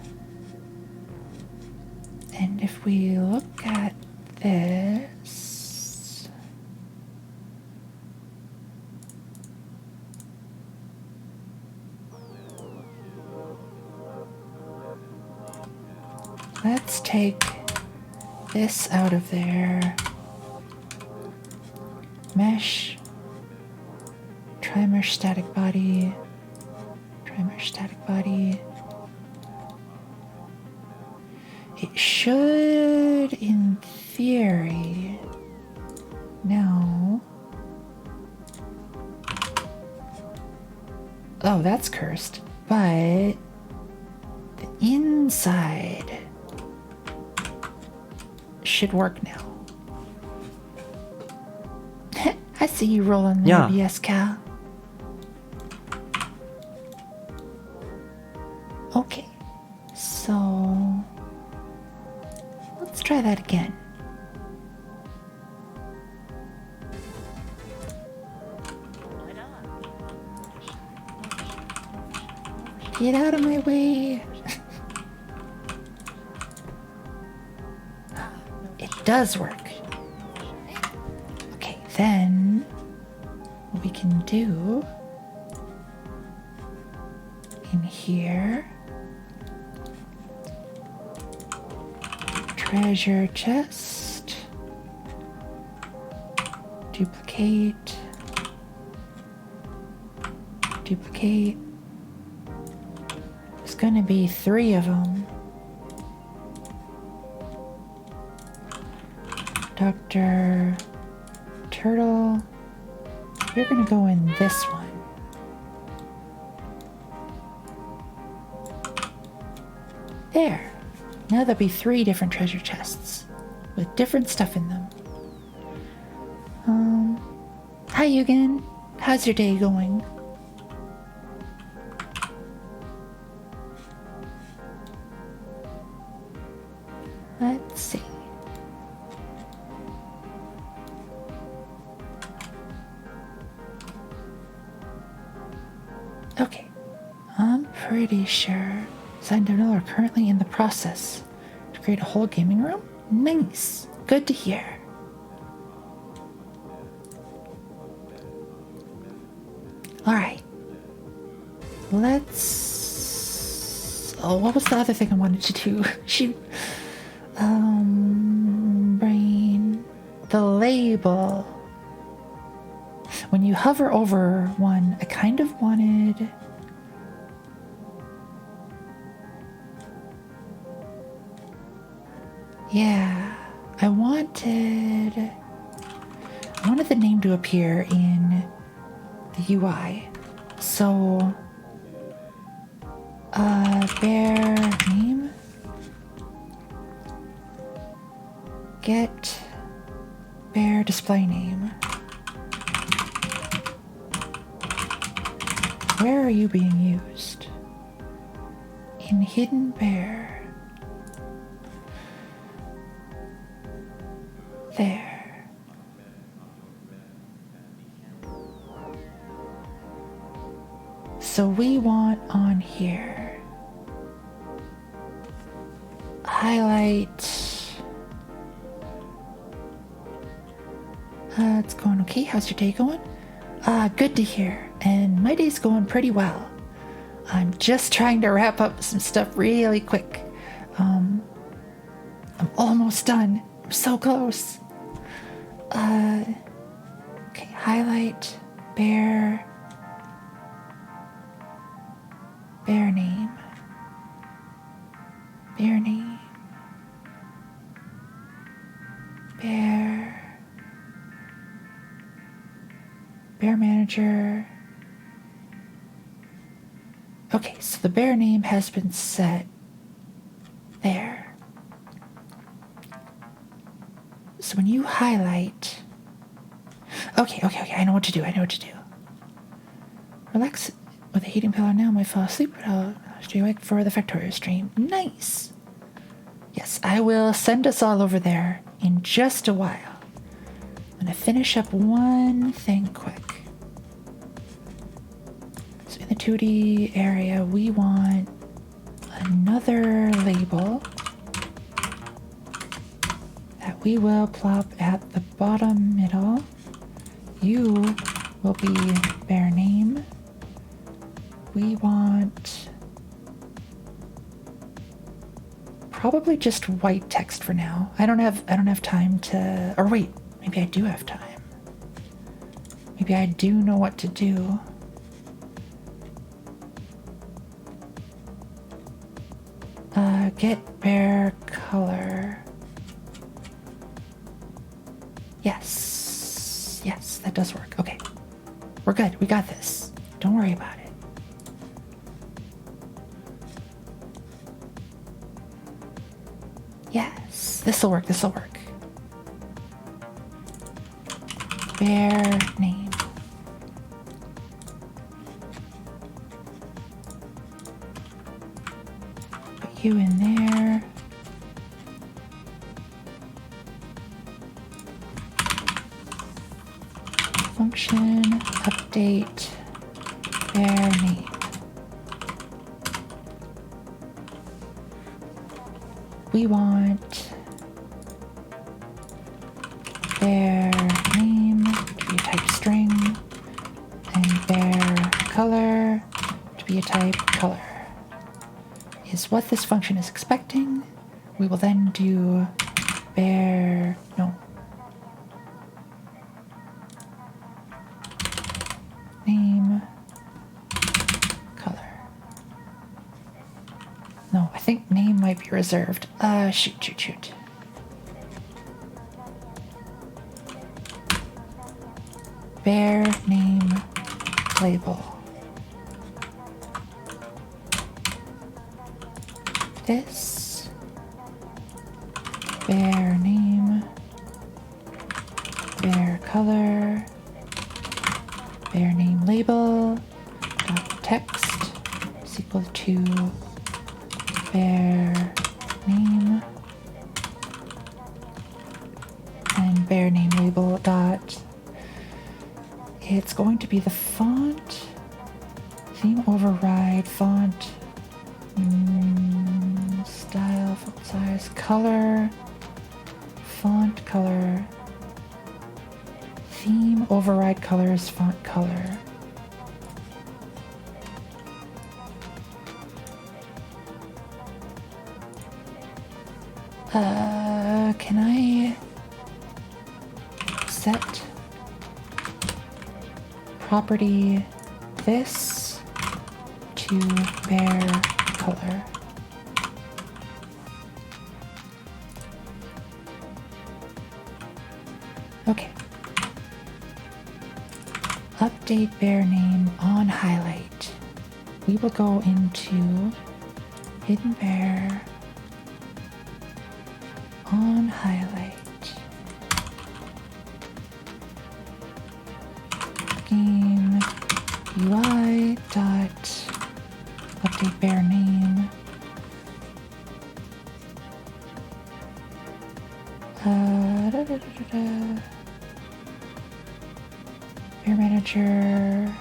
A: and if we look at this, let's take this out of there. Mesh. Tri-mesh static body. Tri-mesh static body. It should, in theory, no. Oh, that's cursed. But the inside should work now. I see you rolling there,
C: Yeah.
A: BS Cal. Okay, so let's try that again. Get out of my way. It does work. Okay, then what we can do in here, treasure chest, duplicate, duplicate. There's gonna be 3 of them. Dr. Turtle, you're gonna go in this one. There. Now there'll be 3 different treasure chests with different stuff in them. Hi Yugen. How's your day going? Let's see. Okay, I'm pretty sure Sentinel are currently in the process to create a whole gaming room. Nice, good to hear. All right, let's. Oh, what was the other thing I wanted to do? Shoot. Brain. The label. When you hover over one, I kind of wanted... Yeah, I wanted the name to appear in the UI. So, bear name. Get bear display name. Where are you being used? in hidden bear. There. So we want on here. Highlight. It's going okay. How's your day going? Good to hear. And my day's going pretty well. I'm just trying to wrap up some stuff really quick. I'm almost done. I'm so close. Okay, highlight, bear name. Bear name. Bear manager. Okay, so the bear name has been set there. So when you highlight, okay, I know what to do. Relax with a heating pillow now. Might fall asleep, but I'll stay awake for the Factorio stream. Nice. Yes, I will send us all over there in just a while. I'm gonna finish up one thing quick. So in the 2D area, we want another label that we will plop at the bottom middle. You will be bear name. We want probably just white text for now. I don't have time to, or wait, maybe I do have time. Maybe I do know what to do. Get bear color. Yes, that does work. Okay, we're good. We got this. Don't worry about it. Yes, this'll work. Bear name. Put you in there. Function update bear name. We want bear name to be a type string and bear color to be a type color is what this function is expecting. We will then do bear name color. No, I think name might be reserved. Shoot. Bear name label. This bear name, bear color, bear name label, dot text is equal to bear name and bear name label dot. It's going to be the font, theme override, font, style, font size, color, font color, theme override colors, font color. Can I set property this to bear color? Okay. Update bear name on highlight. We will go into hidden bear on highlight. Game UI dot update bear name Bear manager.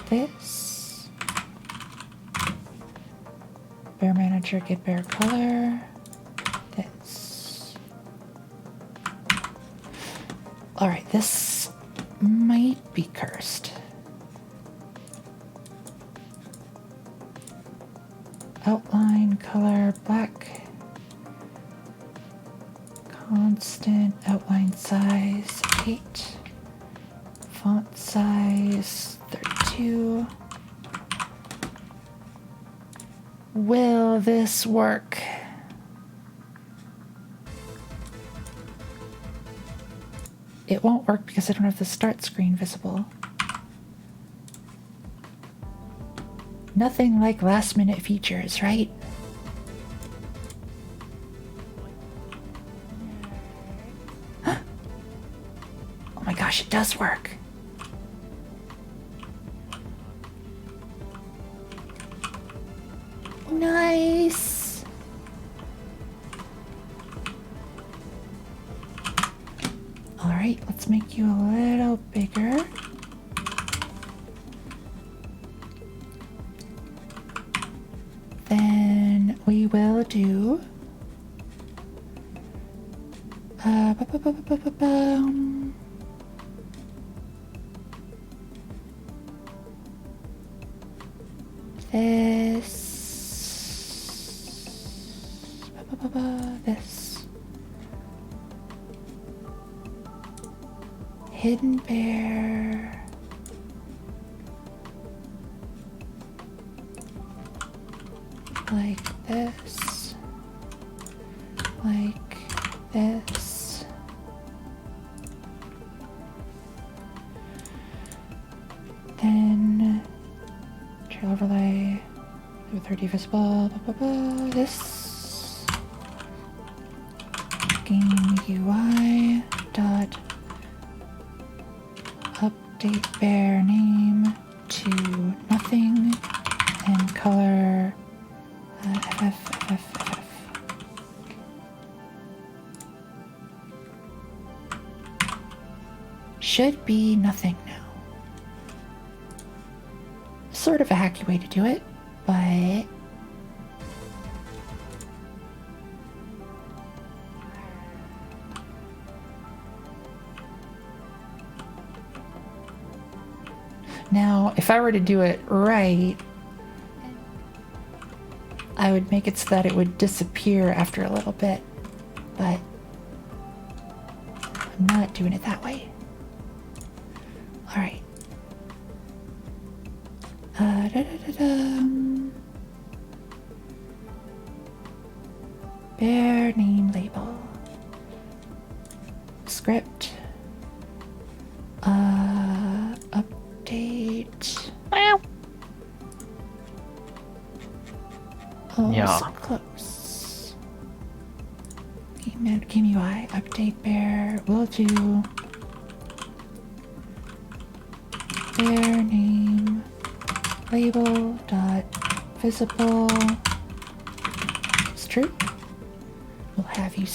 A: This. Bear manager, get bear color. This. Alright, this might be cursed. Outline color black. Constant outline size 8. Font size 32. Will this work? It won't work because I don't have the start screen visible. Nothing like last minute features, right? Huh? Oh my gosh, it does work. Nice. All right, let's make you a little bigger. Then we will do this. This. Hidden bear. Like this. Like this. Then trail overlay. 30 visible. This. Game UI dot update bear name to nothing and color FF. Should be nothing now. Sort of a hacky way to do it, but now, if I were to do it right, I would make it so that it would disappear after a little bit, but I'm not doing it that way. All right. Bear name label. Script. Update. Oh,
C: Yeah.
A: so close. Game UI. Update bear. We'll do bear name label dot visible. It's true. We'll have you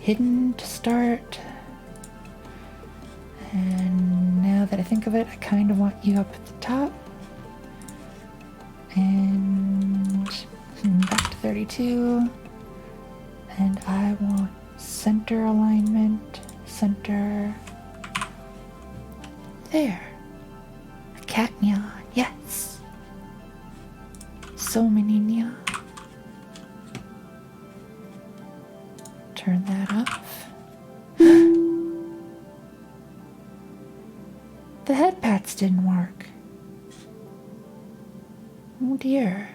A: hidden to start. And now that I think of it, I kind of want you up at the top. And back to 32. And I want center alignment. Center. There. A cat neon. Yes. So many neon. Turn that off. The head pats didn't work. Oh dear.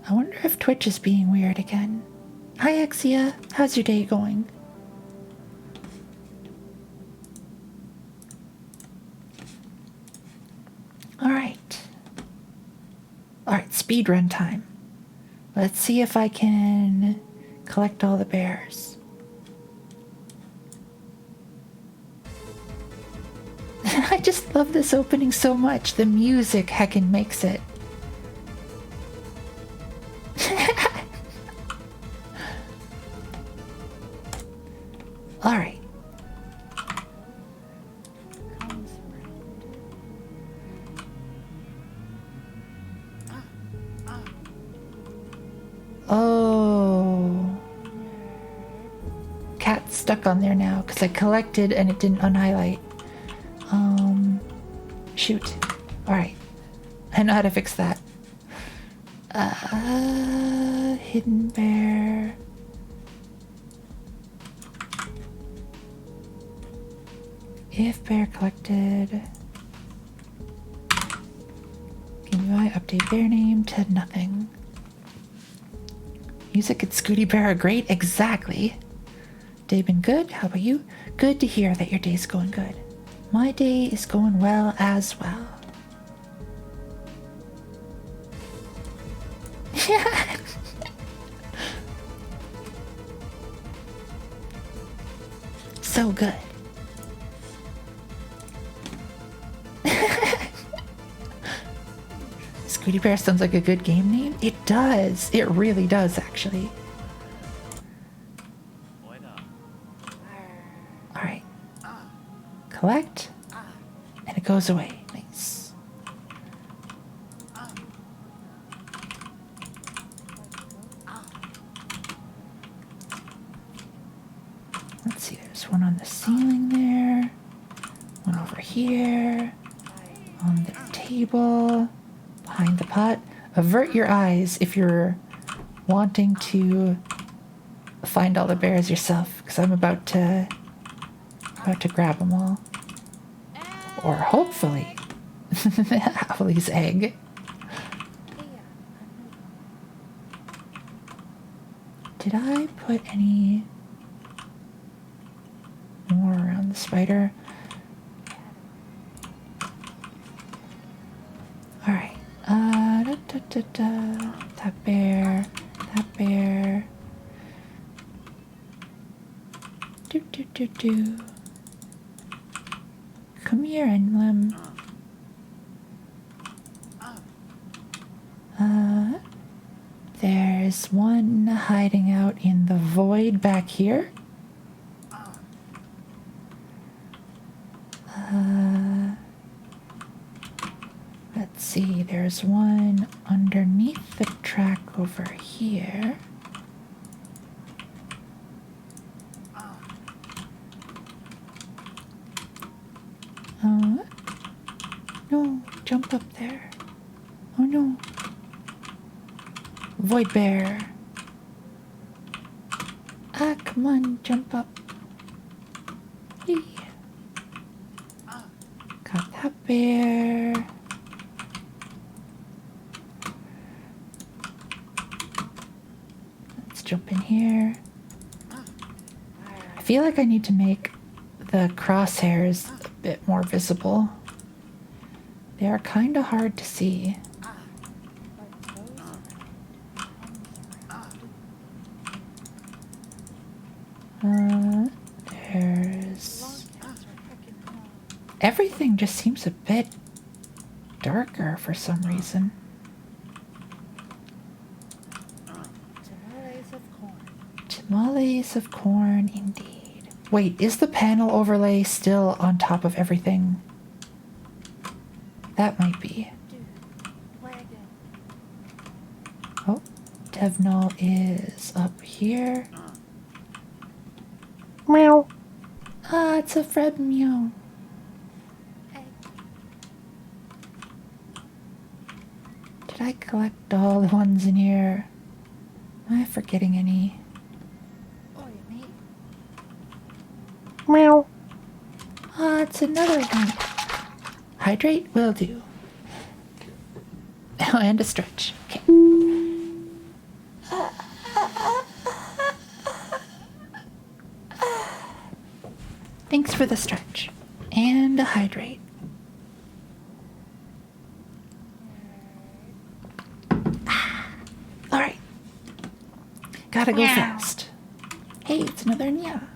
A: I wonder if Twitch is being weird again. Hi Exia, how's your day going? Alright. Alright, speedrun time. Let's see if I can collect all the bears. I just love this opening so much. The music heckin' makes it. Alright. Oh. Cat's stuck on there now because I collected and it didn't unhighlight. Shoot. Alright. I know how to fix that. Hidden bear. If bear collected. Game UI update bear name to nothing. Music and Scooty Bear are great. Exactly. Day been good? How about you? Good to hear that your day's going good. My day is going well as well. Yeah. So good. Scooty Bear sounds like a good game name. It does. It really does, actually. Alright. Collect. And it goes away. Nice. Let's see, there's one on the ceiling there. One over here. On the table. Behind the pot. Avert your eyes if you're wanting to find all the bears yourself, because I'm about to grab them all. Or hopefully Owly's egg. Did I put any more around the spider? Alright. That bear. That bear. Do. Come here, Emblem. There's one hiding out in the void back here. Let's see, there's one underneath the track over here. No, jump up there. Oh no. Void bear. Ah, come on, jump up. Yee. Got that bear. Let's jump in here. I feel like I need to make the crosshairs a bit more visible. They are kind of hard to see. There's... Everything just seems a bit darker for some reason. Tamales of corn, indeed. Wait, is the panel overlay still on top of everything? That might be. Oh, Devnall is up here. Meow. Ah, it's a Fred meow. Did I collect all the ones in here? Am I forgetting any? Meow. Ah, it's another one. Hydrate will do. Oh, and a stretch. Okay. Thanks for the stretch. And a hydrate. Alright. Gotta go fast. Hey, it's another Nya.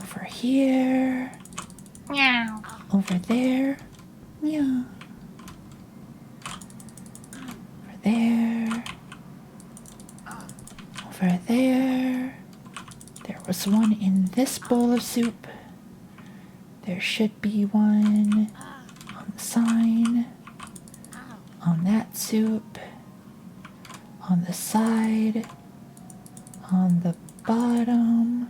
A: Over here. Meow. Over there. Meow. Over there. over there. There was one in this bowl of soup. There should be one on the sign, on that soup, on the side, on the bottom.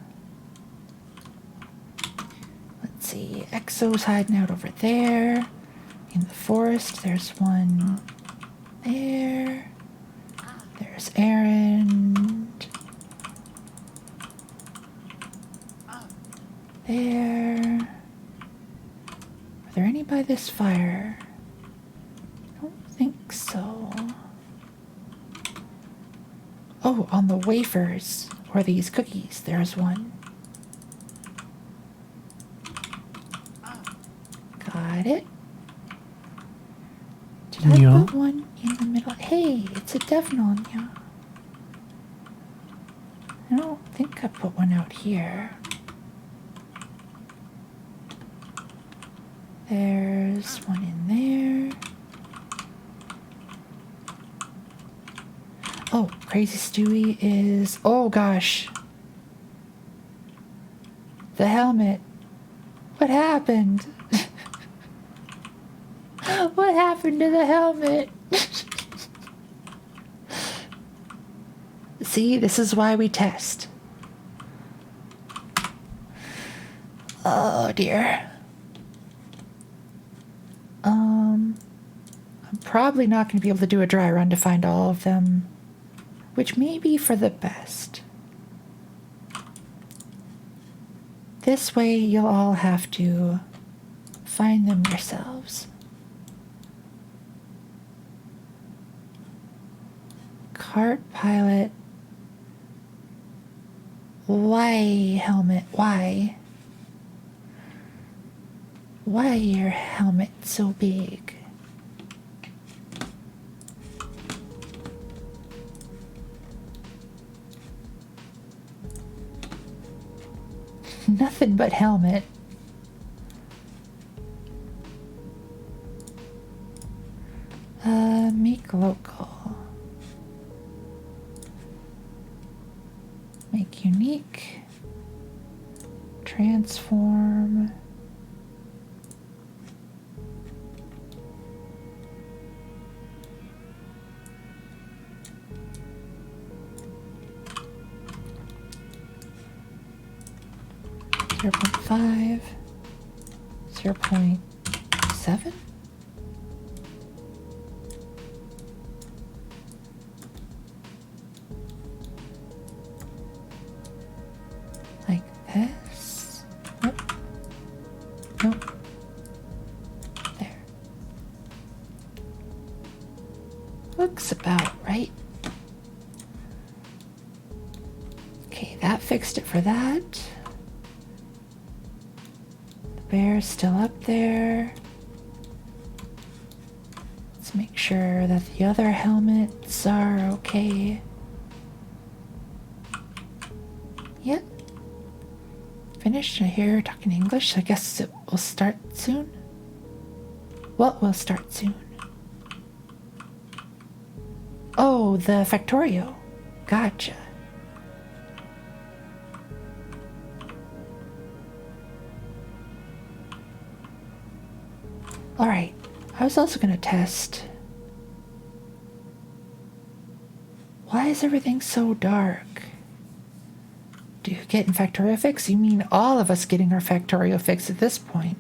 A: Let's see, Exo's hiding out over there. In the forest, there's one there. There's Aaron. There. Are there any by this fire? I don't think so. Oh, on the wafers, or these cookies, there's one. Got it. Did I put one in the middle? Hey, it's a Devnonia. I don't think I put one out here. There's one in there. Oh, Crazy Stewie is... Oh, gosh. The helmet. What happened? What happened to the helmet? See, this is why we test. Oh, dear. I'm probably not going to be able to do a dry run to find all of them, which may be for the best. This way you'll all have to find them yourselves. Cart pilot. Why, helmet? Why? Why your helmet so big? Nothing but helmet. Make local. Make unique. Transform. Zero 0.5, 0.7. Like this. Nope. Nope. There. Looks about right. Okay, that fixed it for that. Bear's still up there. Let's make sure that the other helmets are okay. Yep. Finished. I hear talking English. I guess it will start soon. Well, we'll start soon. Oh, the Factorio. Gotcha. Alright, I was also going to test. Why is everything so dark? Do you get in Factorio fix? You mean all of us getting our Factorio fix at this point?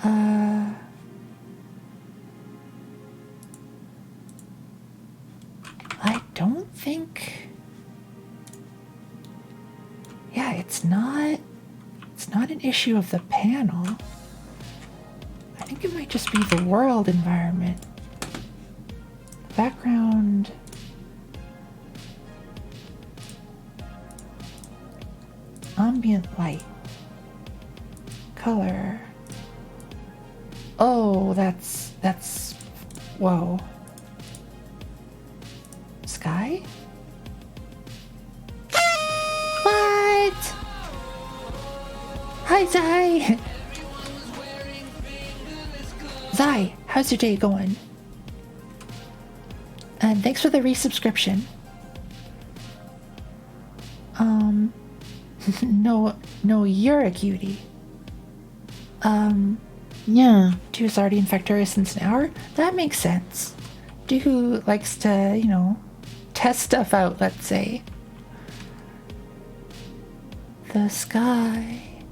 A: I don't think... Yeah, it's not an issue of the panel. I think it might just be the world environment. Background. Ambient light. Color. Oh, that's, whoa. Sky? What? Hi, Zai! Zai, how's your day going? And thanks for the resubscription. No, you're a cutie.
C: Yeah.
A: Dude's already in Factorio since an hour? That makes sense. Dude likes to, test stuff out, let's say. The sky.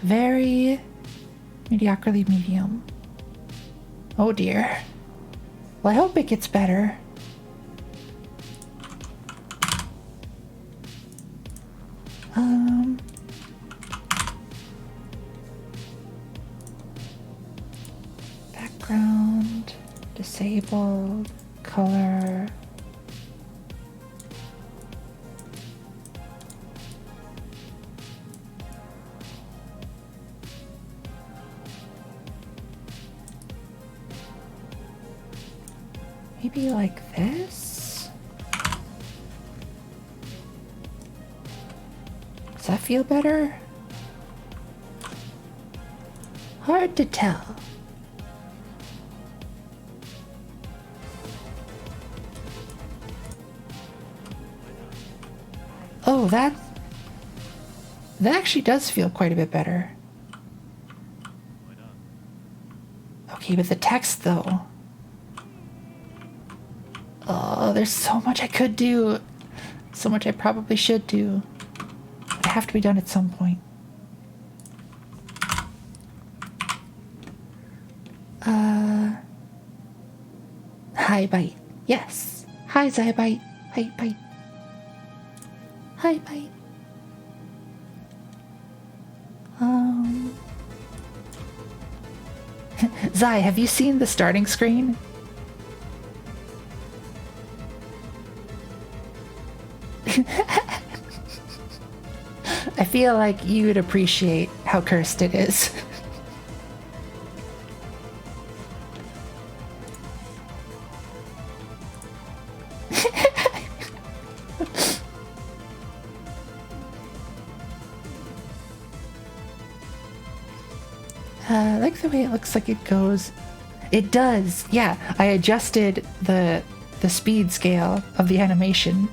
A: Very mediocrely medium. Oh dear. Well, I hope it gets better. Background, disabled, color. Maybe like this? Does that feel better? Hard to tell. Oh, that actually does feel quite a bit better. Okay, but the text though. Oh, there's so much I could do. So much I probably should do. But I have to be done at some point. Hi, bite. Yes. Hi, Zybite. Hi, bite. Hi, bite. Zai, have you seen the starting screen? I feel like you would appreciate how cursed it is. I like the way it looks like it goes. It does, yeah. I adjusted the speed scale of the animation.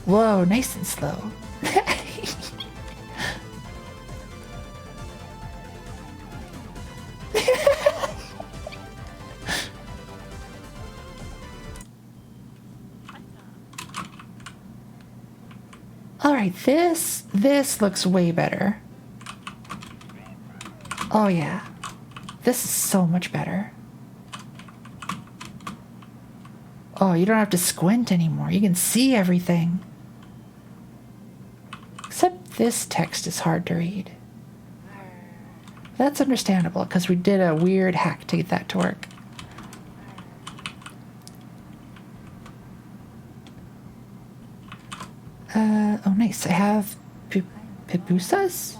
A: Whoa, nice and slow. Alright, this looks way better. Oh yeah. This is so much better. Oh, you don't have to squint anymore. You can see everything. Except this text is hard to read. That's understandable, because we did a weird hack to get that to work. Oh nice, I have pupusas?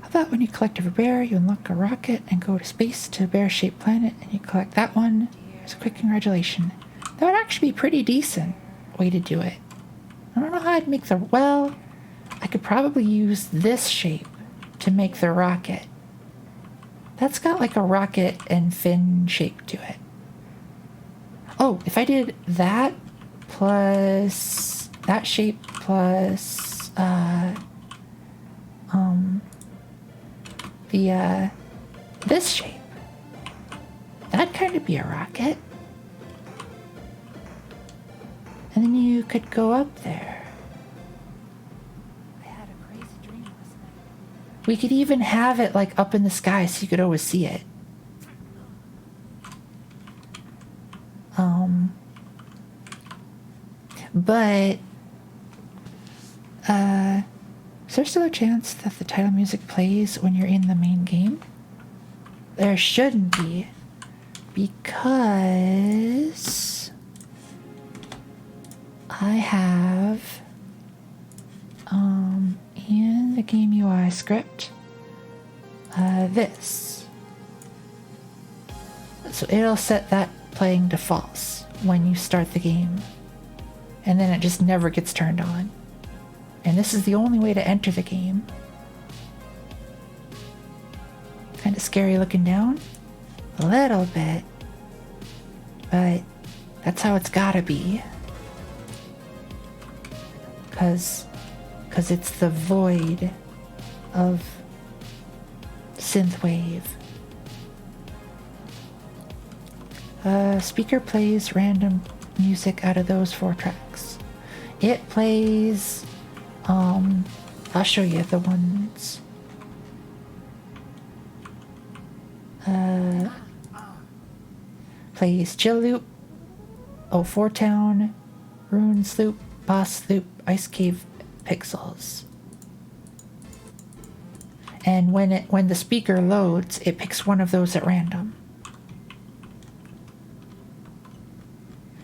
A: How about when you collect a bear, you unlock a rocket and go to space to a bear-shaped planet, and you collect that one. There's a quick congratulation. That would actually be a pretty decent way to do it. I don't know how I'd make the... Well, I could probably use this shape to make the rocket. That's got like a rocket and fin shape to it. Oh, if I did that plus that shape plus this shape, that'd kind of be a rocket. And then you could go up there. I had a crazy dream last night. We could even have it like up in the sky so you could always see it. But is there still a chance that the title music plays when you're in the main game? There shouldn't be, because I have in the game UI script this. So it'll set that playing to false when you start the game. And then it just never gets turned on. And this is the only way to enter the game. Kind kind of scary looking down. A little bit. But that's how it's gotta be. Cause it's the void of synthwave. Speaker plays random music out of those 4 tracks. It plays, I'll show you the ones. Plays Chill Loop, 04 Town, Ruins Loop, Boss Loop, Ice Cave, Pixels. And when the speaker loads, it picks one of those at random.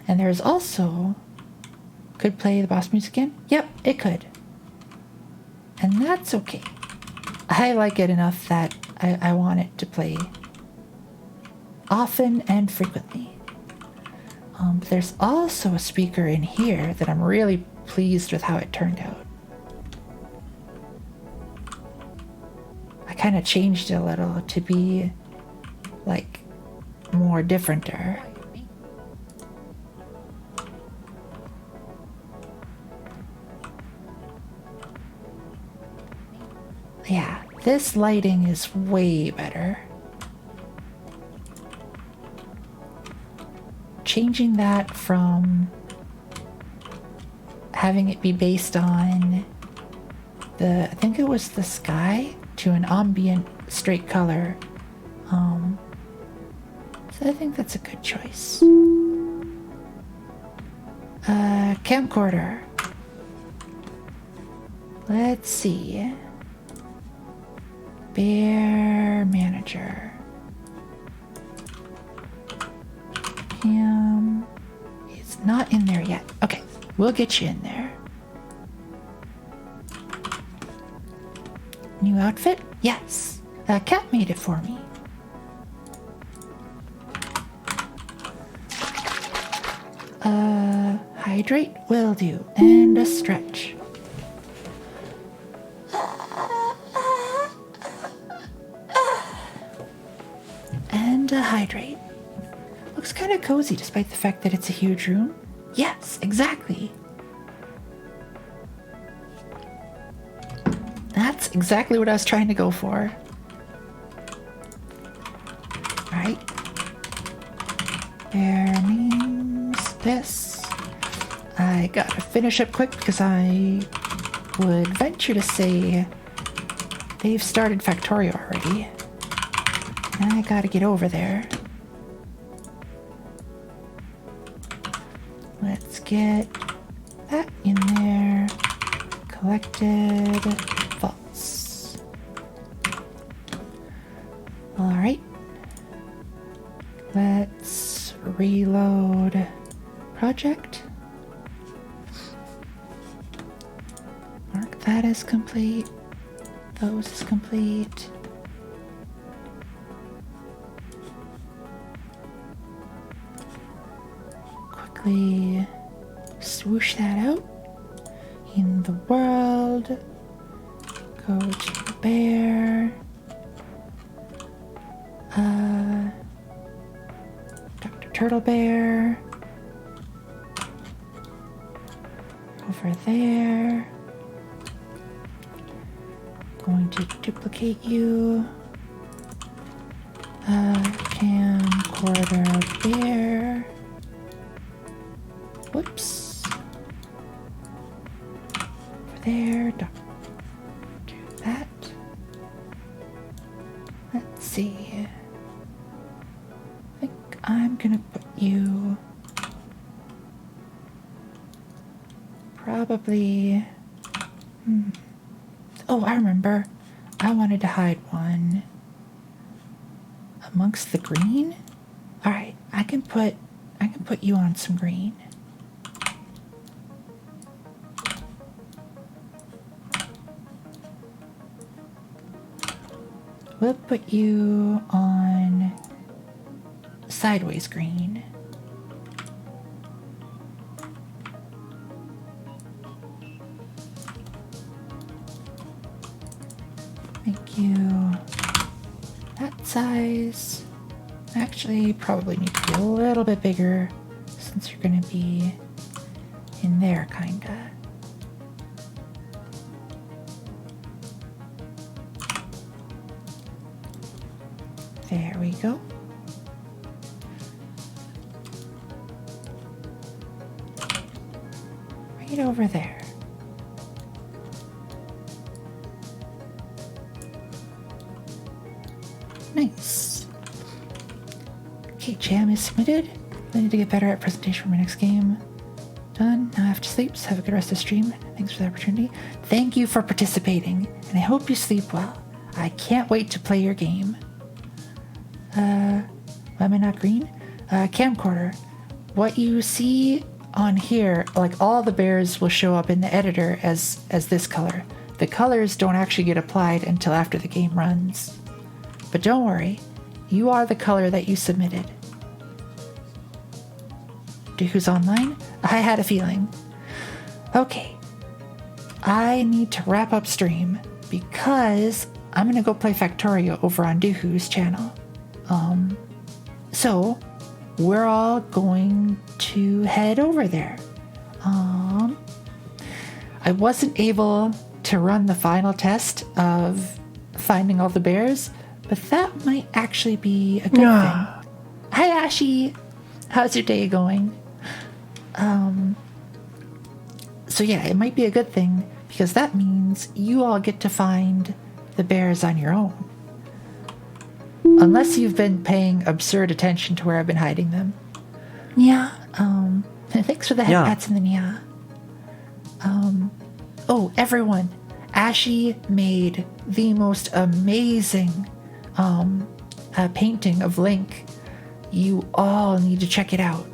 A: And there's also, could play the boss music again? Yep, it could. And that's okay. I like it enough that I want it to play often and frequently. There's also a speaker in here that I'm really pleased with how it turned out. I kind of changed it a little to be like more differenter. Yeah, this lighting is way better. Changing that from having it be based on I think it was the sky, to an ambient straight color. So I think that's a good choice. Camcorder. Let's see. Bear manager. Cam. It's not in there yet. Okay, we'll get you in there. New outfit? Yes. Cat made it for me. Hydrate will do. And a stretch. And a hydrate. Looks kind of cozy despite the fact that it's a huge room. Yes, exactly. That's exactly what I was trying to go for. Alright. There names this. I gotta finish up quick because I would venture to say they've started Factorio already. I gotta get over there. Let's get that in there. Collected vaults. Alright. Let's reload project. Mark that as complete. Those as complete. Quickly swoosh that out. In the world. Go to the bear. Dr. Turtle Bear. Over there. Going to duplicate you. Camcorder bear. Whoops. Over there. Do that. Let's see. I think I'm gonna put you probably. Oh, I remember. I wanted to hide one amongst the green. All right, I can put you on some green. We'll put you on sideways green. Make you that size. Actually, probably need to be a little bit bigger since you're gonna be in there, kinda. There we go. Right over there. Nice. Okay, jam is submitted. I need to get better at presentation for my next game. Done. Now I have to sleep, so have a good rest of the stream. Thanks for the opportunity. Thank you for participating, and I hope you sleep well. I can't wait to play your game. Why am I not green? Camcorder. What you see on here, like all the bears will show up in the editor as this color. The colors don't actually get applied until after the game runs. But don't worry, you are the color that you submitted. Who's online? I had a feeling. Okay. I need to wrap up stream because I'm gonna go play Factorio over on Doohoo's channel. So we're all going to head over there. I wasn't able to run the final test of finding all the bears, but that might actually be a good thing. Hi, Ashy. How's your day going? So yeah, it might be a good thing because that means you all get to find the bears on your own. Unless you've been paying absurd attention to where I've been hiding them. Yeah. Thanks for the head pats and the Mia. Oh, everyone. Ashy made the most amazing painting of Link. You all need to check it out.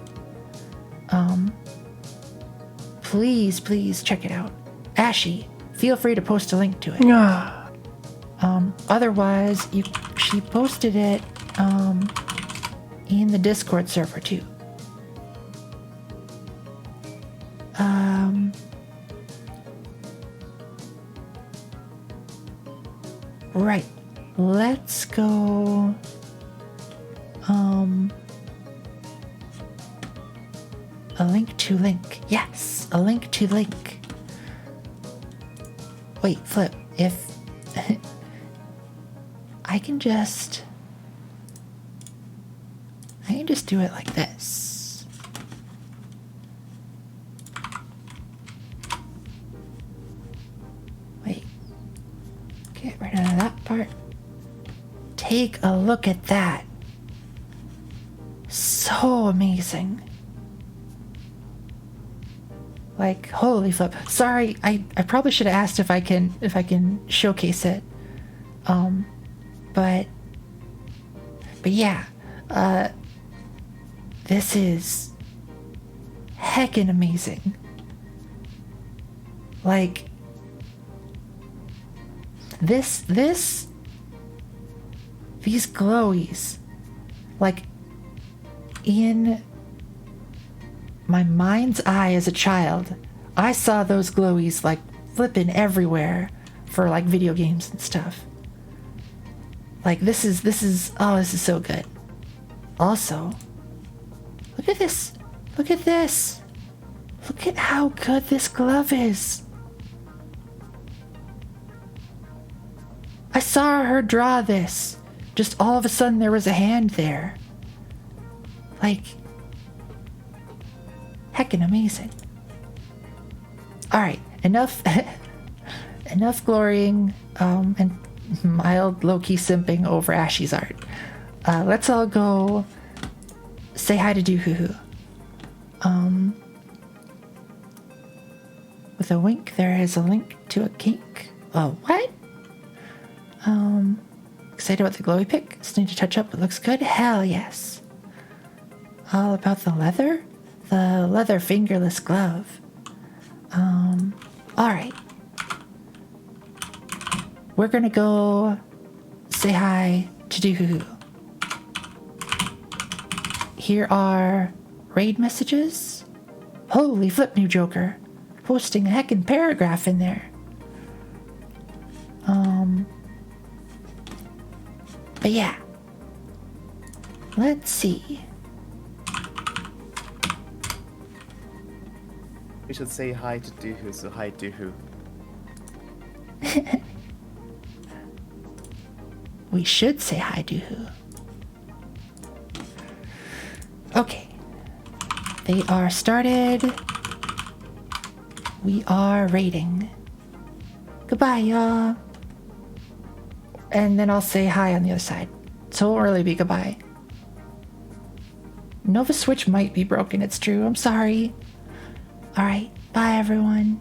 A: Please check it out. Ashy, feel free to post a link to it. Otherwise, she posted it in the Discord server too. Right. Let's go. A link to Link. Yes, a link to Link. Wait, Flip. If I can just do it like this. Wait. Get rid of that part. Take a look at that. So amazing. Like, holy flip. Sorry, I probably should have asked if I can showcase it. But yeah, this is heckin' amazing. Like, these glowies, like, in my mind's eye as a child, I saw those glowies like flipping everywhere for like video games and stuff. Like this is so good. Also, look at this. Look at this. Look at how good this glove is. I saw her draw this. Just all of a sudden there was a hand there. Like, heckin' amazing. Alright, enough glorying and mild low-key simping over Ashy's art. Let's all go say hi to Doohoo. With a wink, there is a link to a kink. Oh, what? Excited about the glowy pick. Just need to touch up. It looks good. Hell yes. All about the leather? The leather fingerless glove. Alright. We're gonna go say hi to Doohoo. Here are raid messages. Holy flip, new Joker. Posting a heckin' paragraph in there. But yeah. Let's see.
C: We should say hi to Doohoo, so hi Doohoo.
A: We should say hi to who. Okay. They are started. We are raiding. Goodbye, y'all. And then I'll say hi on the other side. So it won't really be goodbye. Nova Switch might be broken, it's true. I'm sorry. Alright, bye everyone.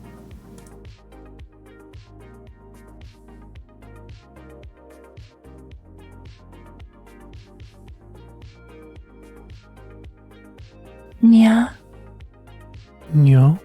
A: Yeah.
D: Nya.